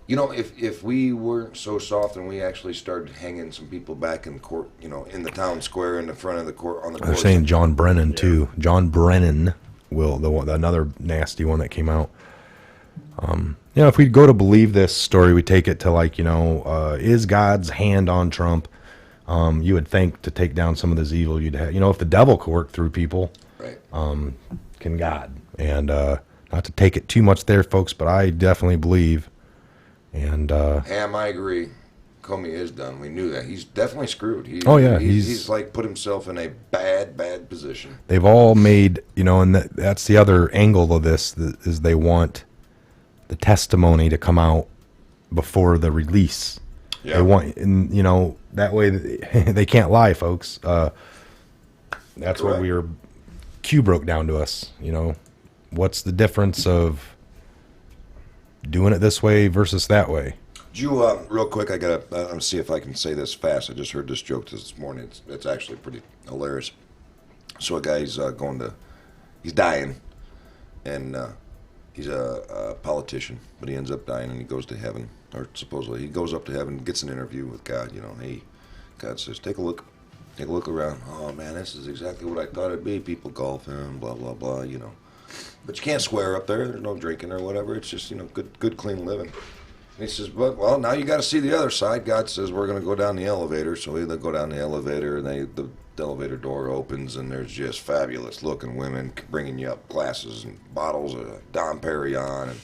You know, if we weren't so soft and we actually started hanging some people back in court, you know, in the town square in the front of the court on the court. They're saying John Brennan too. John Brennan another nasty one that came out. You know, if we go to believe this story, we take it to like, you know, is God's hand on Trump? You would think to take down some of this evil you'd have. You know, if the devil could work through people, right? Can God? And not to take it too much there, folks, but I definitely believe. And Ham, I agree. Comey is done. We knew that. He's definitely screwed. He's like put himself in a bad position. They've all made, you know, and that's the other angle of this is they want the testimony to come out before the release. Yeah. They want, and you know, that way they can't lie, folks. That's what Q broke down to us. You know, what's the difference of doing it this way versus that way? You, real quick, I gotta see if I can say this fast. I just heard this joke this morning. It's actually pretty hilarious. So a guy's he's dying, and he's a politician, but he ends up dying, and he goes to heaven, or supposedly he goes up to heaven, gets an interview with God. You know, hey, God says, take a look around. Oh man, this is exactly what I thought it'd be. People golfing, blah blah blah. You know. But you can't swear up there. There's no drinking or whatever. It's just, you know, good, clean living. And he says, well, now you got to see the other side. God says, we're going to go down the elevator. So they go down the elevator, and the elevator door opens, and there's just fabulous-looking women bringing you up glasses and bottles of Dom Perignon. And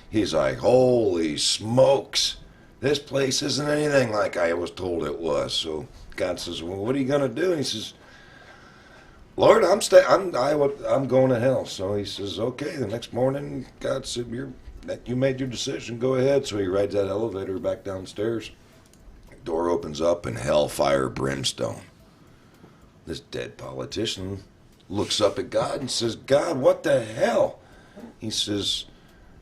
he's like, holy smokes, this place isn't anything like I was told it was. So God says, well, what are you going to do? And he says, Lord, I'm going to hell. So he says, okay. The next morning, God said, you made your decision. Go ahead. So he rides that elevator back downstairs. Door opens up, and hellfire brimstone. This dead politician looks up at God and says, God, what the hell? He says,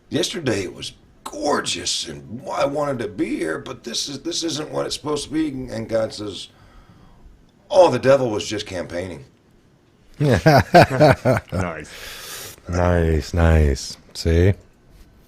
yesterday it was gorgeous, and I wanted to be here, but this isn't what it's supposed to be. And God says, oh, the devil was just campaigning. Nice. See,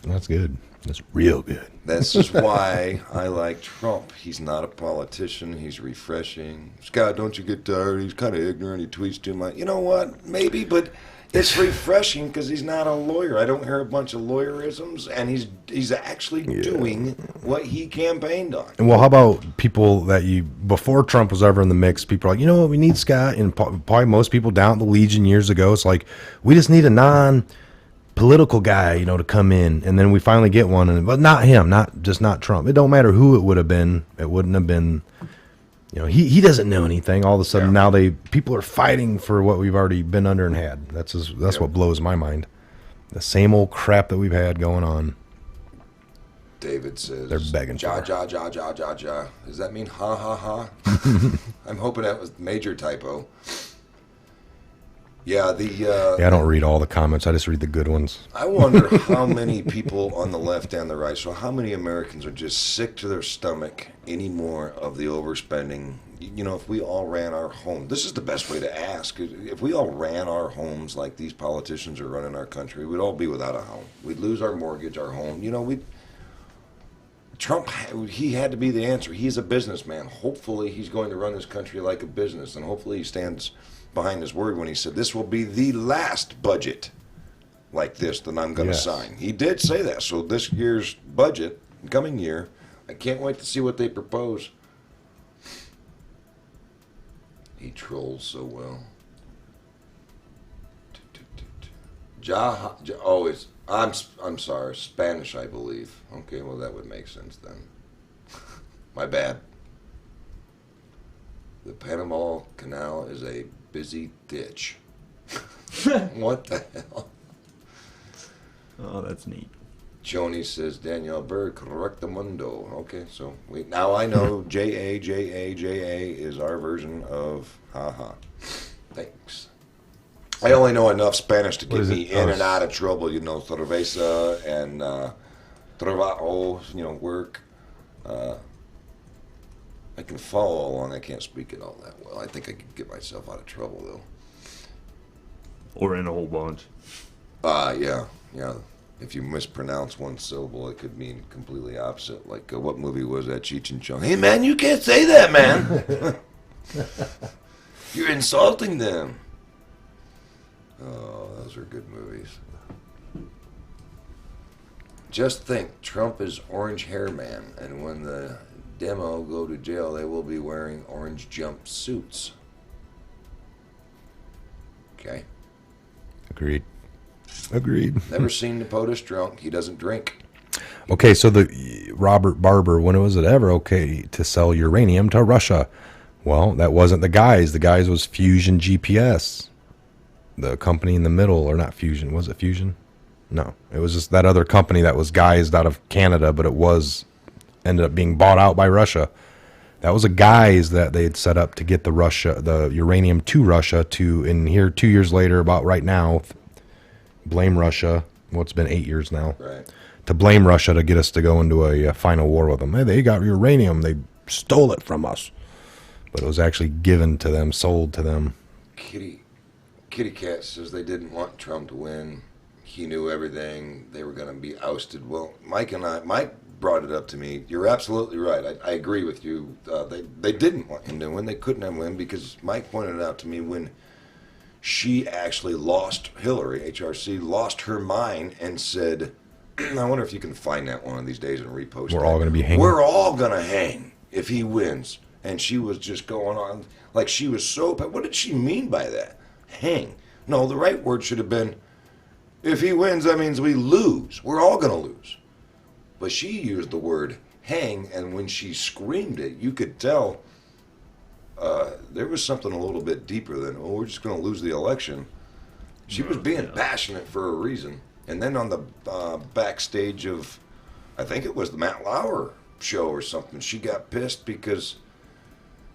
that's good. That's real good. This is why I like Trump. He's not a politician. He's refreshing. Scott, don't you get tired? He's kind of ignorant. He tweets too much. You know what? Maybe, but it's refreshing because he's not a lawyer. I don't hear a bunch of lawyerisms, and he's actually doing what he campaigned on. And well, how about people that before Trump was ever in the mix, people are like, you know what, we need Scott, and probably most people down at the Legion years ago, it's like, we just need a non-political guy, you know, to come in, and then we finally get one, but not him, not Trump. It don't matter who it would have been. It wouldn't have been, you know, he doesn't know anything. All of a sudden now people are fighting for what we've already been under and had. That's what blows my mind. The same old crap that we've had going on. David says they're begging ja. Does that mean ha ha ha? I'm hoping that was major typo. Yeah, Yeah, I don't read all the comments. I just read the good ones. I wonder how many people on the left and the right, so how many Americans are just sick to their stomach anymore of the overspending? You know, if we all ran our home, this is the best way to ask. If we all ran our homes like these politicians are running our country, we'd all be without a home. We'd lose our mortgage, our home. You know, Trump, he had to be the answer. He's a businessman. Hopefully he's going to run his country like a business, and hopefully he stands behind his word when he said this will be the last budget like this that I'm going to sign. He did say that. So this year's budget, coming year, I can't wait to see what they propose. He trolls so well. I'm sorry, Spanish, I believe. Okay, well that would make sense then. My bad. The Panama Canal is a busy ditch. What the hell? Oh, that's neat. Joni says, Danielle Bird, correctamundo. Okay, so now I know J-A is our version of haha. Thanks. I only know enough Spanish to get me in and out of trouble, you know, cerveza and trabajo, you know, work. I can follow along. I can't speak it all that well. I think I could get myself out of trouble, though. Or in a whole bunch. Yeah. If you mispronounce one syllable, it could mean completely opposite. Like, what movie was that, Cheech and Chong? Hey, man, you can't say that, man. You're insulting them. Oh, those are good movies. Just think, Trump is orange hair man, and when the demo go to jail, they will be wearing orange jumpsuits. Okay. Agreed. Never seen the POTUS drunk. He doesn't drink. Okay, so the Robert Barber, when was it ever okay to sell uranium to Russia? Well, that wasn't the guys. The guys was Fusion GPS. The company in the middle, or not Fusion. Was it Fusion? No. It was just that other company that was guised out of Canada, but it ended up being bought out by Russia. That was a guise that they had set up to get the uranium to Russia and here 2 years later, about right now, blame Russia. Well, it's been 8 years now. Right. To blame Russia to get us to go into a final war with them. Hey, they got uranium. They stole it from us. But it was actually given to them, sold to them. Kitty Cat says they didn't want Trump to win. He knew everything. They were going to be ousted. Well, Mike brought it up to me. You're absolutely right. I agree with you. They didn't want him to win. They couldn't have win because Mike pointed out to me when she actually lost, Hillary, HRC, lost her mind and said, I wonder if you can find that one of these days and repost it. We're all going to be hanging. We're all going to hang if he wins. And she was just going on like she was so... What did she mean by that? Hang. No, the right word should have been, if he wins, that means we lose. We're all going to lose. But she used the word hang, and when she screamed it, you could tell there was something a little bit deeper than, oh, we're just going to lose the election. She was being passionate for a reason. And then on the backstage of, I think it was the Matt Lauer show or something, she got pissed because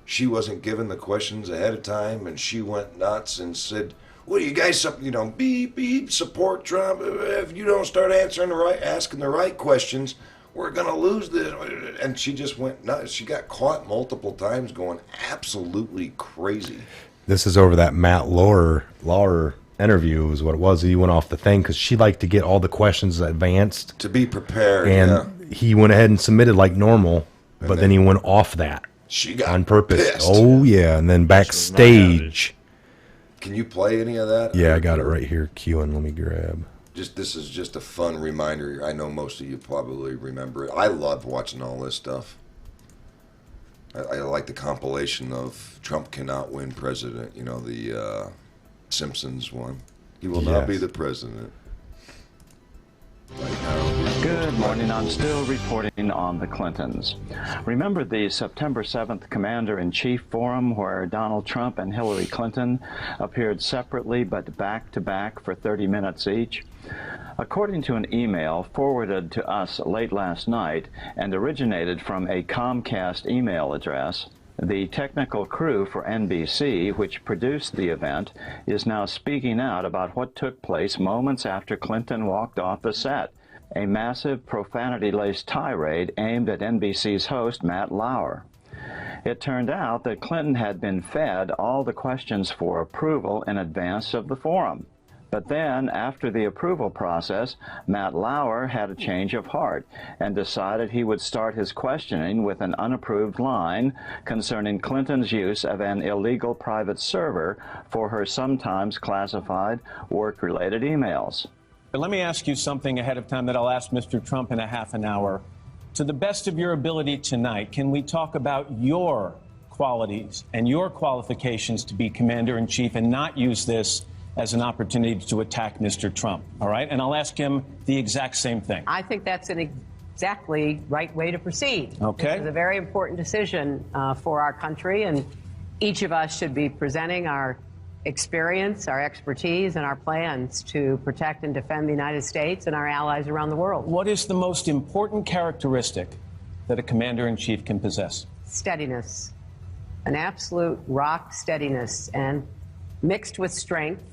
she wasn't given the questions ahead of time, and she went nuts and said, well, you guys, beep, beep, support Trump. If you don't start asking the right questions, we're going to lose this. And she just went nuts. She got caught multiple times going absolutely crazy. This is over that Matt Lauer interview is what it was. He went off the thing because she liked to get all the questions advanced. To be prepared, and he went ahead and submitted like normal, but then he went off that. She got on purpose. Pissed. Oh, yeah. And then backstage. Can you play any of that? Yeah, I got it right here. Queuing. Let me grab. This is just a fun reminder. I know most of you probably remember it. I love watching all this stuff. I like the compilation of Trump cannot win president. You know, the Simpsons one. He will not be the president. Right now. Good morning. I'm still reporting on the Clintons. Remember the September 7th Commander-in-Chief Forum where Donald Trump and Hillary Clinton appeared separately but back-to-back for 30 minutes each? According to an email forwarded to us late last night and originated from a Comcast email address, The technical crew for NBC, which produced the event, is now speaking out about what took place moments after Clinton walked off the set. A massive profanity-laced tirade aimed at NBC's host, Matt Lauer. It turned out that Clinton had been fed all the questions for approval in advance of the forum. But then, after the approval process, Matt Lauer had a change of heart and decided he would start his questioning with an unapproved line concerning Clinton's use of an illegal private server for her sometimes classified work-related emails. But let me ask you something ahead of time that I'll ask Mr. Trump in a half an hour. To the best of your ability tonight, can we talk about your qualities and your qualifications to be commander-in-chief and not use this as an opportunity to attack Mr. Trump, all right? And I'll ask him the exact same thing. I think that's an exactly right way to proceed. Okay. This is a very important decision for our country, and each of us should be presenting our experience, our expertise, and our plans to protect and defend the United States and our allies around the world. What is the most important characteristic that a commander-in-chief can possess? Steadiness, an absolute rock steadiness, and mixed with strength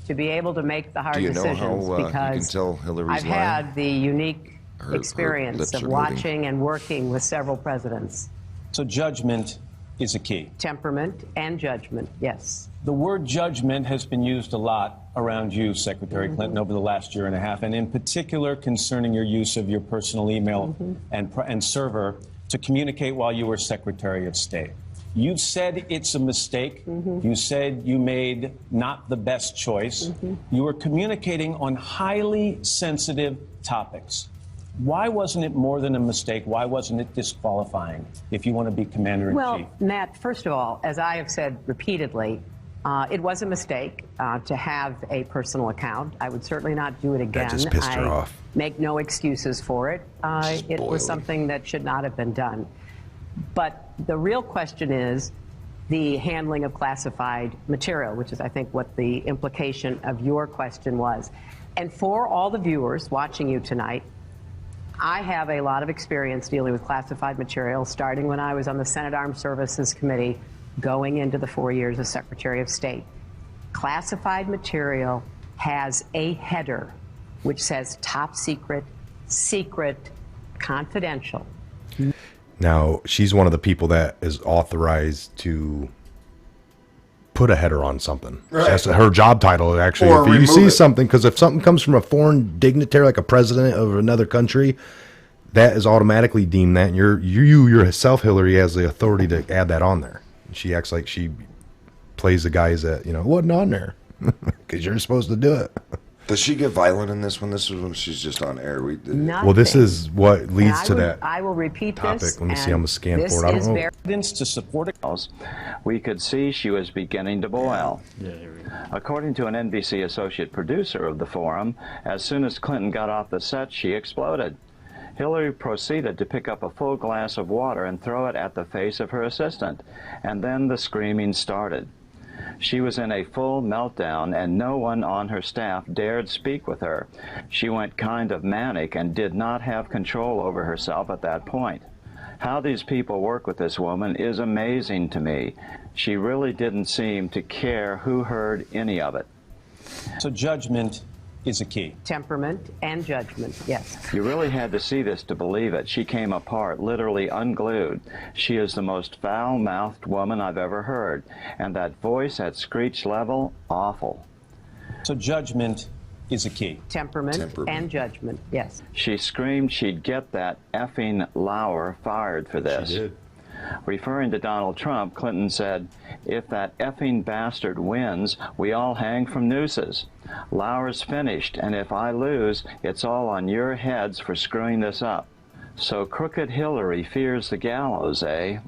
to be able to make the hard decisions. Do you know how you can because tell Hillary's I've lying? had the unique experience lips of are watching moving. and working with several presidents. So judgment is a key. Temperament and judgment, yes. The word judgment has been used a lot around you, Secretary Clinton, over the last year and a half, and in particular concerning your use of your personal email and server to communicate while you were Secretary of State. You said it's a mistake. You said you made not the best choice. You were communicating on highly sensitive topics. Why wasn't it more than a mistake? Why wasn't it disqualifying if you want to be commander-in-chief? Well, Matt, first of all, as I have said repeatedly, it was a mistake to have a personal account. I would certainly not do it again. That just pissed her I off. make no excuses for it. It was Spoiled. something that should not have been done. But the real question is the handling of classified material, which is, I think, what the implication of your question was. And for all the viewers watching you tonight, I have a lot of experience dealing with classified material, starting when I was on the Senate Armed Services Committee, going into the 4 years as Secretary of State. Classified material has a header which says top secret, secret, confidential. Now, she's one of the people that is authorized to put a header on something. Right. That's her job title, actually. Or If you remove see it. something, because if something comes from a foreign dignitary, like a president of another country, that is automatically deemed that. And you yourself, Hillary, has the authority to add that on there. She acts like she plays the guys that, wasn't on there. Because you're supposed to do it. Does she get violent in this one? This is when she's just on air. Well, this is what leads to that I will repeat topic. this. Let me see. I'm going to scan this for it. I is don't know. Evidence to support it. We could see she was beginning to boil. Yeah, here we go. According to an NBC associate producer of the forum, as soon as Clinton got off the set, she exploded. Hillary proceeded to pick up a full glass of water and throw it at the face of her assistant, and then the screaming started. She was in a full meltdown, and no one on her staff dared speak with her. She went kind of manic and did not have control over herself at that point. How these people work with this woman is amazing to me. She really didn't seem to care who heard any of it. So judgment is a key. Temperament and judgment, yes. You really had to see this to believe it. She came apart, literally unglued. She is the most foul-mouthed woman I've ever heard. And that voice at screech level, awful. So judgment is a key. Temperament and judgment, yes. She screamed she'd get that effing Lauer fired for this. She did. Referring to Donald Trump, Clinton said, "If that effing bastard wins, we all hang from nooses. Lauer's finished, and if I lose, it's all on your heads for screwing this up. So crooked Hillary fears the gallows, eh?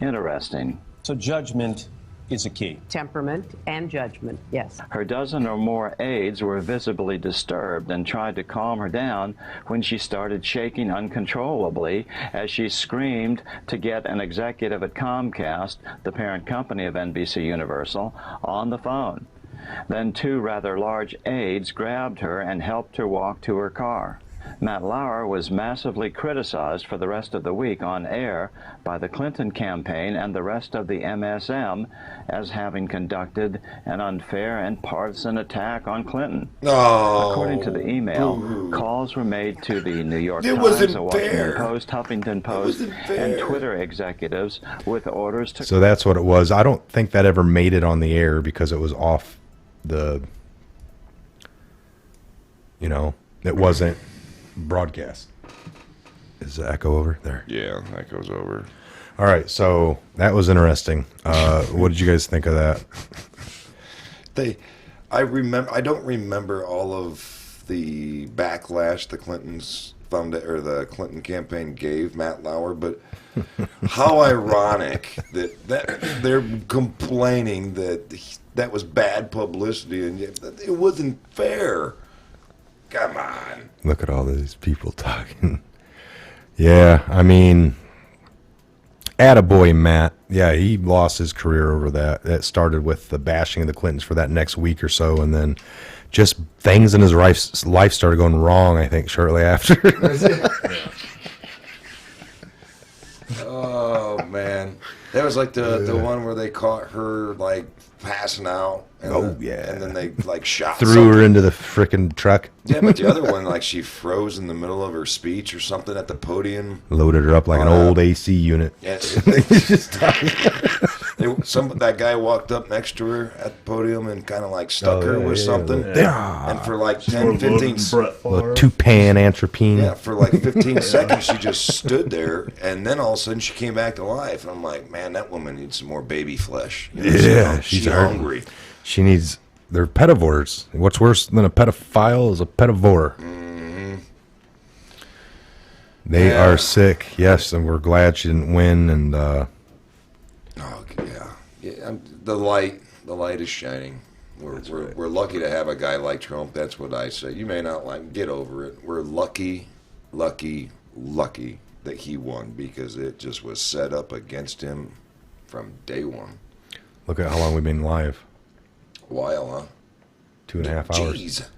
Interesting." So judgment is a key. Temperament and judgment, yes. Her dozen or more aides were visibly disturbed and tried to calm her down when she started shaking uncontrollably as she screamed to get an executive at Comcast, the parent company of NBC Universal, on the phone. Then two rather large aides grabbed her and helped her walk to her car. Matt Lauer was massively criticized for the rest of the week on air by the Clinton campaign and the rest of the MSM as having conducted an unfair and partisan attack on Clinton. Oh, According to the email, calls were made to the New York It Times, wasn't the Washington fair. Post, Huffington Post, and Twitter executives with orders to... So that's what it was. I don't think that ever made it on the air because it was off the, it wasn't broadcast. Is the echo over there? Yeah, echo's over. All right, so that was interesting. What did you guys think of that? I don't remember all of the backlash the Clintons or the Clinton campaign gave Matt Lauer, but how ironic that they're complaining that was bad publicity and yet it wasn't fair. Come on. Look at all these people talking. Yeah, I mean, attaboy, Matt. Yeah, he lost his career over that. That started with the bashing of the Clintons for that next week or so, and then just things in his life started going wrong, I think, shortly after. Oh, man. That was like the one where they caught her, like, passing out. And then they, like, shot Threw her into the frickin' truck. Yeah, but the other one, like, she froze in the middle of her speech or something at the podium. Loaded her up like an old AC unit. Yeah, that guy walked up next to her at the podium and kind of, like, stuck her with something. Yeah. And for, like, 10, 15 Toupan Antropine. Yeah, for like 15 seconds, she just stood there, and then all of a sudden she came back to life. And I'm like, man, that woman needs some more baby flesh. She's hungry. She needs. They're pedivores. What's worse than a pedophile is a pedivore. Mm-hmm. They are sick. Yes, and we're glad she didn't win. And the light is shining. We're lucky to have a guy like Trump. That's what I say. You may not like. Get over it. We're lucky that he won because it just was set up against him from day one. Look at how long we've been live. A while, huh? 2.5 hours. Jeez.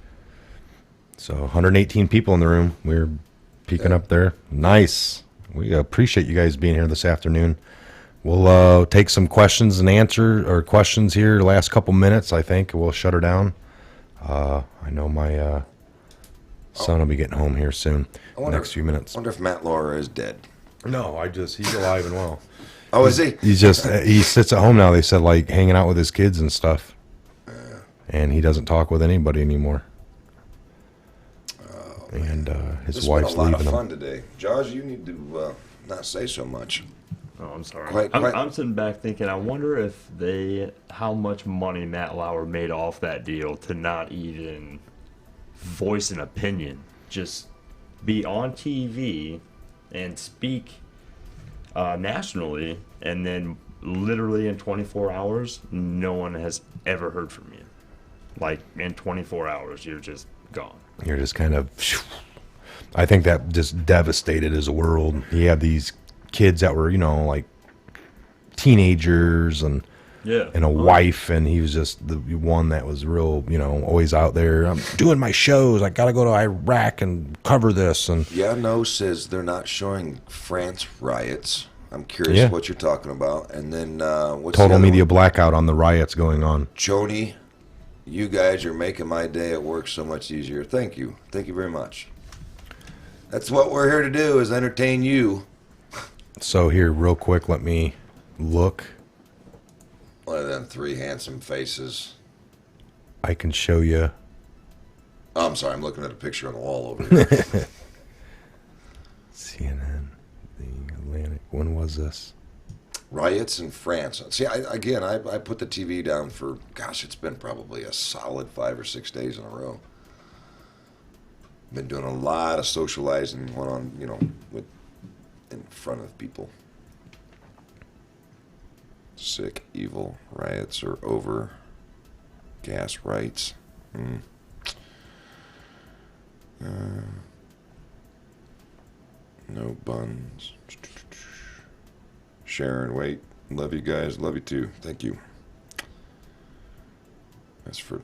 So 118 people in the room. We're peeking up there. Nice. We appreciate you guys being here this afternoon. We'll take some questions and questions here the last couple minutes, I think. We'll shut her down. I know my son will be getting home here soon. Next few minutes. I wonder if Matt Lauer is dead. No, he's alive and well. Oh, is he? He's just, he sits at home now, they said, like, hanging out with his kids and stuff. And he doesn't talk with anybody anymore. And his wife's leaving him. This has been a lot of fun today. Jaws, you need to not say so much. Oh, I'm sorry. I'm sitting back thinking, I wonder how much money Matt Lauer made off that deal to not even voice an opinion. Just be on TV and speak nationally, and then literally in 24 hours, no one has ever heard from you. Like, in 24 hours, you're just gone. You're just kind of... I think that just devastated his world. He had these kids that were, like teenagers and a wife, and he was just the one that was real, always out there. I'm doing my shows. I got to go to Iraq and cover this. And Yano says they're not showing France riots. I'm curious what you're talking about. And then what's total media blackout on the riots going on. Joni, you guys are making my day at work so much easier. Thank you. Thank you very much. That's what we're here to do, is entertain you. So here, real quick, let me look. One of them three handsome faces. I can show you. Oh, I'm sorry, I'm looking at a picture on the wall over here. CNN, The Atlantic. When was this? Riots in France. See, I put the TV down for, gosh, it's been probably a solid 5 or 6 days in a row. Been doing a lot of socializing in front of people. Sick, evil, riots are over. Gas rights. No buns. Sharon, wait. Love you guys. Love you too. Thank you. That's for... I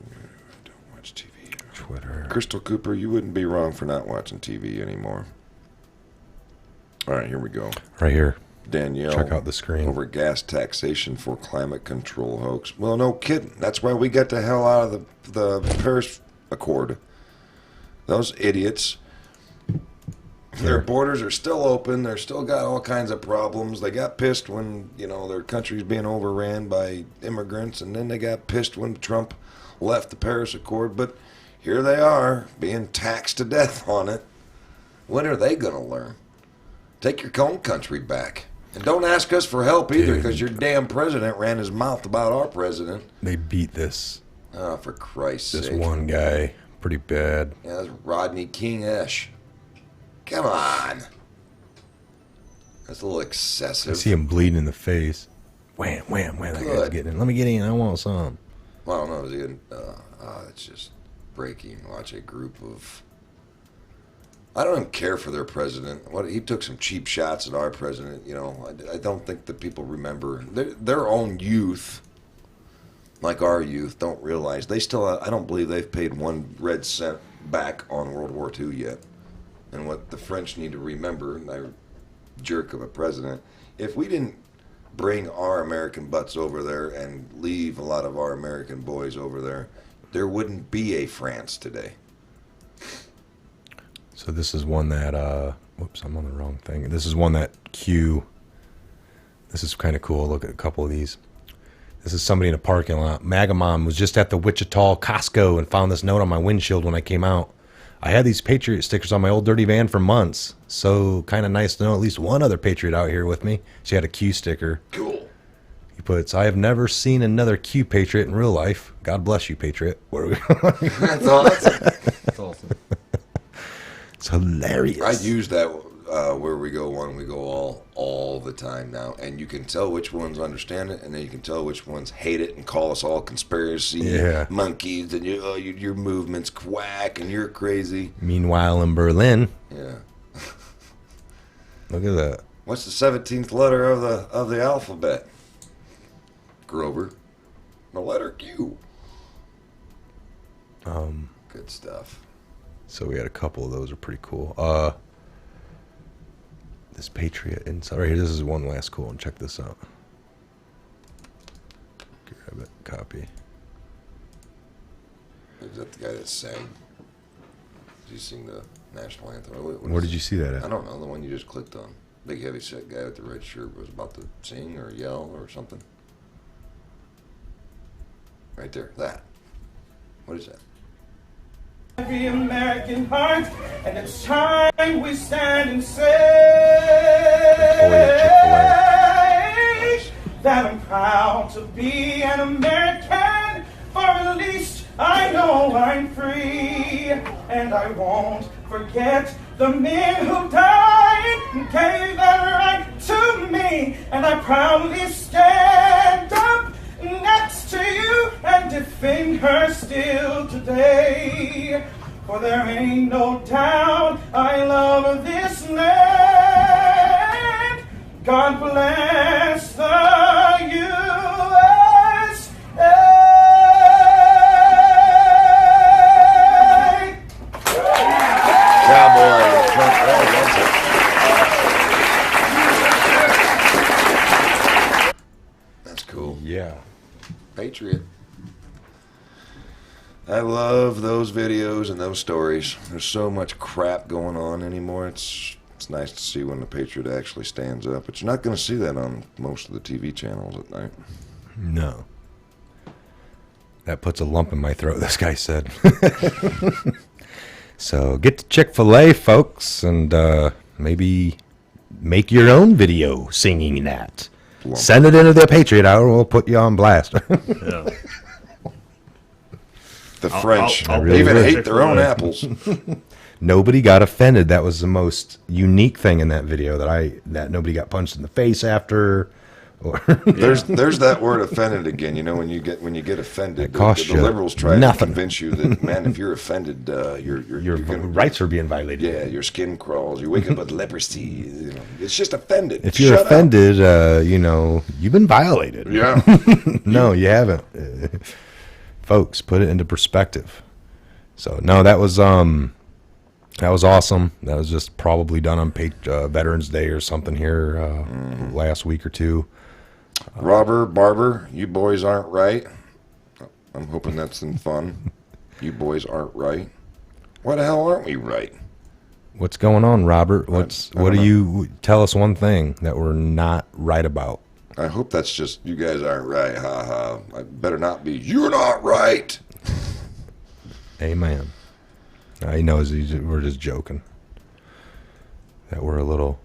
don't watch TV. Twitter. Crystal Cooper, you wouldn't be wrong for not watching TV anymore. All right, here we go. Right here. Danielle. Check out the screen. Over gas taxation for climate control hoax. Well, no kidding. That's why we got the hell out of the Paris Accord. Those idiots. Their borders are still open. They're still got all kinds of problems. They got pissed when, their country's being overran by immigrants, and then they got pissed when Trump left the Paris Accord. But here they are, being taxed to death on it. When are they going to learn? Take your own country back. And don't ask us for help either, because your damn president ran his mouth about our president. They beat this. Oh, for Christ's sake. This one guy pretty bad. Yeah, that's Rodney King-esh. Come on. That's a little excessive. I see him bleeding in the face. Wham, wham, wham. That guy's getting in. Let me get in. I want some. Well, I don't know. Is he in, it's just breaking. Watch a group of... I don't even care for their president. He took some cheap shots at our president. I don't think that people remember. Their own youth, like our youth, don't realize. They still, I don't believe they've paid 1 red cent back on World War II yet. And what the French need to remember, and they're a jerk of a president, if we didn't bring our American butts over there and leave a lot of our American boys over there, there wouldn't be a France today. So this is one that, whoops, I'm on the wrong thing. This is one that Q, this is kind of cool. Look at a couple of these. This is somebody in a parking lot. MAGA Mom was just at the Wichita Costco and found this note on my windshield when I came out. I had these Patriot stickers on my old dirty van for months, so kind of nice to know at least one other Patriot out here with me. She had a Q sticker. Cool. He puts, I have never seen another Q Patriot in real life. God bless you, Patriot. Where are we going? That's awesome. That's awesome. It's hilarious. I use that where we go one, we go all the time now, and you can tell which ones understand it, and then you can tell which ones hate it and call us all conspiracy monkeys, and your movement's quack, and you're crazy. Meanwhile, in Berlin, yeah. Look at that. What's the 17th letter of the alphabet? Grover. The letter Q. Good stuff. So we had a couple of those are pretty cool. This Patriot inside right here. This is one last cool one. Check this out. Grab it. Copy. Is that the guy that sang? Did you sing the national anthem? Where did you see that at? I don't know. The one you just clicked on. Big heavy set guy with the red shirt was about to sing or yell or something. Right there. That. What is that? Every American heart, and it's time we stand and say that I'm proud to be an American, for at least I know I'm free, and I won't forget the men who died and gave that right to me, and I proudly stand up next to you and defend her still today. For there ain't no doubt I love this land. God bless the USA. Cowboy. That's cool. Yeah. Patriot. I love those videos and those stories. There's so much crap going on anymore. It's nice to see when the Patriot actually stands up. But you're not going to see that on most of the TV channels at night. No. That puts a lump in my throat, this guy said. So get to Chick-fil-A, folks, and maybe make your own video singing that. Send it into the Patriot Hour, and we'll put you on blast. Yeah. The French really even would. hate their own apples. Nobody got offended. That was the most unique thing in that video, that nobody got punched in the face after. Or There's that word offended again. You know, when you get offended, the you liberals try nothing. to convince you that, man, if you're offended, your rights are being violated. Yeah, your skin crawls. You wake up with leprosy. You know, it's just offended. If you're Shut offended, you've been violated. Yeah. No, you haven't. Folks, put it into perspective. So no, that was awesome. That was just probably done on Veterans Day or something here last week or two. Robert, Barber, you boys aren't right. I'm hoping that's in fun. You boys aren't right. Why the hell aren't we right? What's going on, Robert? What do you tell us one thing that we're not right about? I hope that's just you guys aren't right. Ha ha. I better not be. You're not right. Amen. He knows we're just joking. That we're a little.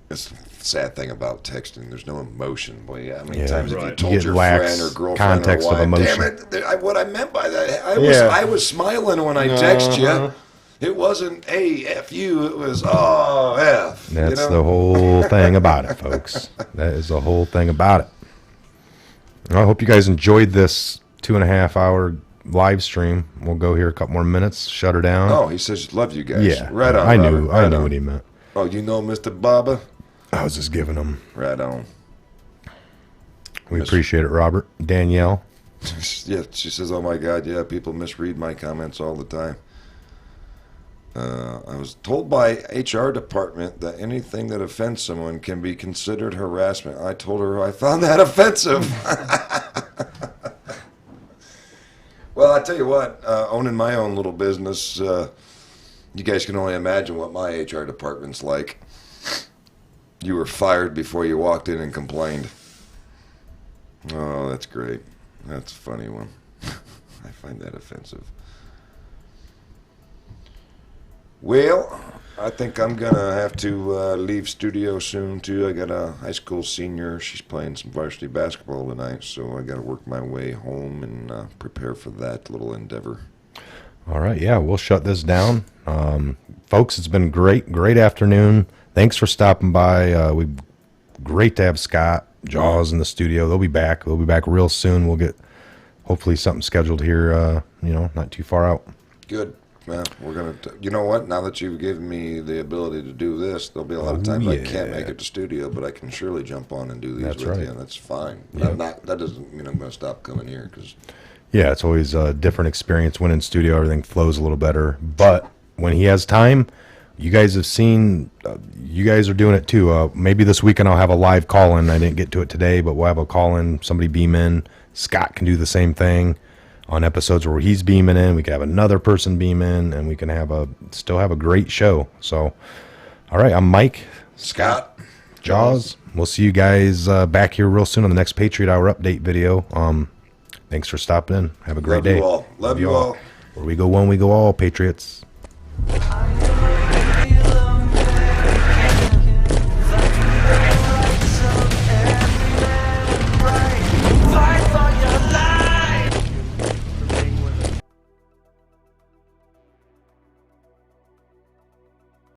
It's the sad thing about texting. There's no emotion. Boy, how many times have you You told get your lax friend or girlfriend context or of wife, emotion. damn it, what I meant by that, I was smiling when I text you. It wasn't, hey, F you. It was, oh, F. That's the whole thing about it, folks. That is the whole thing about it. I hope you guys enjoyed this 2.5 hour live stream. We'll go here a couple more minutes, shut her down. Oh, he says, love you guys. Yeah. Right on, I Robert. knew Right on. what he meant. Oh, you know Mr. Baba? I was just giving him. Right on. We appreciate it, Robert. Danielle. Yeah, she says, oh my God, yeah, people misread my comments all the time. I was told by HR department that anything that offends someone can be considered harassment. I told her I found that offensive. Well, I tell you what, owning my own little business, you guys can only imagine what my HR department's like. You were fired before you walked in and complained. Oh, that's great. That's a funny one. I find that offensive. Well, I think I'm going to have to leave studio soon, too. I got a high school senior. She's playing some varsity basketball tonight, so I got to work my way home and prepare for that little endeavor. All right, yeah, we'll shut this down. Folks, it's been great afternoon. Thanks for stopping by. Great to have Scott, Jaws in the studio. They'll be back. They'll be back real soon. We'll get hopefully something scheduled here, not too far out. Good. Well, we're going to, you know what? Now that you've given me the ability to do this, there'll be a lot of times I can't make it to studio, but I can surely jump on and do these That's with right. you, and that's fine. Yep. That doesn't mean I'm going to stop coming here, because Yeah, it's always a different experience when in studio. Everything flows a little better. But when he has time, you guys have seen, you guys are doing it too. Maybe this weekend I'll have a live call-in. I didn't get to it today, but we'll have a call-in. Somebody beam in. Scott can do the same thing on episodes where he's beaming in. We can have another person beam in, and we can still have a great show. So, all right, I'm Mike. Scott. Jaws. We'll see you guys back here real soon on the next Patriot Hour update video. Thanks for stopping in. Have a great day. Love you all. Love you all. Where we go one, we go all, Patriots.